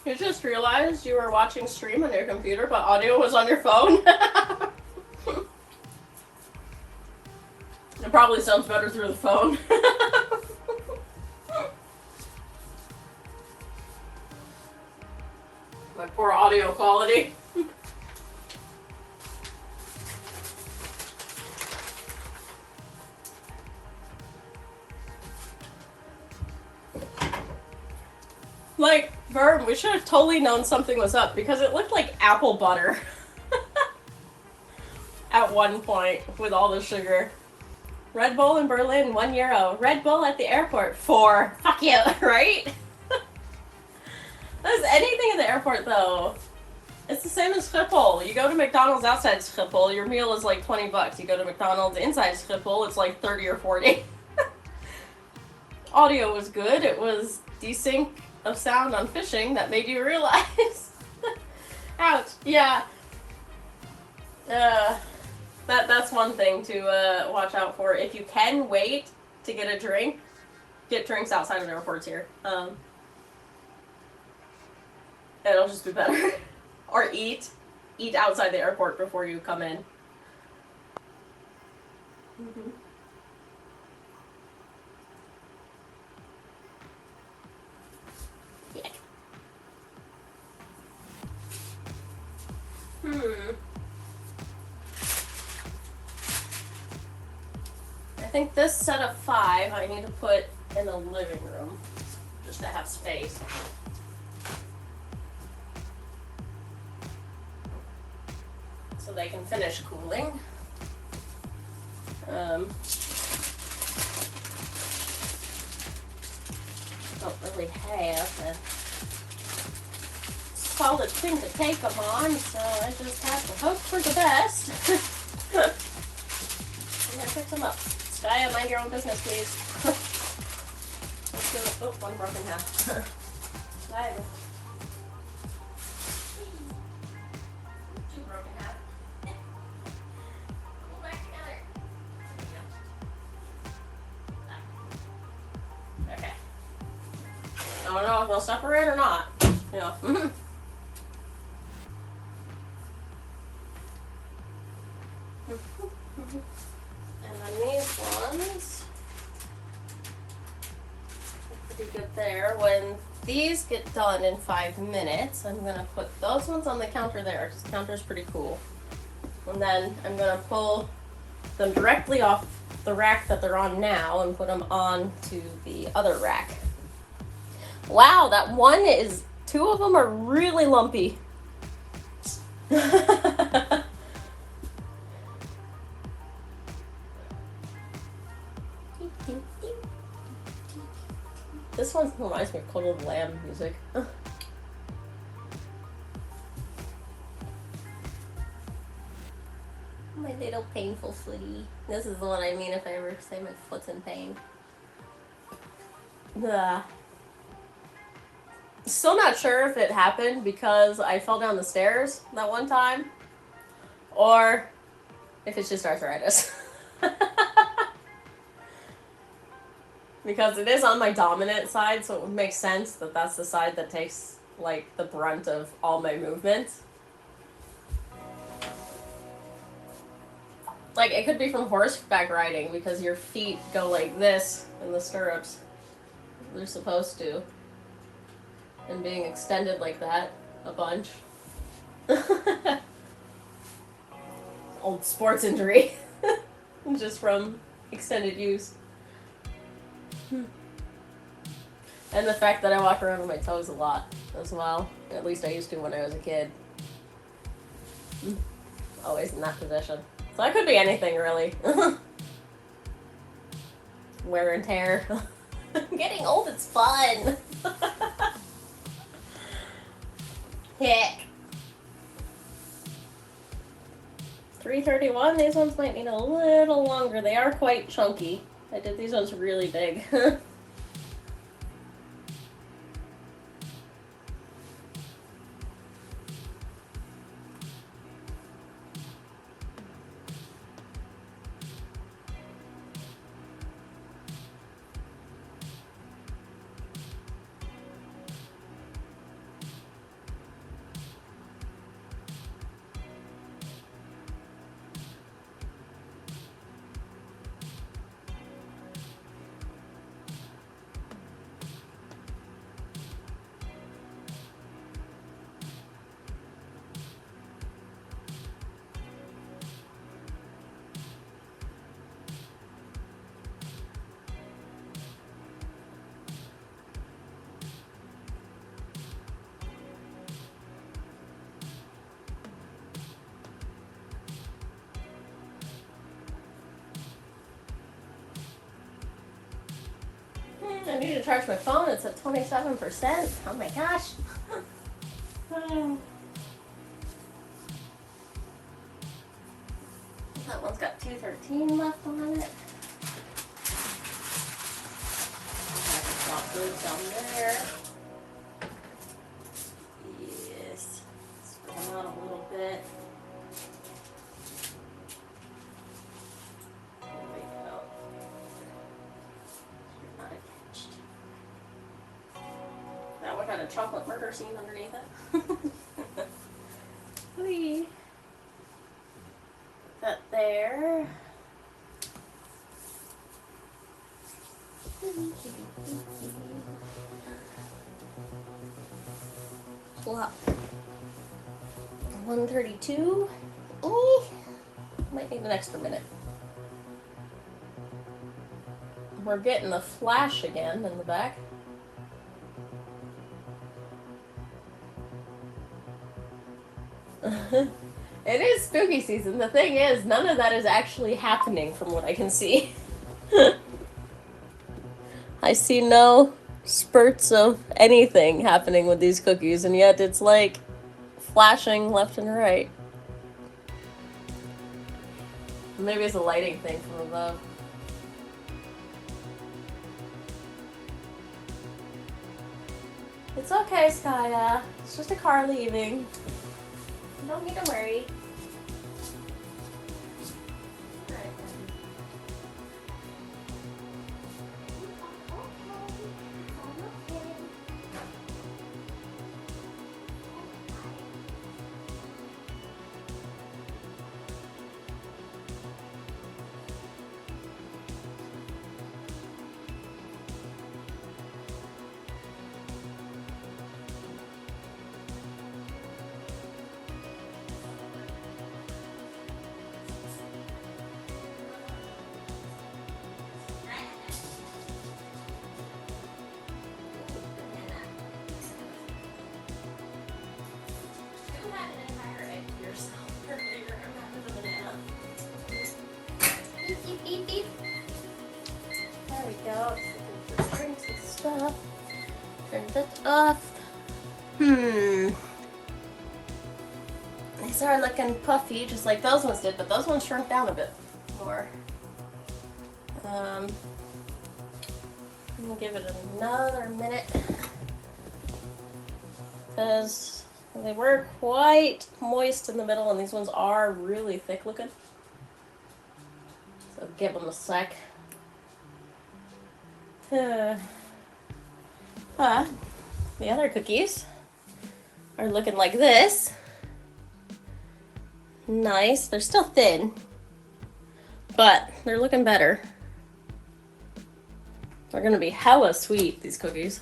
You just realized you were watching stream on your computer, but audio was on your phone? It probably sounds better through the phone. My poor audio quality. Like, Verb, we should have totally known something was up because it looked like apple butter at one point with all the sugar. Red Bull in Berlin, €1. Red Bull at the airport, 4. Fuck you, right? There's anything in the airport though. It's the same as Schiphol. You go to McDonald's outside Schiphol, your meal is like $20. You go to McDonald's inside Schiphol, it's like 30 or 40. Audio was good. It was desync of sound on fishing that made you realize. Ouch. Yeah. That's one thing to watch out for. If you can wait to get a drink, get drinks outside of airports here. It'll just be better. Or eat outside the airport before you come in. Yeah. I think this set of 5 I need to put in the living room just to have space. So they can finish cooling. Don't really have a solid thing to take them on, so I just have to hope for the best. I'm gonna pick them up. Skya, mind your own business, please. Let's do it. Oh, one broken half. Skya. Two broken half. Pull back together. Okay. I don't know if they'll separate or not. Yeah. And then these ones are pretty good there. When these get done in 5 minutes, I'm gonna put those ones on the counter there, because the counter's pretty cool. And then I'm gonna pull them directly off the rack that they're on now and put them on to the other rack. Wow, that one is, 2 of them are really lumpy. This one reminds me of Cult of the Lamb music. My little painful footy. This is the one I mean if I ever say my foot's in pain. Ugh. Still not sure if it happened because I fell down the stairs that one time, or if it's just arthritis. Because it is on my dominant side, so it would make sense that that's the side that takes, like, the brunt of all my movements. Like, it could be from horseback riding, because your feet go like this in the stirrups. They're supposed to. And being extended like that a bunch. Old sports injury. Just from extended use. And the fact that I walk around with my toes a lot as well. At least I used to when I was a kid. Always in that position. So I could be anything, really. Wear and tear. Getting old is fun. Heck. 331, these ones might need a little longer. They are quite chunky. I did these ones really big. I need to charge my phone. It's at 27%. Oh my gosh. That one's got 213 left on it. Drop those down there. Yes. Spread them out a little bit. Chocolate murder scene underneath it. Whee. That there. Plop. 132. Might need an extra minute. we're getting the flash again in the back. It is spooky season. The thing is, none of that is actually happening from what I can see. I see no spurts of anything happening with these cookies, and yet it's like flashing left and right. Maybe it's a lighting thing from above. It's okay, Skya. It's just a car leaving. You don't need to worry. Turn that off. These are looking puffy, just like those ones did, but those ones shrunk down a bit more. I'm gonna give it another minute because they were quite moist in the middle, and these ones are really thick looking. So give them a sec. The other cookies are looking like this. Nice. They're still thin, but they're looking better. They're gonna be hella sweet, these cookies.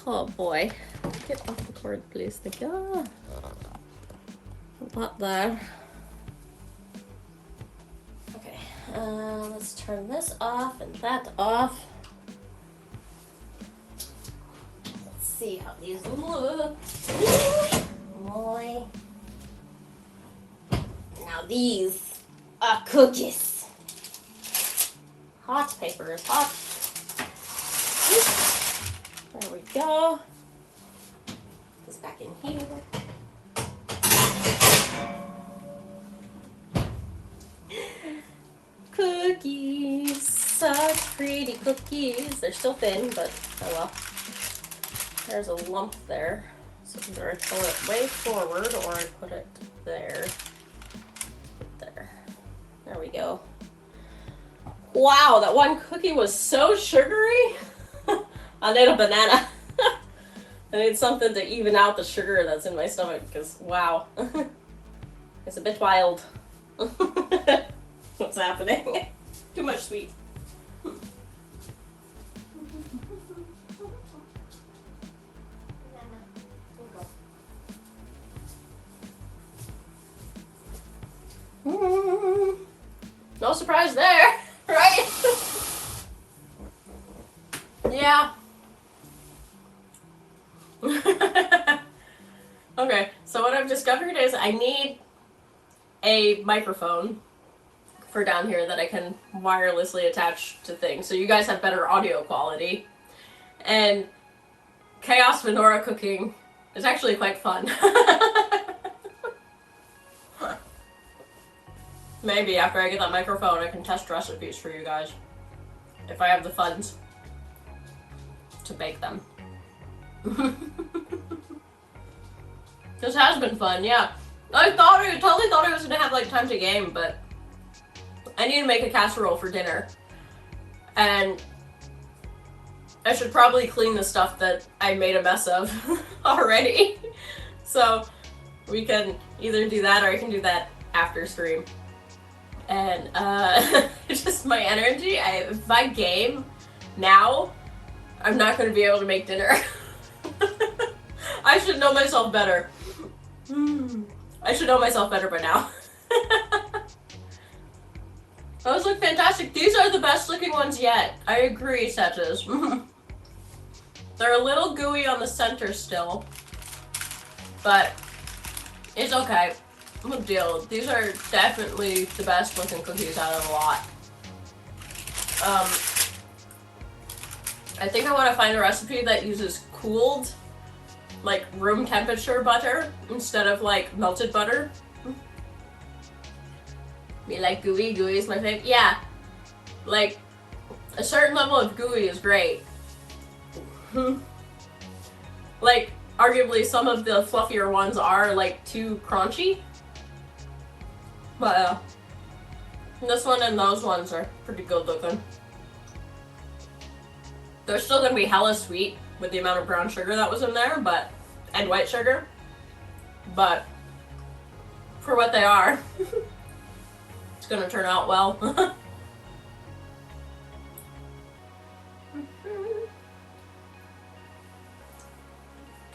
Oh boy. Get off the cord, please. Thank you. Not there. Okay. Let's turn this off and that off. Let's see how these look. Boy. Now these are cookies. Hot paper is hot. There we go. This back in here. Cookies, such pretty cookies. They're still thin, but oh well. There's a lump there. So either I pull it way forward or I put it there. There. There we go. Wow, that one cookie was so sugary. I need a banana. I need something to even out the sugar that's in my stomach because wow. It's a bit wild. What's happening? Too much sweet. No surprise there, right? Yeah. Okay, so what I've discovered is I need a microphone for down here that I can wirelessly attach to things so you guys have better audio quality. And chaos menorah cooking is actually quite fun. Maybe after I get that microphone I can test recipes for you guys if I have the funds to bake them. This has been fun, yeah. I totally thought I was gonna have like time to game, but I need to make a casserole for dinner. And I should probably clean the stuff that I made a mess of already. So we can either do that or I can do that after stream. And just my energy, if I game now, I'm not gonna be able to make dinner. I should know myself better. I should know myself better by now. Those look fantastic. These are the best looking ones yet. I agree, Setches. They're a little gooey on the center still, but it's okay. No deal. These are definitely the best looking cookies out of a lot. I think I want to find a recipe that uses cooled, like room temperature butter instead of like melted butter. Be like gooey. Gooey is my favorite. Yeah, like a certain level of gooey is great. Like arguably some of the fluffier ones are like too crunchy, but this one and those ones are pretty good looking. They're still gonna be hella sweet with the amount of brown sugar that was in there, but and white sugar, but for what they are, it's gonna turn out well.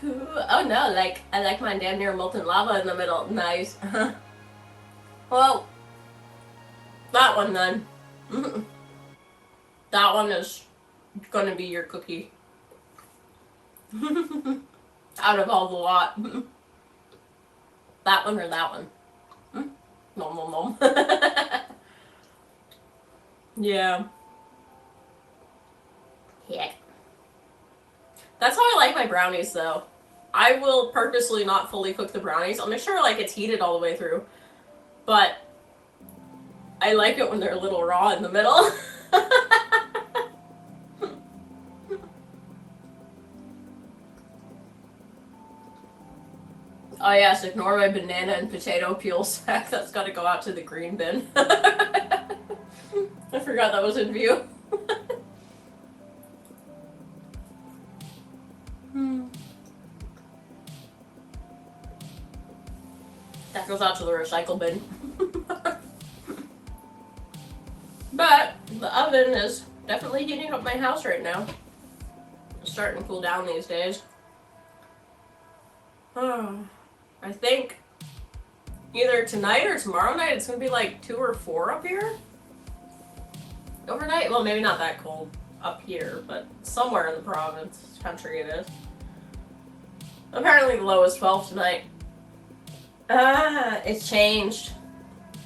Oh no, like I like mine damn near molten lava in the middle. Nice. Well, that one then. That one is gonna be your cookie. Out of all the lot. That one or that one? Nom nom nom. Yeah. Heck. That's how I like my brownies though. I will purposely not fully cook the brownies. I'll make sure like it's heated all the way through. But I like it when they're a little raw in the middle. Oh yes, ignore my banana and potato peel sack. That's got to go out to the green bin. I forgot that was in view. That goes out to the recycle bin. But the oven is definitely heating up my house right now. It's starting to cool down these days. I think either tonight or tomorrow night it's gonna be like 2 or 4 up here. Overnight, well maybe not that cold up here, but somewhere in the province, country it is. Apparently the low is 12 tonight. It's changed.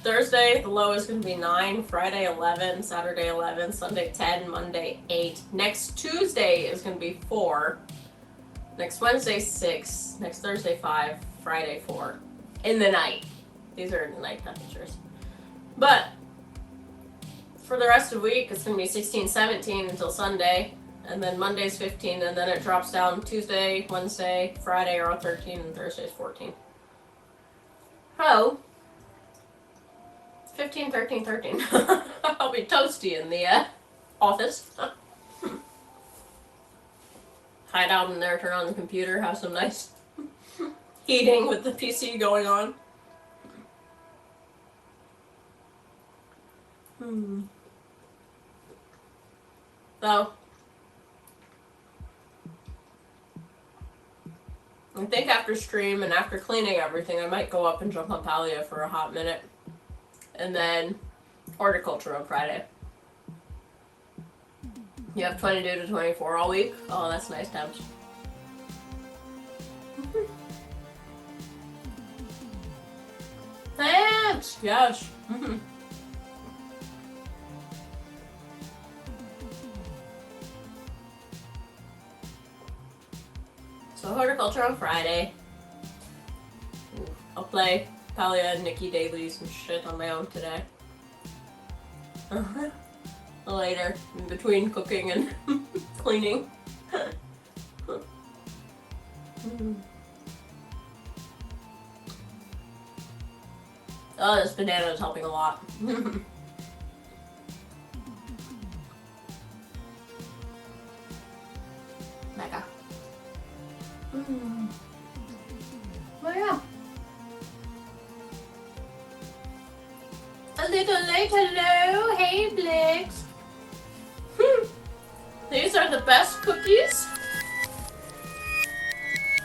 Thursday, the low is going to be 9, Friday 11, Saturday 11, Sunday 10, Monday 8. Next Tuesday is going to be 4. Next Wednesday 6, next Thursday 5, Friday 4. In the night. These are the night temperatures. But for the rest of the week, it's going to be 16, 17 until Sunday. And then Monday's 15, and then it drops down Tuesday, Wednesday, Friday are all 13, and Thursday's 14. Oh. 15, 13, 13. I'll be toasty in the office. Hide out in there, turn on the computer, have some nice heating with the PC going on. So, I think after stream and after cleaning everything, I might go up and jump on Palia for a hot minute. And then horticulture on Friday. You have 22 to 24 all week? Oh, that's nice temps. Thanks! Yes. So horticulture on Friday. I'll play Palia and Nikki dailies and shit on my own today. Later, in between cooking and cleaning. Oh, this banana is helping a lot. Mega. Oh yeah. A little late, hello. Hey, Blix. These are the best cookies.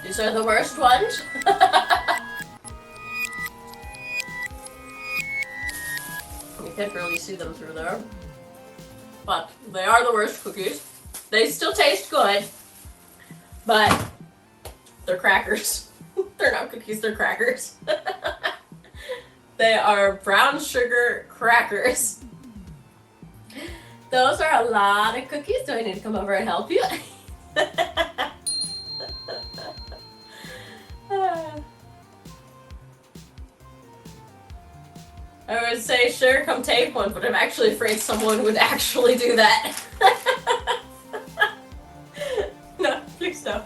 These are the worst ones. can't really see them through there. But they are the worst cookies. They still taste good, but they're crackers. They're not cookies, they're crackers. They are brown sugar crackers. Those are a lot of cookies. Do I need to come over and help you? I would say, sure, come take one, but I'm actually afraid someone would actually do that. No, please don't.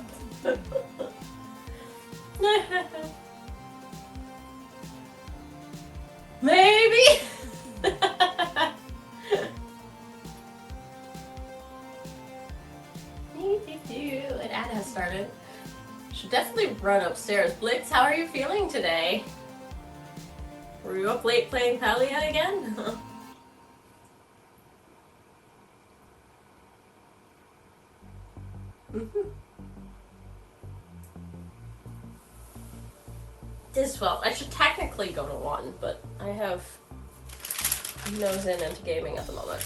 Maybe. An ad has started. Should definitely run upstairs. Blix, how are you feeling today? Were you up late playing Palia again? This, well, I should technically go to 1, but I have nose in into gaming at the moment.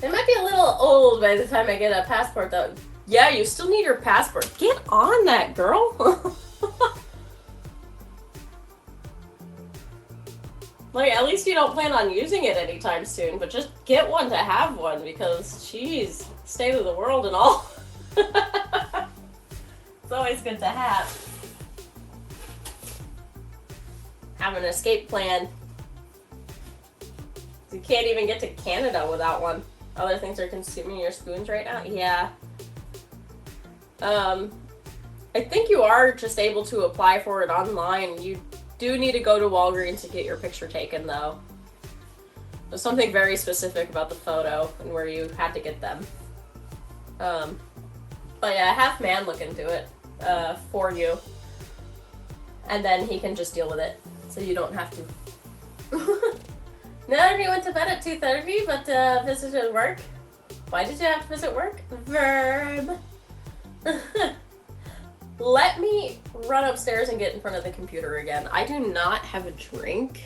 It might be a little old by the time I get a passport, though. Yeah, you still need your passport. Get on that, girl. Like, at least you don't plan on using it anytime soon, but just get one to have one, because, geez, state of the world and all. It's always good to have. Have an escape plan. You can't even get to Canada without one. Other things are consuming your spoons right now? Yeah. I think you are just able to apply for it online. You do need to go to Walgreens to get your picture taken, though. There's something very specific about the photo and where you had to get them. But yeah, have man look into it for you. And then he can just deal with it, so you don't have to. Not everyone went to bed at 2:30, but visited work. Why did you have to visit work? Verb. Let me run upstairs and get in front of the computer again. I do not have a drink.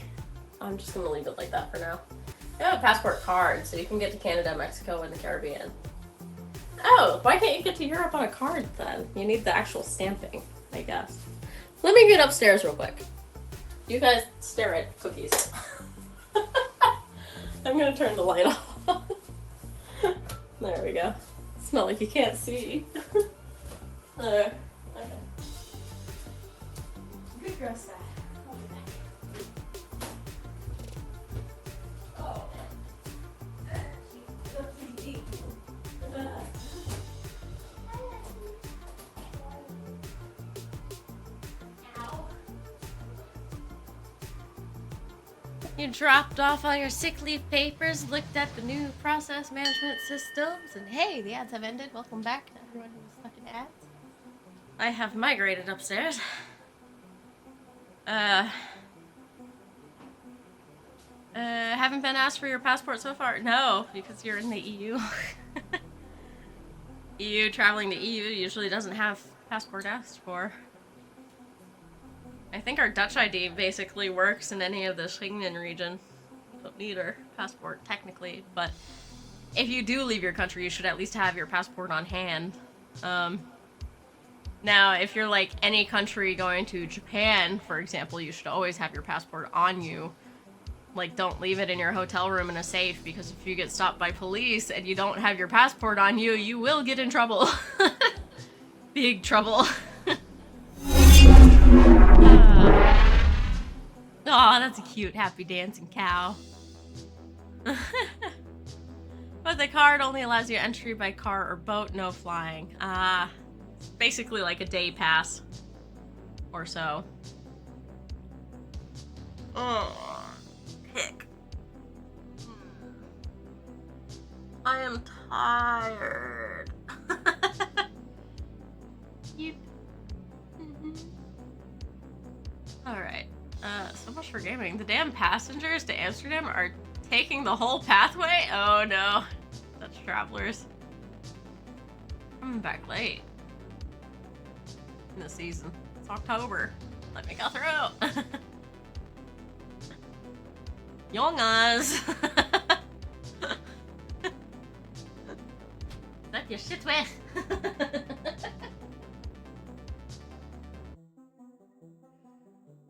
I'm just gonna leave it like that for now. I have a passport card, so you can get to Canada, Mexico, and the Caribbean. Oh, why can't you get to Europe on a card then? You need the actual stamping, I guess. Let me get upstairs real quick. You guys stare at cookies. I'm gonna turn the light off. There we go. It's not like you can't see. Okay. Good girl, Sky. I'll be back. Oh. You dropped off all your sick leave papers, looked at the new process management systems, and hey, the ads have ended. Welcome back to everyone who was stuck in ads. I have migrated upstairs. Haven't been asked for your passport so far? No, because you're in the EU. EU traveling to EU usually doesn't have passport asked for. I think our Dutch ID basically works in any of the Schengen region. Don't need our passport technically, but if you do leave your country, you should at least have your passport on hand. Now, if you're like any country going to Japan, for example, you should always have your passport on you. Like, don't leave it in your hotel room in a safe, because if you get stopped by police and you don't have your passport on you, you will get in trouble. Big trouble. Aw, that's a cute, happy dancing cow. But the card only allows you entry by car or boat, no flying. Basically like a day pass or so. Oh, pick. I am tired. Yep. Alright, so much for gaming. The damn passengers to Amsterdam are taking the whole pathway? Oh no, Dutch travelers. I'm back late in the season. It's October. Let me go through. Young us. That your shit way.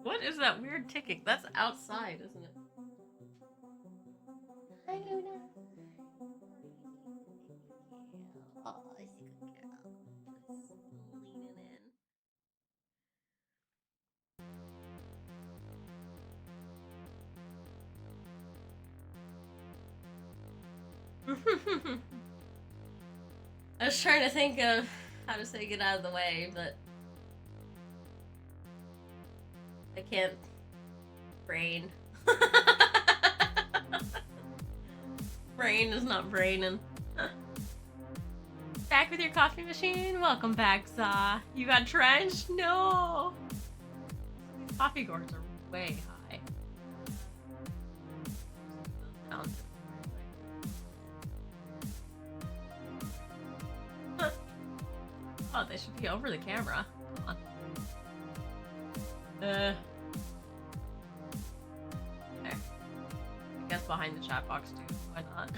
What is that weird ticking? That's outside, isn't it? Hi, Luna. Oh, I see good girl. Just leaning in. I was trying to think of how to say get out of the way, but I can't. Brain. Brain is not braining. Back with your coffee machine? Welcome back, Za. You got drenched? No! These coffee gourds are way high. Oh, they should be over the camera. Come on. There. I guess behind the chat box too. Why not?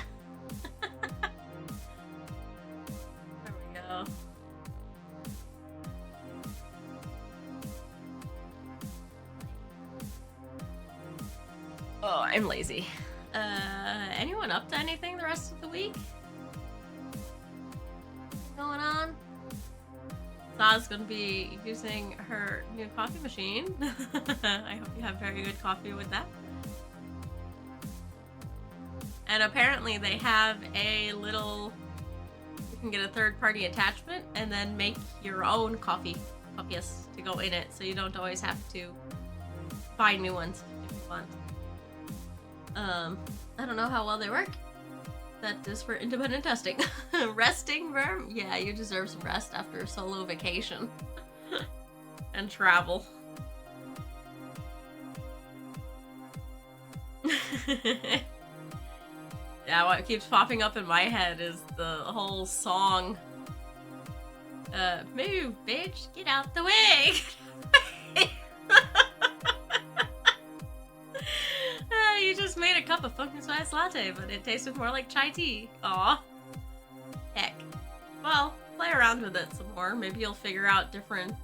There we go. Oh, I'm lazy. Anyone up to anything the rest of the week? Going on? Sa's gonna be using her new coffee machine. I hope you have very good coffee with that. And apparently they have a little, you can get a third-party attachment and then make your own coffees to go in it, so you don't always have to buy new ones if you want. I don't know how well they work. That is for independent testing. Resting, Verm? Yeah, you deserve some rest after a solo vacation. And travel. Yeah, what keeps popping up in my head is the whole song. Move, bitch, get out the way! You just made a cup of pumpkin spice latte, but it tasted more like chai tea. Aw. Heck. Well, play around with it some more. Maybe you'll figure out different,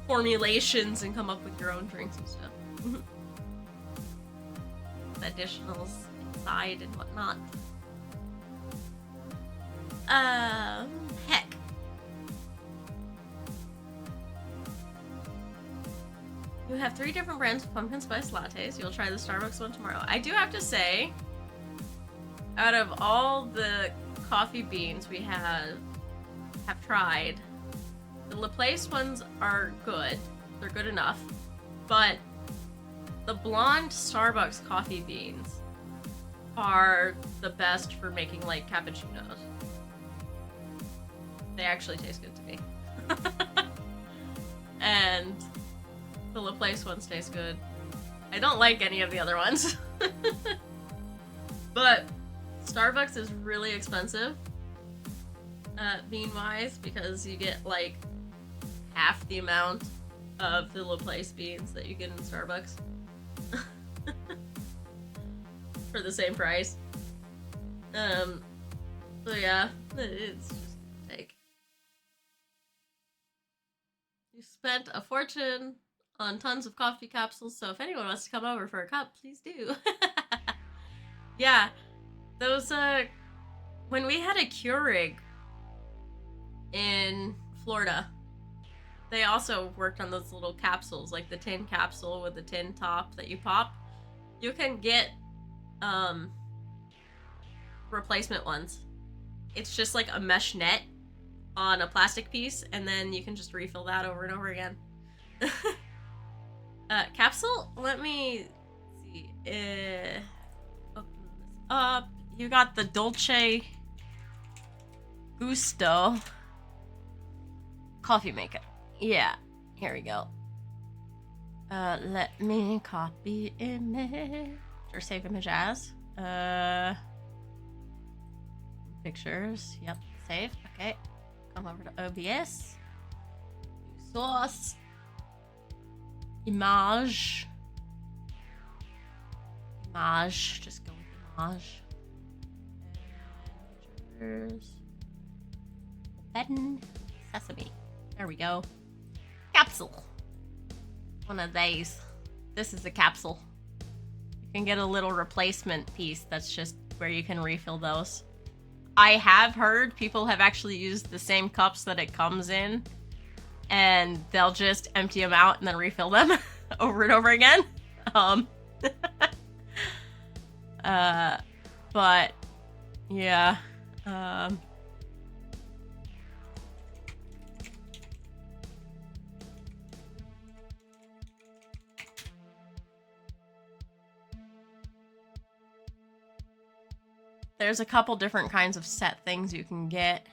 formulations and come up with your own drinks and stuff. Additionals inside and whatnot. Heck. You have 3 different brands of pumpkin spice lattes. You'll try the Starbucks one tomorrow. I do have to say, out of all the coffee beans we have tried, the Laplace ones are good. They're good enough. But the blonde Starbucks coffee beans are the best for making, like, cappuccinos. They actually taste good to me. And the Laplace ones taste good. I don't like any of the other ones. But Starbucks is really expensive, bean-wise, because you get, like, half the amount of the Laplace beans that you get in Starbucks. For the same price. So yeah, it's just a take. You spent a fortune on tons of coffee capsules, so if anyone wants to come over for a cup, please do. Yeah, those, when we had a Keurig in Florida, they also worked on those little capsules, like the tin capsule with the tin top that you pop. You can get, replacement ones. It's just like a mesh net on a plastic piece, and then you can just refill that over and over again. Capsule? Let me see. Open this up. You got the Dolce Gusto coffee maker. Yeah, here we go. Let me copy image or save image as. Pictures. Yep, saved. Okay. Come over to OBS. New source. Image. Image. Just go with Image. Pictures. Forbidden Sesame. There we go. Capsule. One of these. This is a capsule. You can get a little replacement piece that's just where you can refill those. I have heard people have actually used the same cups that it comes in, and they'll just empty them out and then refill them over and over again. But yeah. There's a couple different kinds of set things you can get.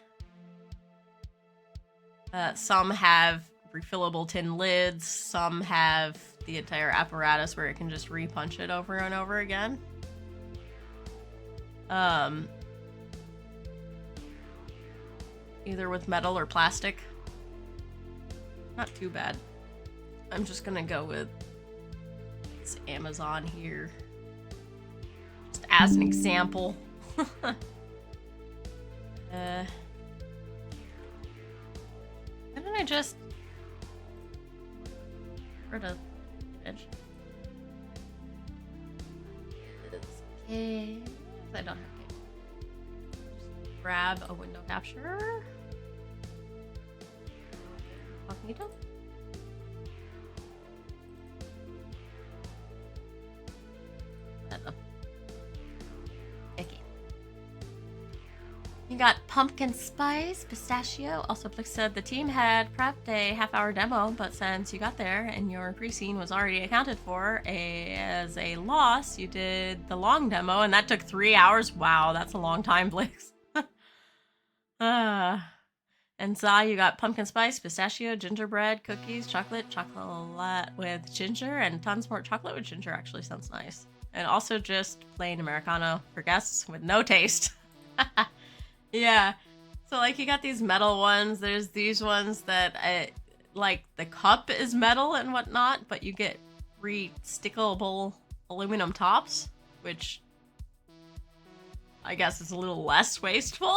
Some have refillable tin lids, some have the entire apparatus where it can just repunch it over and over again. Either with metal or plastic. Not too bad. I'm just gonna go with this Amazon here. Just as an example. Why didn't I just rid of image? Okay, I don't have to. Just grab a window capture. Incognito. Okay. You got pumpkin spice, pistachio. Also, Blix said the team had prepped a half-hour demo, but since you got there and your pre-scene was already accounted for as a loss, you did the long demo, and that took 3 hours. Wow, that's a long time, Blix. And Za, you got pumpkin spice, pistachio, gingerbread, cookies, chocolate with ginger, and tons more. Chocolate with ginger actually sounds nice. And also just plain Americano for guests with no taste. Yeah. So, like, you got these metal ones. There's these ones that, like, the cup is metal and whatnot, but you get re-stickable aluminum tops, which I guess is a little less wasteful.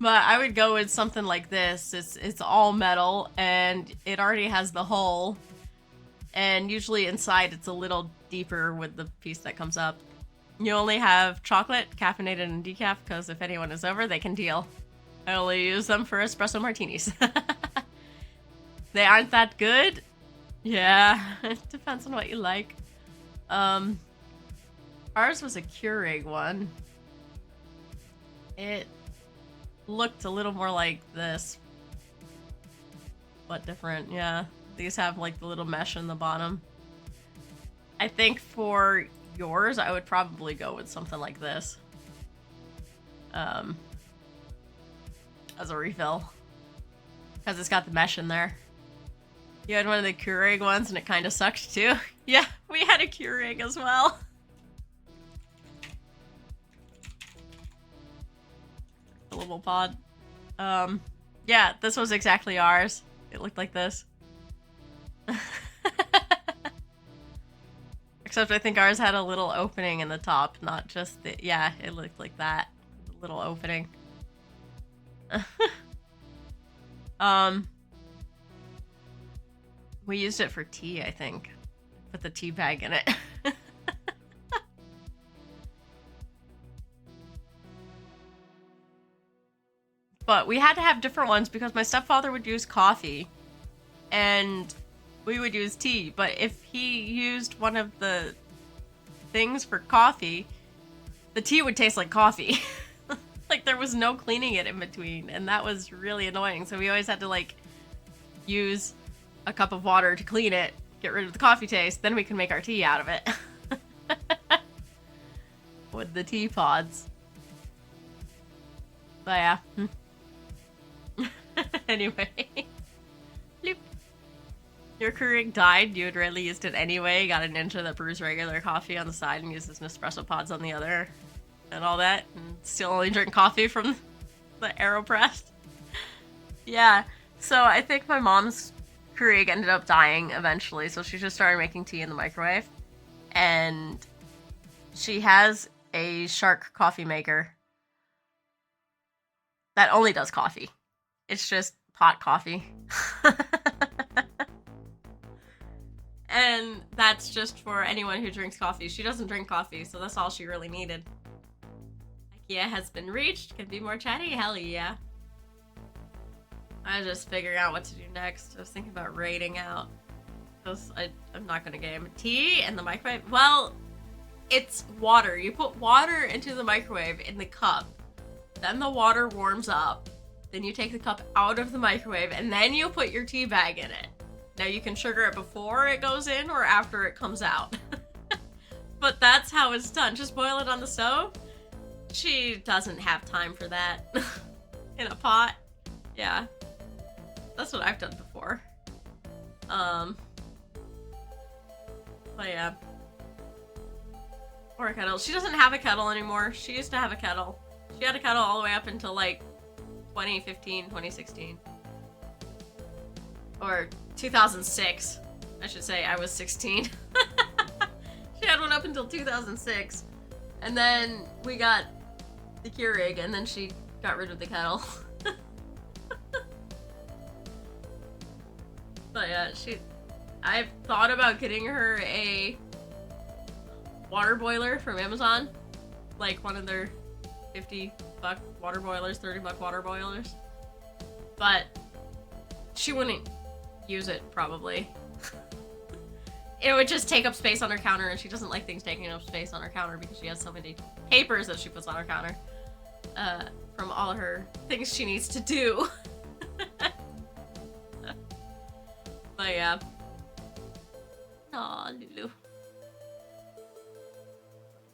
But I would go with something like this. It's all metal, and it already has the hole. And usually inside it's a little deeper with the piece that comes up. You only have chocolate, caffeinated, and decaf, because if anyone is over, they can deal. I only use them for espresso martinis. They aren't that good? Yeah, it depends on what you like. Ours was a Keurig one. It looked a little more like this, but different. Yeah, these have like the little mesh in the bottom. I think for yours, I would probably go with something like this as a refill, because it's got the mesh in there. You had one of the Keurig ones and it kind of sucked too. Yeah, we had a Keurig as well. Fillable pod. Yeah, this was exactly ours. It looked like this. Except I think ours had a little opening in the top, not just the... Yeah, it looked like that. A little opening. We used it for tea, I think. Put the tea bag in it. But we had to have different ones because my stepfather would use coffee and we would use tea. But if he used one of the things for coffee, the tea would taste like coffee. Like there was no cleaning it in between, and that was really annoying. So we always had to like use a cup of water to clean it, get rid of the coffee taste, then we can make our tea out of it. With the tea pods. But yeah. Anyway. Bloop. Your Keurig died, you had rarely used it anyway, got a Ninja that brews regular coffee on the side and uses Nespresso pods on the other, and all that, and still only drink coffee from the AeroPress. Yeah, so I think my mom's Keurig ended up dying eventually, so she just started making tea in the microwave. And she has a shark coffee maker that only does coffee. It's just pot coffee. And that's just for anyone who drinks coffee. She doesn't drink coffee, so that's all she really needed. IKEA has been reached. Can be more chatty? Hell yeah. I was just figuring out what to do next. I was thinking about raiding out. Because I'm not going to get him tea in the microwave. Well, it's water. You put water into the microwave in the cup. Then the water warms up. Then you take the cup out of the microwave. And then you put your tea bag in it. Now you can sugar it before it goes in or after it comes out. But that's how it's done. Just boil it on the stove. She doesn't have time for that. In a pot. Yeah. That's what I've done before. But yeah. Or a kettle. She doesn't have a kettle anymore. She used to have a kettle. She had a kettle all the way up until like 2015, 2016. Or 2006. I should say I was 16. She had one up until 2006. And then we got the Keurig, and then she got rid of the kettle. But yeah, I've thought about getting her a water boiler from Amazon. Like one of their $50 water boilers, $30 water boilers. But she wouldn't use it, probably. It would just take up space on her counter, and she doesn't like things taking up space on her counter because she has so many papers that she puts on her counter. From all her things she needs to do. But yeah. Aw, Lulu.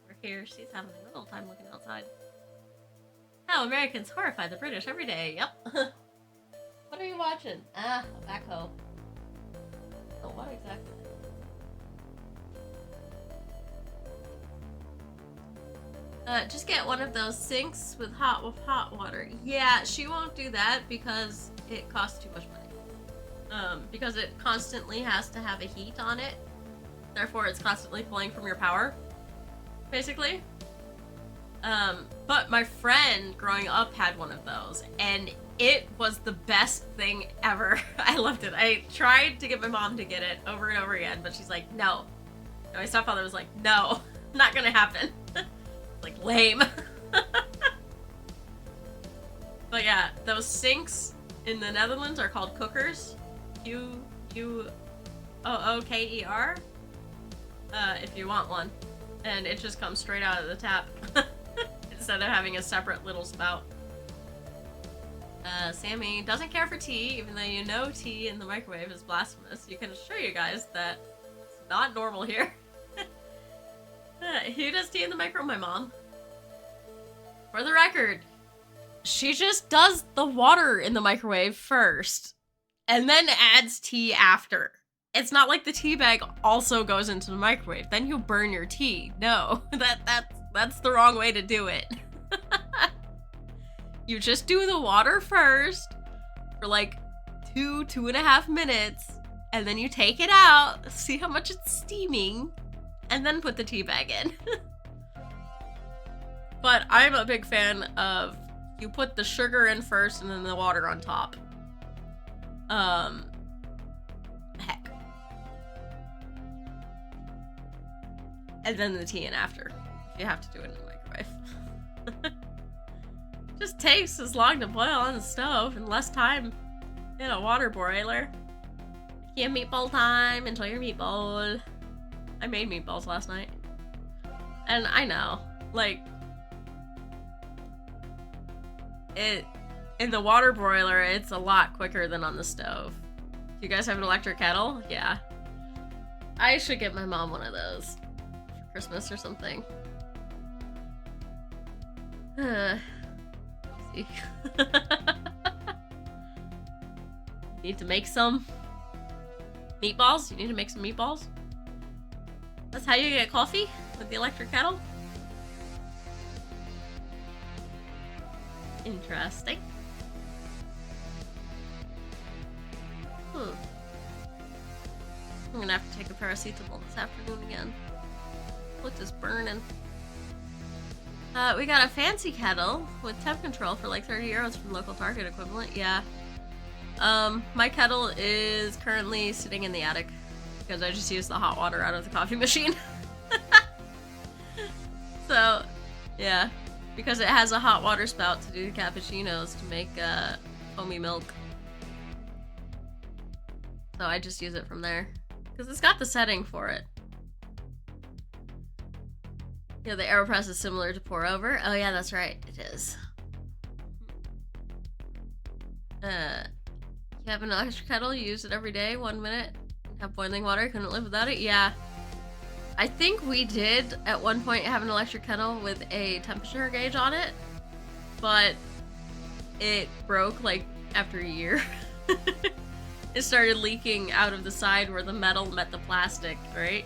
We're here. She's having a little time looking outside. How Americans horrify the British every day. Yep. What are you watching? Ah, a backhoe. Oh, what exactly? Just get one of those sinks with hot water. Yeah, she won't do that because it costs too much money. Because it constantly has to have a heat on it. Therefore, it's constantly pulling from your power, basically. But my friend growing up had one of those, and it was the best thing ever. I loved it. I tried to get my mom to get it over and over again, but she's like, no. And my stepfather was like, no, not gonna happen. Like, lame. But yeah, those sinks in the Netherlands are called cookers. Qooker. If you want one. And it just comes straight out of the tap. Instead of having a separate little spout. Sammy doesn't care for tea, even though you know tea in the microwave is blasphemous. You can assure you guys that it's not normal here. Who does tea in the microwave? My mom. For the record, she just does the water in the microwave first, and then adds tea after. It's not like the tea bag also goes into the microwave. Then you burn your tea. No, that's the wrong way to do it. You just do the water first for like 2.5 minutes, and then you take it out, see how much it's steaming, and then put the tea bag in. But I'm a big fan of you put the sugar in first and then the water on top. Heck. And then the tea in after. You have to do it in the microwave. Just takes as long to boil on the stove and less time in a water boiler. Yeah, meatball time. Enjoy your meatball. I made meatballs last night. And I know, like, in the water broiler, it's a lot quicker than on the stove. You guys have an electric kettle? Yeah. I should get my mom one of those for Christmas or something. See. Need to make some meatballs? You need to make some meatballs? That's how you get coffee? With the electric kettle? Interesting. I'm gonna have to take a paracetamol this afternoon again. Look, is burning. We got a fancy kettle with temp control for like 30 euros from local Target equivalent. Yeah. My kettle is currently sitting in the attic because I just used the hot water out of the coffee machine. So, yeah. Because it has a hot water spout to do cappuccinos to make foamy milk. So I just use it from there. Because it's got the setting for it. Yeah, the AeroPress is similar to pour over. Oh yeah, that's right. It is. You have an electric kettle, you use it every day, 1 minute. Have boiling water, couldn't live without it? Yeah. I think we did at one point have an electric kettle with a temperature gauge on it, but it broke like after a year. It started leaking out of the side where the metal met the plastic, right?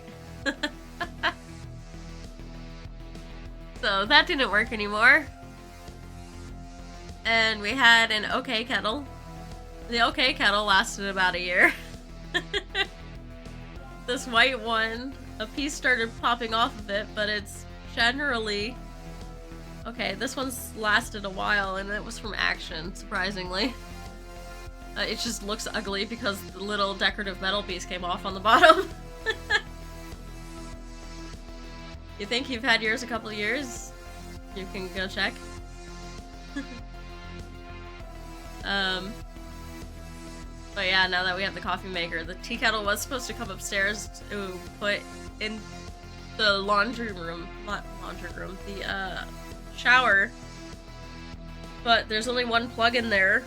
So that didn't work anymore. And we had an OK kettle. The OK kettle lasted about a year. This white one, a piece started popping off of it, but it's generally... Okay, this one's lasted a while, and it was from Action, surprisingly. It just looks ugly because the little decorative metal piece came off on the bottom. You think you've had yours a couple of years? You can go check. But yeah, now that we have the coffee maker, the tea kettle was supposed to come upstairs to put in the laundry room, not laundry room, the shower. But there's only one plug in there,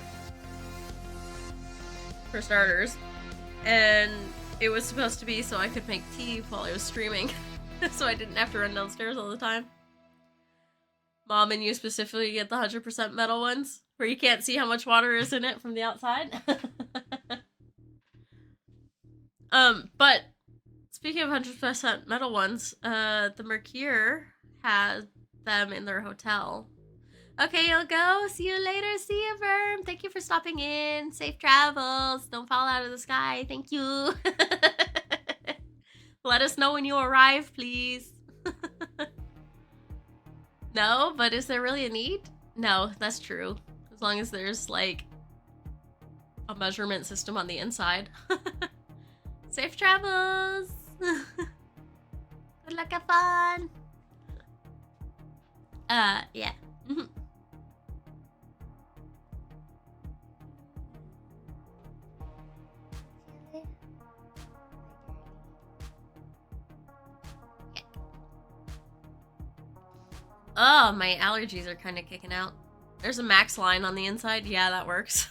for starters, and it was supposed to be so I could make tea while I was streaming, so I didn't have to run downstairs all the time. Mom and you specifically get the 100% metal ones, where you can't see how much water is in it from the outside. But speaking of 100% metal ones, the Mercure had them in their hotel. Okay, you'll go. See you later. See you, Verm. Thank you for stopping in. Safe travels. Don't fall out of the sky. Thank you. Let us know when you arrive, please. No, but is there really a need? No, that's true. As long as there's, like, a measurement system on the inside. Safe travels! Good luck, have fun! Yeah. Oh, my allergies are kind of kicking out. There's a max line on the inside. Yeah, that works.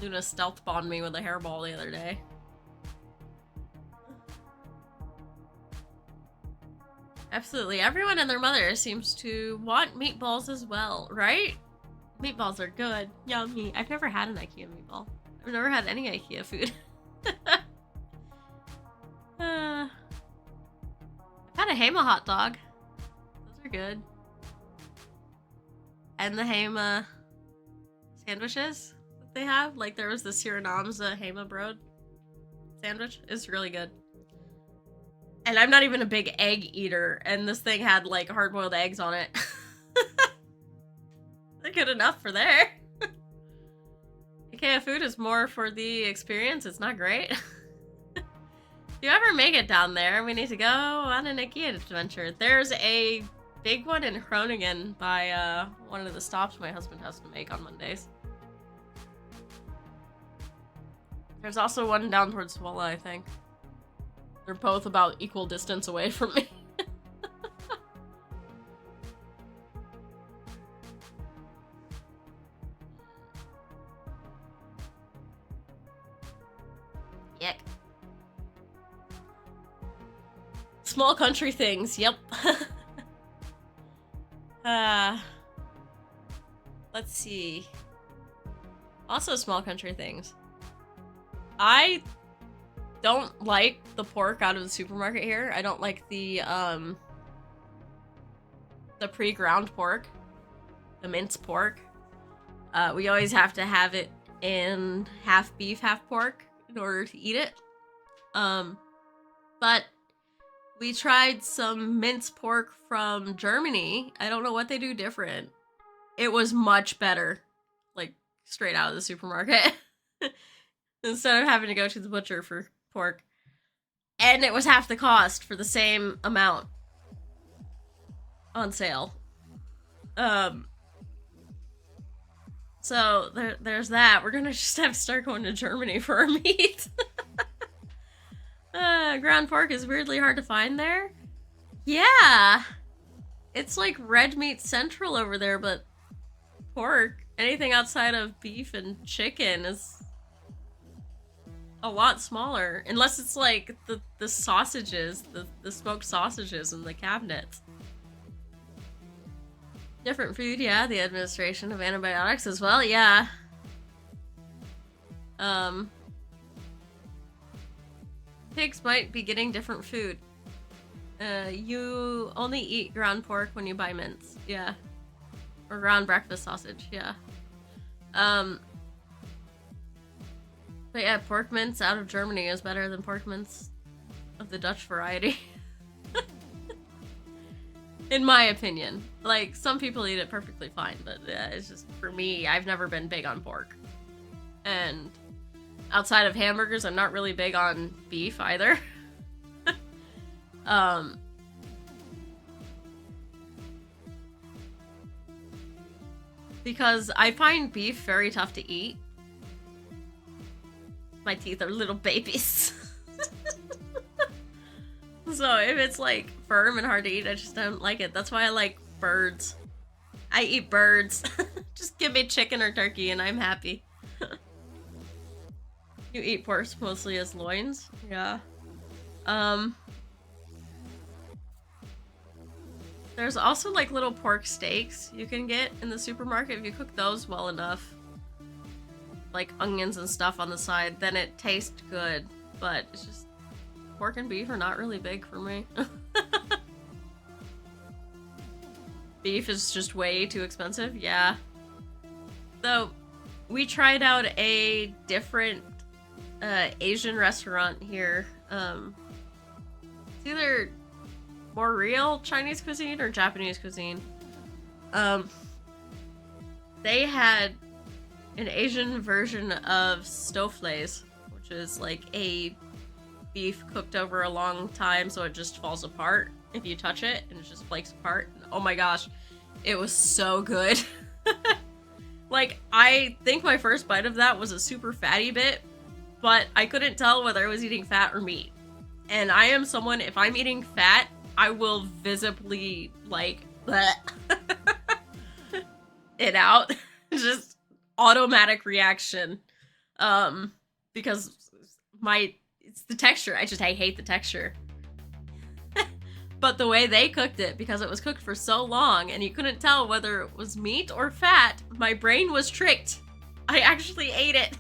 Luna stealth bombed me with a hairball the other day. Absolutely. Everyone and their mother seems to want meatballs as well, right? Meatballs are good. Yummy. I've never had an IKEA meatball. I've never had any IKEA food. I've had a Hema hot dog. Those are good. And the Hema sandwiches that they have. Like there was the Surinamese Hema bread sandwich. It's really good. And I'm not even a big egg eater, and this thing had like hard-boiled eggs on it. They're good enough for there. IKEA food is more for the experience. It's not great. If you ever make it down there, we need to go on an IKEA adventure. There's a big one in Groningen by one of the stops my husband has to make on Mondays. There's also one down towards Zwolle, I think. They're both about equal distance away from me. Yuck. Small country things, yep. Let's see. Also small country things. I don't like the pork out of the supermarket here. I don't like the pre-ground pork. The minced pork. We always have to have it in half beef, half pork in order to eat it. But we tried some minced pork from Germany. I don't know what they do different. It was much better, like straight out of the supermarket, instead of having to go to the butcher for pork. And it was half the cost for the same amount on sale. So there's that. We're gonna just have to start going to Germany for our meat. Ground pork is weirdly hard to find there. Yeah. It's like red meat central over there, but pork, anything outside of beef and chicken is a lot smaller. Unless it's like the sausages, the smoked sausages in the cabinets. Different food, yeah. The administration of antibiotics as well, yeah. Pigs might be getting different food. You only eat ground pork when you buy mince, yeah. Or ground breakfast sausage, yeah. But yeah, pork mince out of Germany is better than pork mince of the Dutch variety. In my opinion. Like, some people eat it perfectly fine, but it's just, for me, I've never been big on pork. And outside of hamburgers, I'm not really big on beef either. Because I find beef very tough to eat. My teeth are little babies. So if it's like firm and hard to eat, I just don't like it. That's why I like birds. I eat birds. Just give me chicken or turkey and I'm happy. You eat pork mostly as loins? Yeah. There's also like little pork steaks you can get in the supermarket if you cook those well enough. Like onions and stuff on the side, then it tastes good. But it's just, pork and beef are not really big for me. Beef is just way too expensive, yeah. So, we tried out a different Asian restaurant here. It's either more real Chinese cuisine or Japanese cuisine. They had an Asian version of stoflays, which is like a beef cooked over a long time so it just falls apart if you touch it and it just flakes apart. Oh my gosh, it was so good. Like, I think my first bite of that was a super fatty bit, but I couldn't tell whether I was eating fat or meat. And I am someone, if I'm eating fat, I will visibly, like, it out. Just automatic reaction. Because it's the texture. I hate the texture. But the way they cooked it, because it was cooked for so long and you couldn't tell whether it was meat or fat, my brain was tricked. I actually ate it.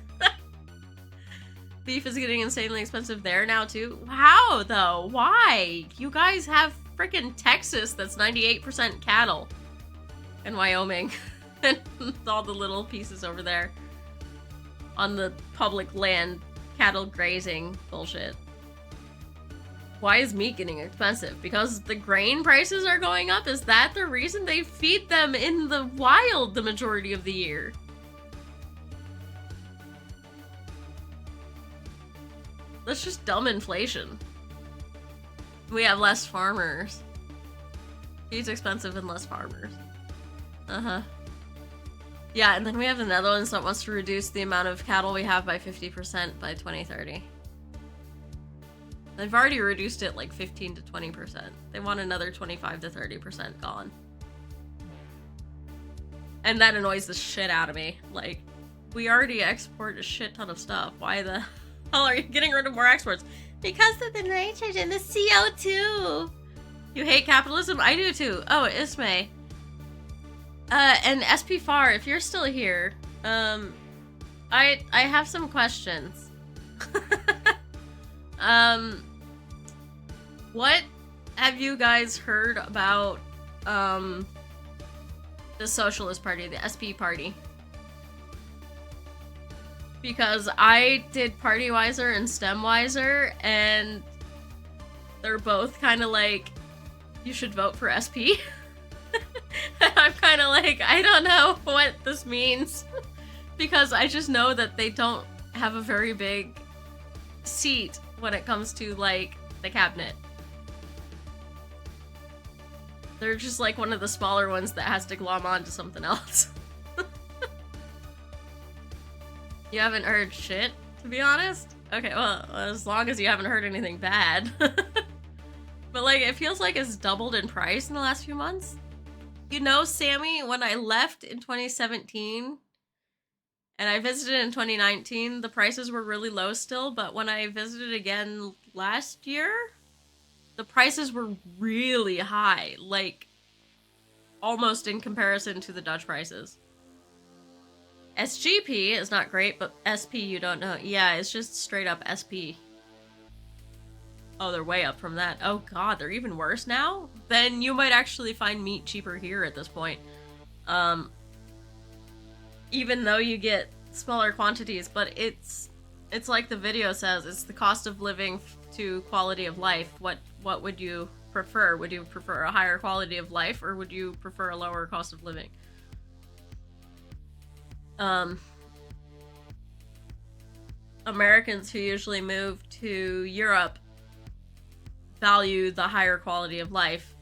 Beef is getting insanely expensive there now too. How though? Why? You guys have freaking Texas that's 98% cattle. And Wyoming. And all the little pieces over there. On the public land, cattle grazing bullshit. Why is meat getting expensive? Because the grain prices are going up? Is that the reason? They feed them in the wild the majority of the year. That's just dumb inflation. We have less farmers. Feed's expensive and less farmers. Uh-huh. Yeah, and then we have the Netherlands that wants to reduce the amount of cattle we have by 50% by 2030. They've already reduced it like 15 to 20%. They want another 25 to 30% gone. And that annoys the shit out of me. Like, we already export a shit ton of stuff. Why the hell are you getting rid of more exports? Because of the nitrogen and the CO2. You hate capitalism? I do too. Oh, Ismay. And SP4, if you're still here, I have some questions. What have you guys heard about, the Socialist Party, the SP Party? because I did Partywiser and StemWiser, and they're both kind of like, you should vote for SP. And I'm kind of like, I don't know what this means. Because I just know that they don't have a very big seat when it comes to, like, the cabinet. They're just like one of the smaller ones that has to glom on to something else. You haven't heard shit, to be honest? Okay, well, as long as you haven't heard anything bad. But, like, it feels like it's doubled in price in the last few months. You know, Sammy, when I left in 2017 and I visited in 2019, the prices were really low still, but when I visited again last year, the prices were really high, like, almost in comparison to the Dutch prices. SGP is not great, but SP you don't know. Yeah, it's just straight up SP. Oh, they're way up from that. Oh god, they're even worse now? Then you might actually find meat cheaper here at this point. Even though you get smaller quantities, but it's like the video says, it's the cost of living to quality of life. What would you prefer? Would you prefer a higher quality of life, or would you prefer a lower cost of living? Americans who usually move to Europe value the higher quality of life,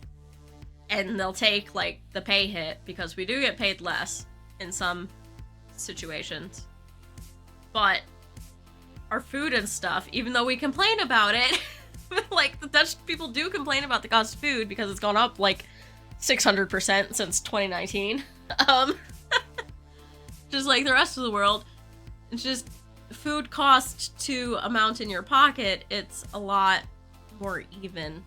and they'll take, like, the pay hit, because we do get paid less in some situations. But our food and stuff, even though we complain about it, like, the Dutch people do complain about the cost of food because it's gone up, like, 600% since 2019. Just like the rest of the world, it's just food cost to amount in your pocket, it's a lot more even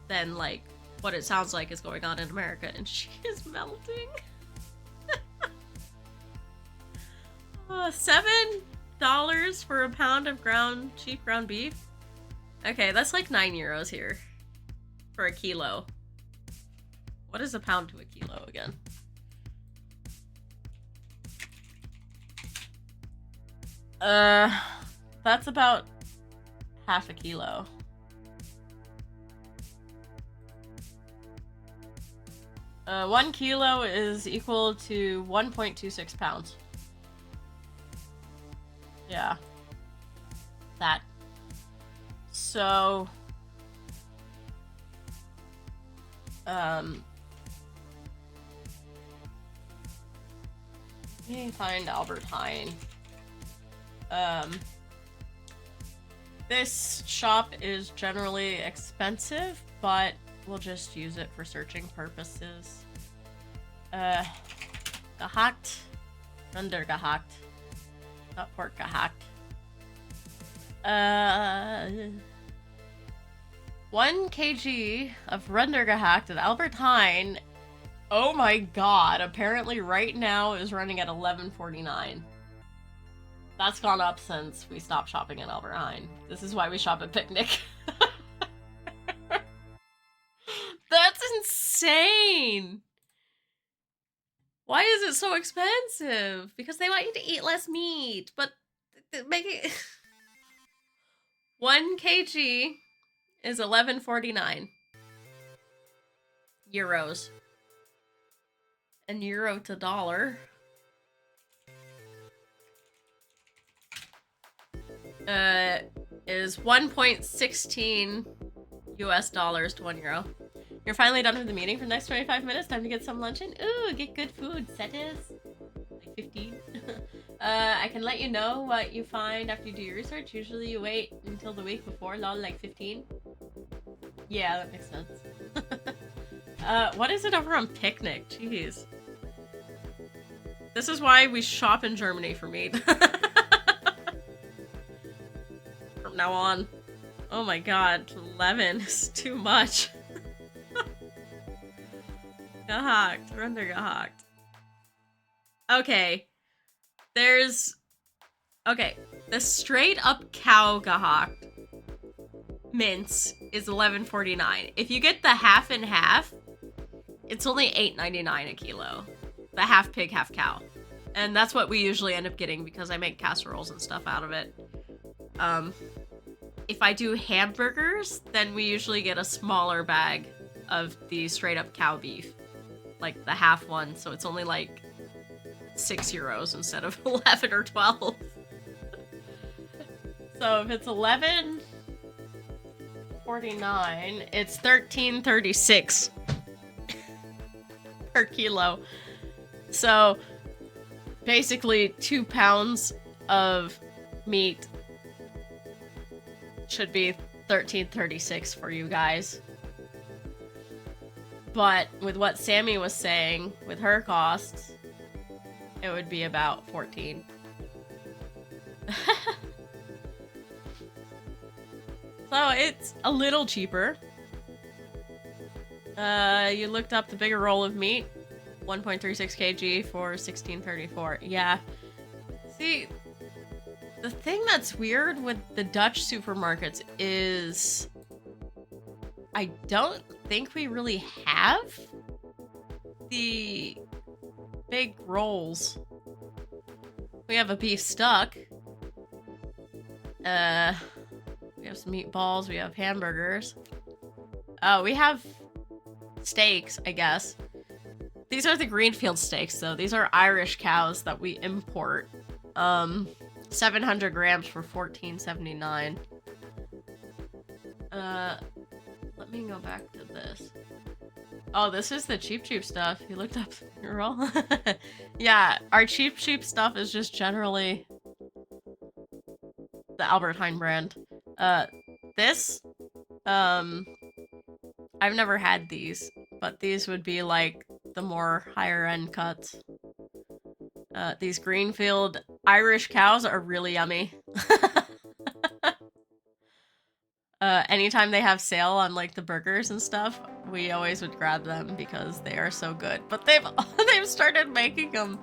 than, like, what it sounds like is going on in America. And she is melting. $7 for a pound of cheap ground beef? Okay, that's like 9 euros here for a kilo. What is a pound to a kilo again? That's about half a kilo. One kilo is equal to 1.26 pounds. Yeah. That. So, let me find Albert Heijn. This shop is generally expensive, but we'll just use it for searching purposes. Gehakt, rundergehakt, not pork gehakt. 1 kg of rundergehakt at Albert Heijn. Oh my god, apparently right now is running at $11.49. That's gone up since we stopped shopping at Albert Heijn. This is why we shop at Picnic. That's insane! Why is it so expensive? Because they want you to eat less meat, but make it... 1 kg is $11.49 euros. And euro to dollar is 1.16 US dollars to 1 euro. You're finally done with the meeting for the next 25 minutes. Time to get some lunch in. Ooh, get good food. Setes. Like 15. I can let you know what you find after you do your research. Usually you wait until the week before. Lol, like 15. Yeah, that makes sense. What is it over on Picnic? Jeez. This is why we shop in Germany for meat. From now on. Oh my god, 11 is too much. Gehakt, rundergehakt. Okay. Okay, the straight up cow gehakt mince is $11.49. If you get the half and half, it's only $8.99 a kilo. The half pig, half cow. And that's what we usually end up getting because I make casseroles and stuff out of it. If I do hamburgers, then we usually get a smaller bag of the straight up cow beef. Like the half one, so it's only like €6 instead of 11 or 12. So if it's 11.49, it's 13.36 per kilo. So basically 2 pounds of meat should be 13.36 for you guys. But with what Sammy was saying, with her costs, it would be about 14. So it's a little cheaper. You looked up the bigger roll of meat, 1.36 kg for 16.34. Yeah. See, the thing that's weird with the Dutch supermarkets is I don't think we really have the big rolls. We have a beef stuck. We have some meatballs. We have hamburgers. Oh, we have steaks, I guess. These are the Greenfield steaks, though. These are Irish cows that we import. 700 grams for $14.79. Let me go back to this. Oh, this is the cheap stuff. You looked up your roll? Yeah, our cheap stuff is just generally the Albert Heijn brand. This, I've never had these, but these would be like the more higher end cuts. These Greenfield Irish cows are really yummy. Anytime they have sale on like the burgers and stuff, we always would grab them because they are so good. But they've started making them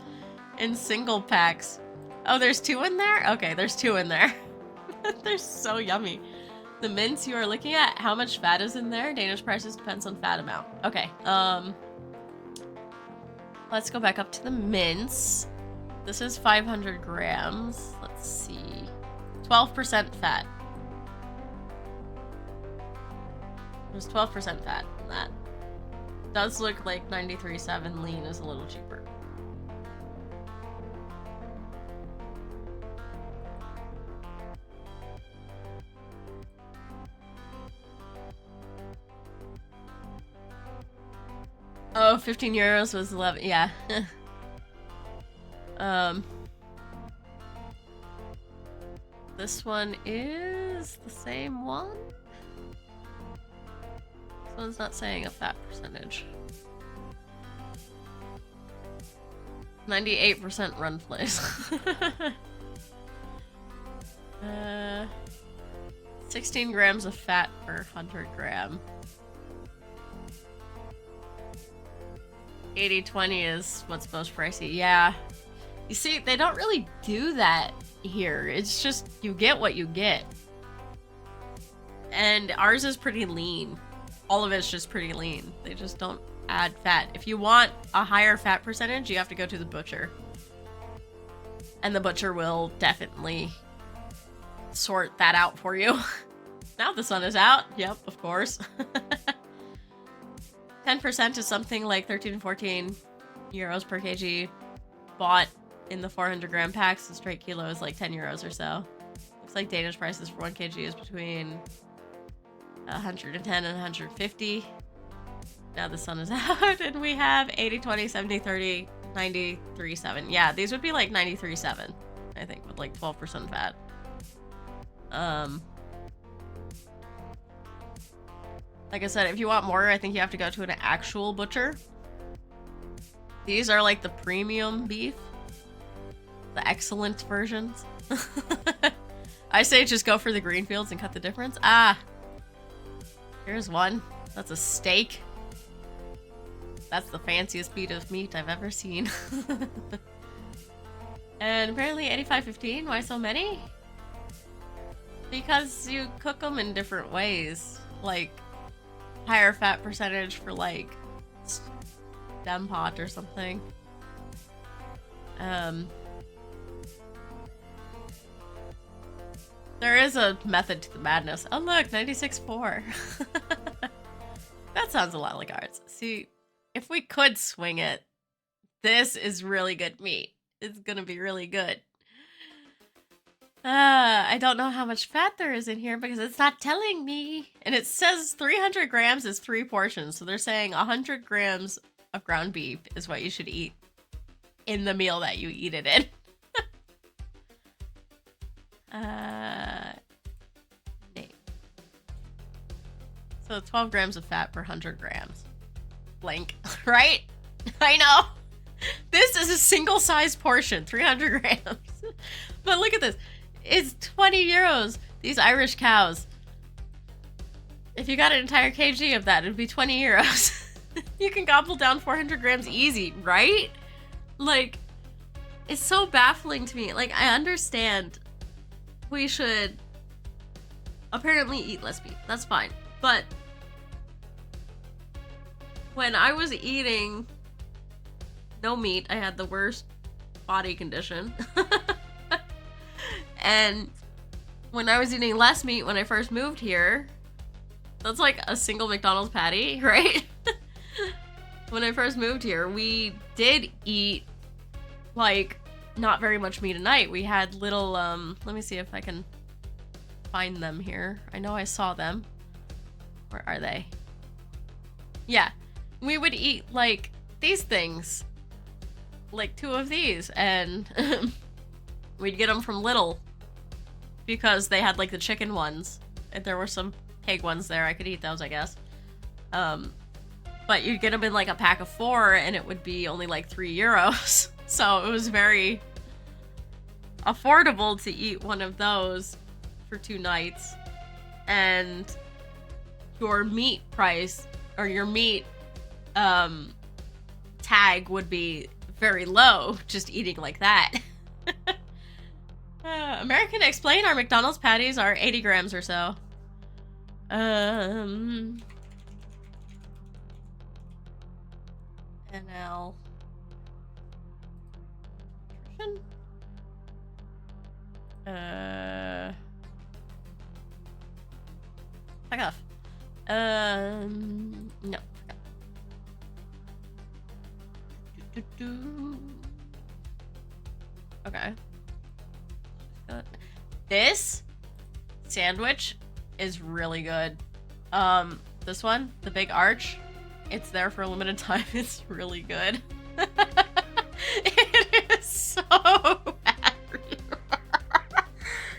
in single packs. Oh, there's 2 in there? Okay, there's 2 in there. They're so yummy. The mince you are looking at, how much fat is in there? Danish prices depends on fat amount. Okay, let's go back up to the mince. This is 500 grams. Let's see. 12% fat. There's 12% fat in that. Does look like 93.7 lean is a little cheaper. Oh, 15 euros was 11. Yeah. This one is the same one. This one's not saying a fat percentage. 98% run place. 16 grams of fat per 100 gram. 80-20 is what's most pricey. Yeah. You see, they don't really do that here. It's just, you get what you get. And ours is pretty lean. All of it's just pretty lean. They just don't add fat. If you want a higher fat percentage, you have to go to the butcher. And the butcher will definitely sort that out for you. Now the sun is out. Yep, of course. 10% is something like 13 to 14 euros per kg. Bought in the 400 gram packs, the straight kilo is like 10 euros or so. Looks like Danish prices for 1 kg is between 110 and 150. Now the sun is out and we have 80, 20, 70, 30, 93, 7. Yeah, these would be like 93, 7, I think, with like 12% fat. Like I said, if you want more, I think you have to go to an actual butcher. These are like the premium beef. The excellent versions. I say just go for the Greenfields and cut the difference. Ah! Here's one. That's a steak. That's the fanciest beat of meat I've ever seen. And apparently 85.15. Why so many? Because you cook them in different ways. Like, higher fat percentage for like stem pot or something. There is a method to the madness. Oh look, 96.4. That sounds a lot like ours. See, if we could swing it, this is really good meat. It's gonna be really good. I don't know how much fat there is in here because it's not telling me. And it says 300 grams is 3 portions. So they're saying 100 grams of ground beef is what you should eat in the meal that you eat it in. Name. So 12 grams of fat per 100 grams. Blank, right? I know. This is a single size portion, 300 grams. But look at this. It's 20 euros. These Irish cows. If you got an entire kg of that, it'd be 20 euros. You can gobble down 400 grams easy, right? Like, it's so baffling to me. Like, I understand we should apparently eat less meat. That's fine. But when I was eating no meat, I had the worst body condition. And when I was eating less meat when I first moved here, that's like a single McDonald's patty, right? When I first moved here, we did eat like not very much meat a night. We had little, let me see if I can find them here. I know I saw them. Where are they? Yeah, we would eat like these things, like 2 of these, and we'd get them from Lidl because they had like the chicken ones. And there were some pig ones there. I could eat those, I guess. But you'd get them in like a pack of 4 and it would be only like 3 euros. So it was very affordable to eat one of those for 2 nights. And your meat price or your meat tag would be very low just eating like that. American Explain, our McDonald's patties are 80 grams or so. NL. Nutrition? Back off. No. Okay. This sandwich is really good. This one, the big arch, it's there for a limited time. It's really good. It is so bad for you.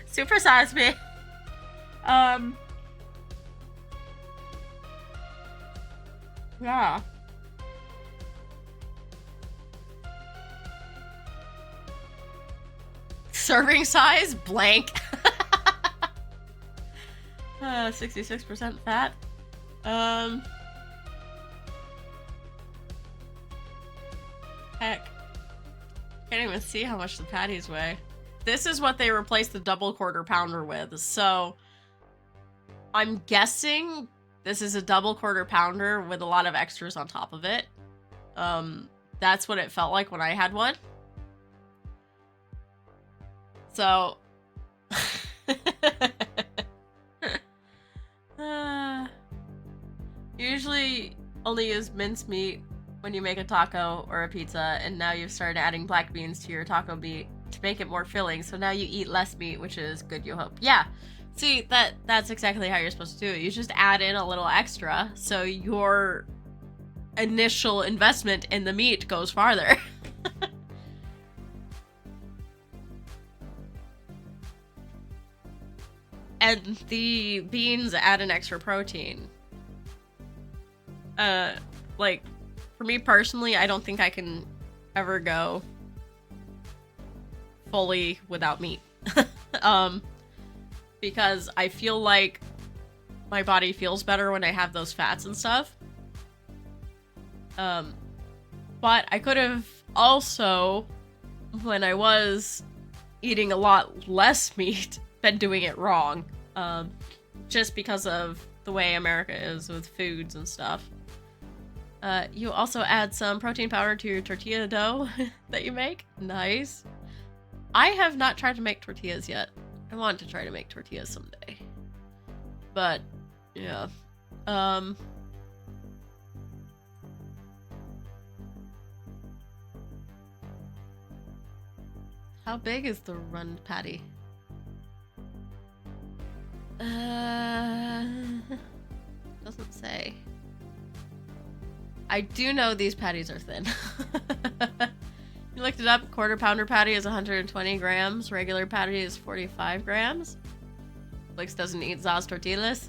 Super size me. Yeah. Serving size, blank. 66% fat. Heck. Can't even see how much the patties weigh. This is what they replaced the double quarter pounder with, so I'm guessing this is a double quarter pounder with a lot of extras on top of it. That's what it felt like when I had one. So usually only use mincemeat when you make a taco or a pizza, and now you've started adding black beans to your taco meat to make it more filling, so now you eat less meat, which is good, you hope. Yeah, see, that's exactly how you're supposed to do it. You just add in a little extra so your initial investment in the meat goes farther. And the beans add an extra protein. Like, for me personally, I don't think I can ever go fully without meat. Because I feel like my body feels better when I have those fats and stuff. But I could have also, when I was eating a lot less meat, been doing it wrong. Just because of the way America is with foods and stuff. You also add some protein powder to your tortilla dough that you make. Nice. I have not tried to make tortillas yet. I want to try to make tortillas someday. But, yeah. How big is the run patty? Doesn't say. I do know these patties are thin. You looked it up. Quarter pounder patty is 120 grams. Regular patty is 45 grams. Flix doesn't eat Zaz tortillas.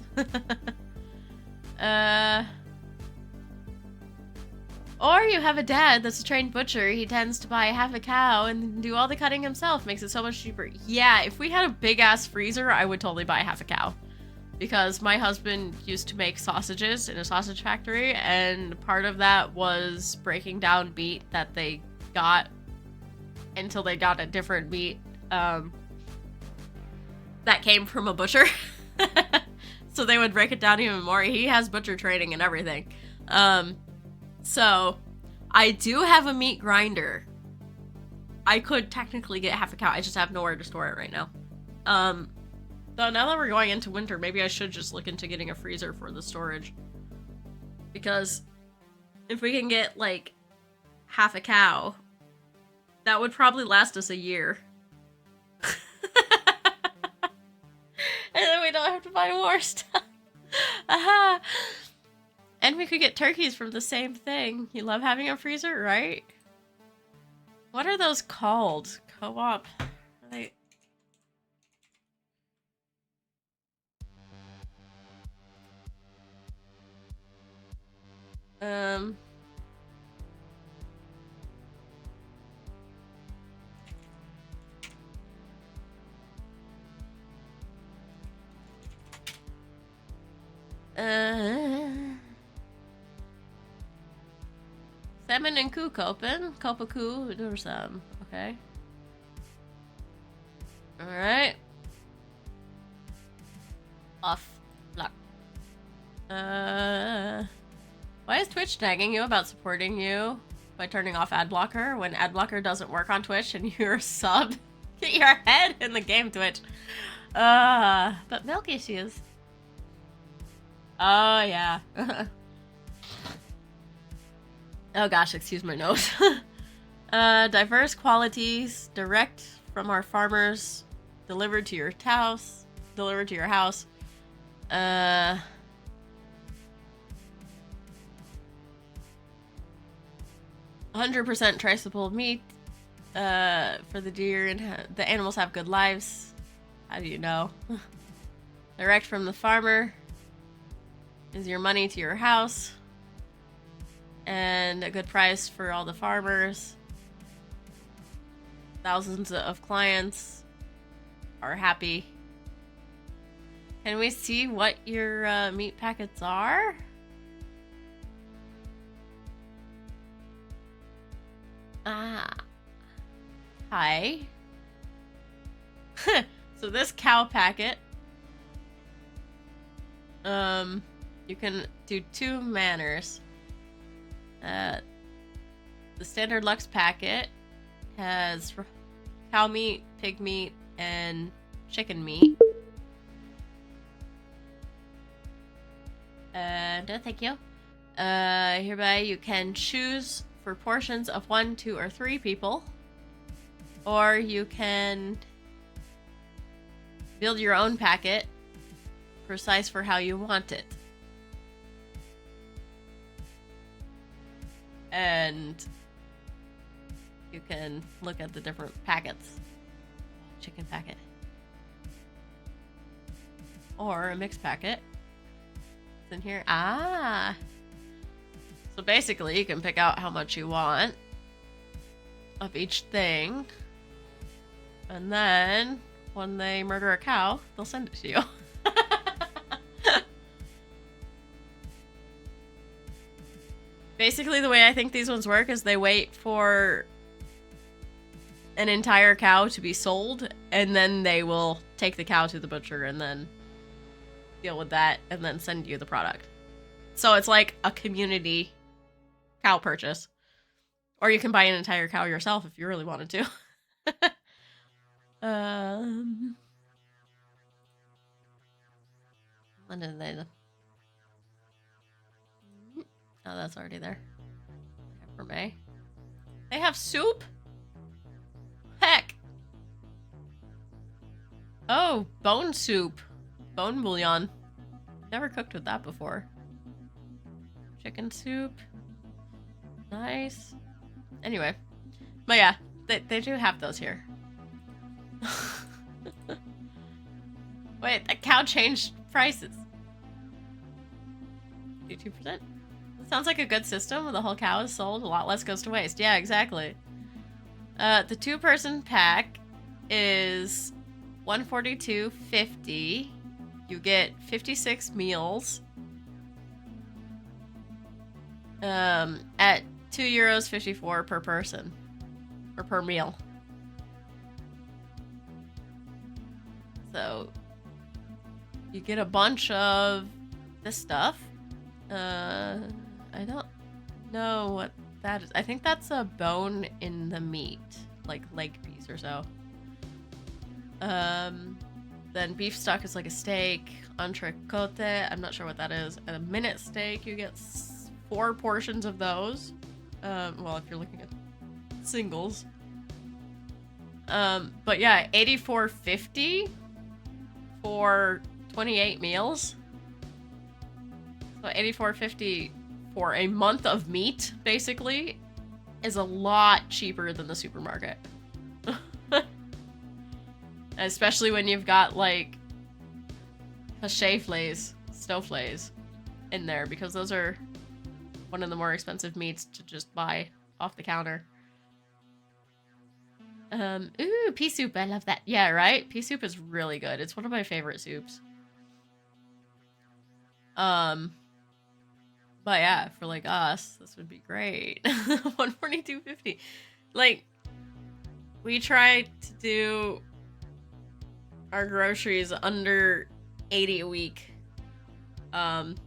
Or you have a dad that's a trained butcher. He tends to buy half a cow and do all the cutting himself. Makes it so much cheaper. Yeah, if we had a big ass freezer, I would totally buy half a cow. Because my husband used to make sausages in a sausage factory, and part of that was breaking down meat that they got until they got a different meat that came from a butcher. So they would break it down even more. He has butcher training and everything. So I do have a meat grinder. I could technically get half a cow. I just have nowhere to store it right now. Though now that we're going into winter, maybe I should just look into getting a freezer for the storage. Because if we can get, like, half a cow, that would probably last us a year. And then we don't have to buy more stuff. Aha! And we could get turkeys from the same thing. You love having a freezer, right? What are those called? Co-op? Are they... Salmon and Koo Kopen. Kopaku, or some. Okay. Alright. Off. Lock. Why is Twitch nagging you about supporting you by turning off ad blocker when ad blocker doesn't work on Twitch and you're a sub? Get your head in the game, Twitch. But milk issues. Oh, yeah. Oh gosh, excuse my nose. Diverse qualities, direct from our farmers, delivered to your house. 100% traceable meat for the deer, and the animals have good lives. How do you know? Direct from the farmer is your money to your house, and a good price for all the farmers. Thousands of clients are happy. Can we see what your meat packets are? Hi. So this cow packet, you can do 2 manners. The standard Lux packet has cow meat, pig meat, and chicken meat. No, thank you. Hereby you can choose for portions of 1, 2, or 3 people. Or you can build your own packet, precise for how you want it. And you can look at the different packets. Chicken packet. Or a mixed packet. It's in here. Ah! So basically, you can pick out how much you want of each thing. And then, when they murder a cow, they'll send it to you. Basically, the way I think these ones work is they wait for an entire cow to be sold, and then they will take the cow to the butcher and then deal with that, and then send you the product. So it's like a community cow purchase. Or you can buy an entire cow yourself if you really wanted to. What did they do? Oh, that's already there. For May. They have soup? Heck. Oh, bone soup. Bone bouillon. Never cooked with that before. Chicken soup. Nice. Anyway. But yeah, they do have those here. Wait, that cow changed prices. 52%? Sounds like a good system. When the whole cow is sold, a lot less goes to waste. Yeah, exactly. The 2-person pack is $142.50. You get 56 meals. At €2.54 per person. Or per meal. So you get a bunch of this stuff. I don't know what that is. I think that's a bone in the meat, like leg piece or so. Then beef stock is like a steak. Entrecote, I'm not sure what that is. And a minute steak, you get 4 portions of those. Well, if you're looking at singles. But yeah, $84.50 for 28 meals. So $84.50 for a month of meat, basically, is a lot cheaper than the supermarket. Especially when you've got, like, haché fillets, stove fillets in there, because those are one of the more expensive meats to just buy off the counter. Ooh, pea soup, I love that. Yeah, right? Pea soup is really good. It's one of my favorite soups. But yeah, for like us, this would be great. $142.50. Like, we try to do our groceries under 80 a week. And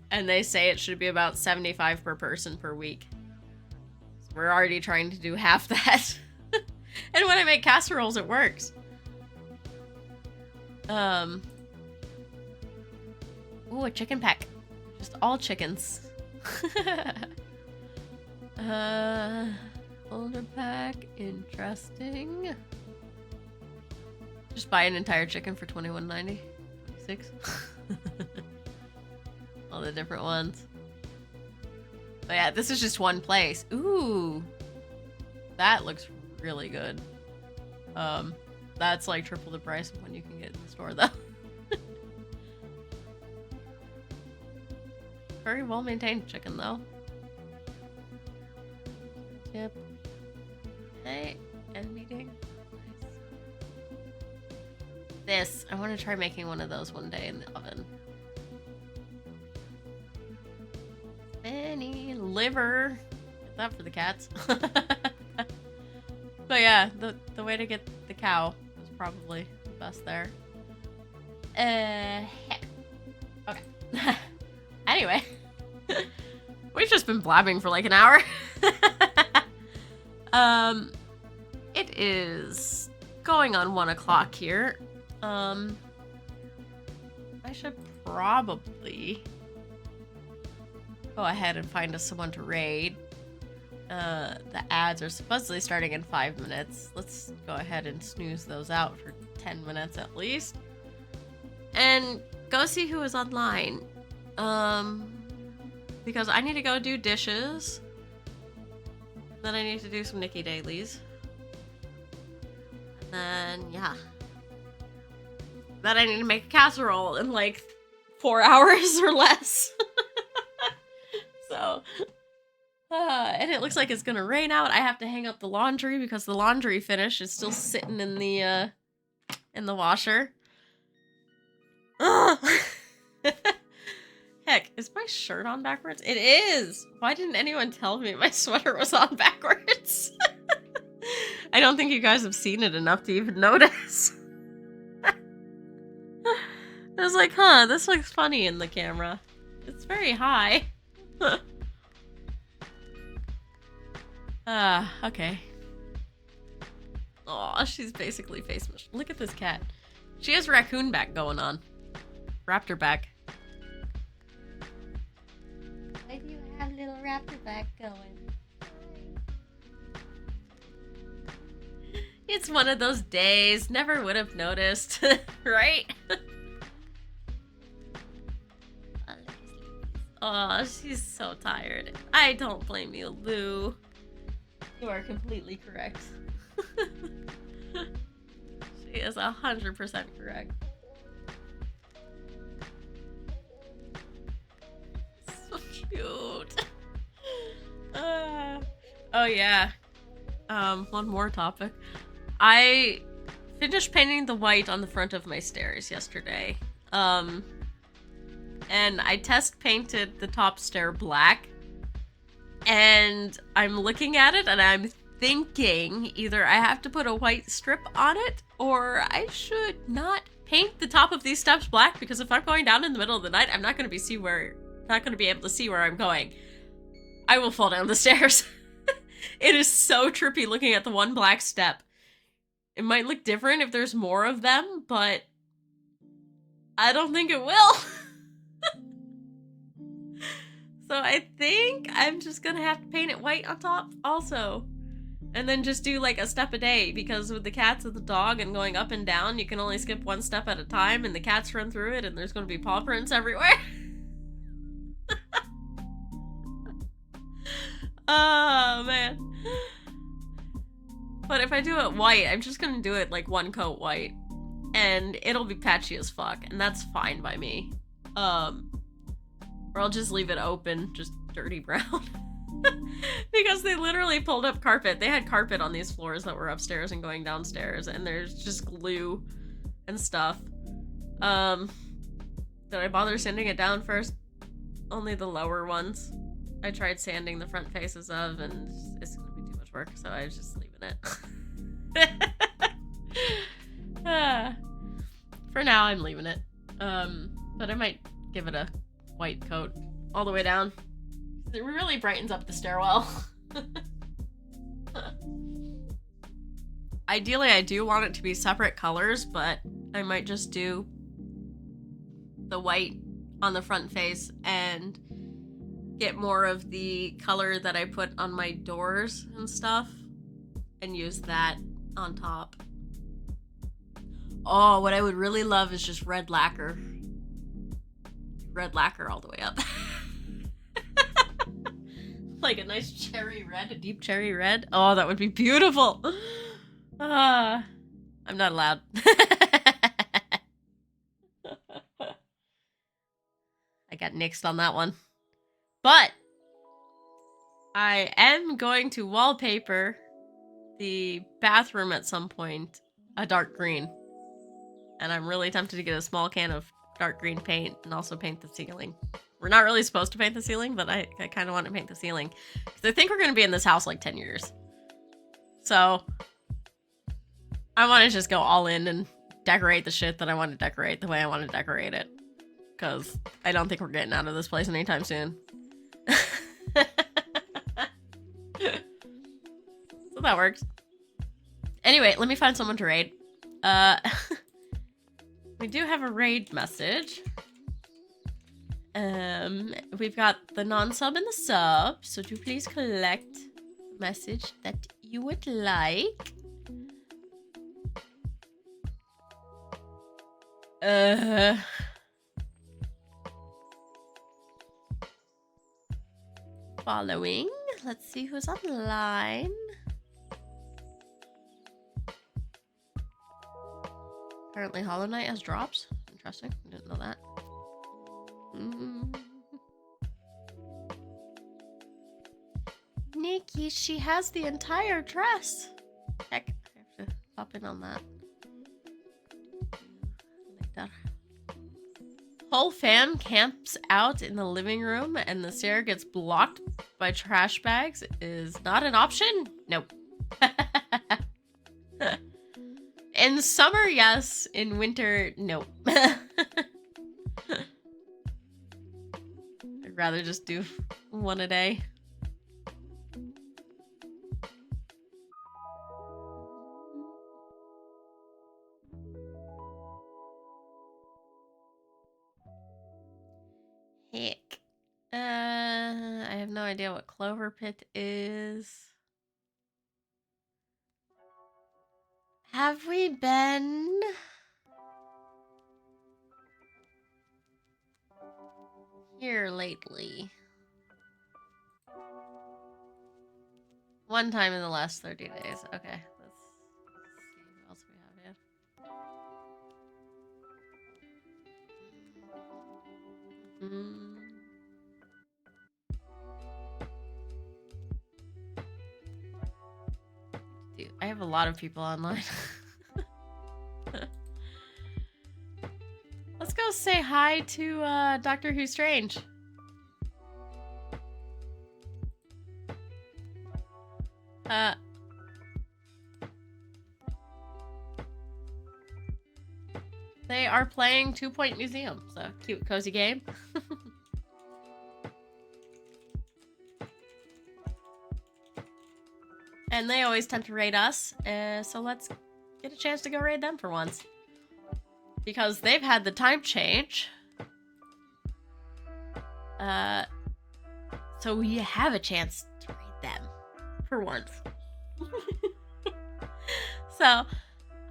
they say it should be about 75 per person per week. So we're already trying to do half that. And when I make casseroles, it works. Ooh, a chicken pack. Just all chickens. Older pack. Interesting. Just buy an entire chicken for $21.90. 26. All the different ones. But yeah, this is just one place. Ooh. That looks really good. That's like triple the price of when you can get in the store though. Very well maintained chicken though. Tip. Hey, end meeting. Nice. This, I want to try making one of those one day in the oven. Any liver. Get that for the cats. But yeah, the way to get the cow is probably the best there. Heck. Okay. Anyway. We've just been blabbing for like an hour. It is going on 1 o'clock here. I should probably go ahead and find us someone to raid. The ads are supposedly starting in 5 minutes. Let's go ahead and snooze those out for 10 minutes at least. And go see who is online. Because I need to go do dishes. Then I need to do some Nikki dailies. And then, yeah. Then I need to make a casserole in like 4 hours or less. So, and it looks like it's gonna rain out. I have to hang up the laundry because the laundry finish is still sitting in the washer. Heck, is my shirt on backwards? It is! Why didn't anyone tell me my sweater was on backwards? I don't think you guys have seen it enough to even notice. I was like, huh, this looks funny in the camera. It's very high. Okay. Aw, she's basically face mush. Look at this cat. She has raccoon back going on. Raptor back. Why do you have little raptor back going? It's one of those days. Never would have noticed. Right? Oh, she's so tired. I don't blame you, Lou. You are completely correct. She is 100% correct. So cute. Oh yeah. One more topic. I finished painting the white on the front of my stairs yesterday. And I test painted the top stair black. And I'm looking at it and I'm thinking either I have to put a white strip on it or I should not paint the top of these steps black, because if I'm going down in the middle of the night, I'm not going to be able to see where I'm going. I will fall down the stairs. It is so trippy looking at the one black step. It might look different if there's more of them, but I don't think it will. So I think I'm just gonna have to paint it white on top also. And then just do like a step a day, because with the cats and the dog and going up and down, you can only skip one step at a time and the cats run through it and there's gonna be paw prints everywhere. Oh man. But if I do it white, I'm just gonna do it like one coat white. And it'll be patchy as fuck, and that's fine by me. Or I'll just leave it open, just dirty brown. Because they literally pulled up carpet. They had carpet on these floors that were upstairs and going downstairs, and there's just glue and stuff. Did I bother sanding it down first? Only the lower ones. I tried sanding the front faces of, and it's gonna be too much work, so I was just leaving it. For now, I'm leaving it. But I might give it a white coat all the way down. It really brightens up the stairwell. Ideally, I do want it to be separate colors, but I might just do the white on the front face and get more of the color that I put on my doors and stuff and use that on top. Oh, what I would really love is just red lacquer. Red lacquer all the way up. Like a nice cherry red, a deep cherry red. Oh, that would be beautiful. I'm not allowed. I got nixed on that one. But I am going to wallpaper the bathroom at some point a dark green. And I'm really tempted to get a small can of dark green paint and also paint the ceiling. We're not really supposed to paint the ceiling, but I kind of want to paint the ceiling. Because I think we're going to be in this house like 10 years. So I want to just go all in and decorate the shit that I want to decorate the way I want to decorate it. Because I don't think we're getting out of this place anytime soon. So that works. Anyway, let me find someone to raid. We do have a raid message. We've got the non-sub and the sub, so do please collect the message that you would like. Following. Let's see who's on the line. Apparently Hollow Knight has drops. Interesting. I didn't know that. Nikki, she has the entire dress. Heck, I have to pop in on that. Like that. Whole fam camps out in the living room and the stair gets blocked by trash bags is not an option? Nope. In summer, yes. In winter, nope. I'd rather just do one a day. Heck. I have no idea what Clover Pit is. Have we been? Here lately? One time in the last 30 days. Okay, let's see what else we have here. Dude, I have a lot of people online. Let's go say hi to Doctor Who Strange. They are playing 2 Point Museum, so cute, cozy game. And they always tend to raid us, so let's get a chance to go raid them for once. Because they've had the time change. So you have a chance to raid them for once. So,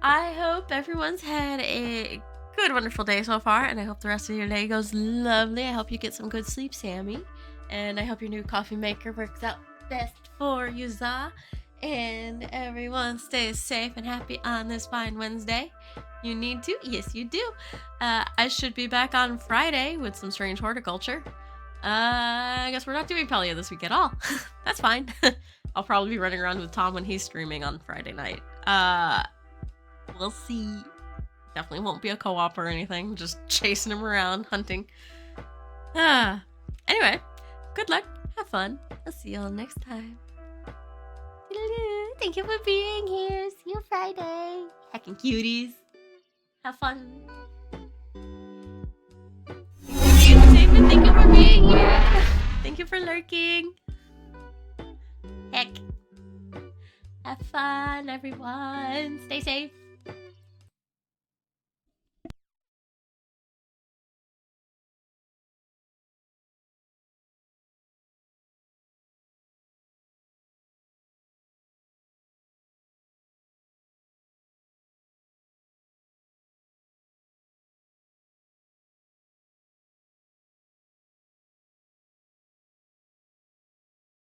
I hope everyone's had a good, wonderful day so far, and I hope the rest of your day goes lovely. I hope you get some good sleep, Sammy. And I hope your new coffee maker works out best for you, Za. And everyone stays safe and happy on this fine Wednesday. You need to? Yes, you do. I should be back on Friday with some strange horticulture. I guess we're not doing Pelia this week at all. That's fine. I'll probably be running around with Tom when he's streaming on Friday night. We'll see. Definitely won't be a co-op or anything. Just chasing him around, hunting. Anyway, good luck. Have fun. I'll see y'all next time. Thank you for being here. See you Friday. Heckin' cuties. Have fun. Thank you for being here. Thank you for lurking. Heck. Have fun, everyone. Stay safe.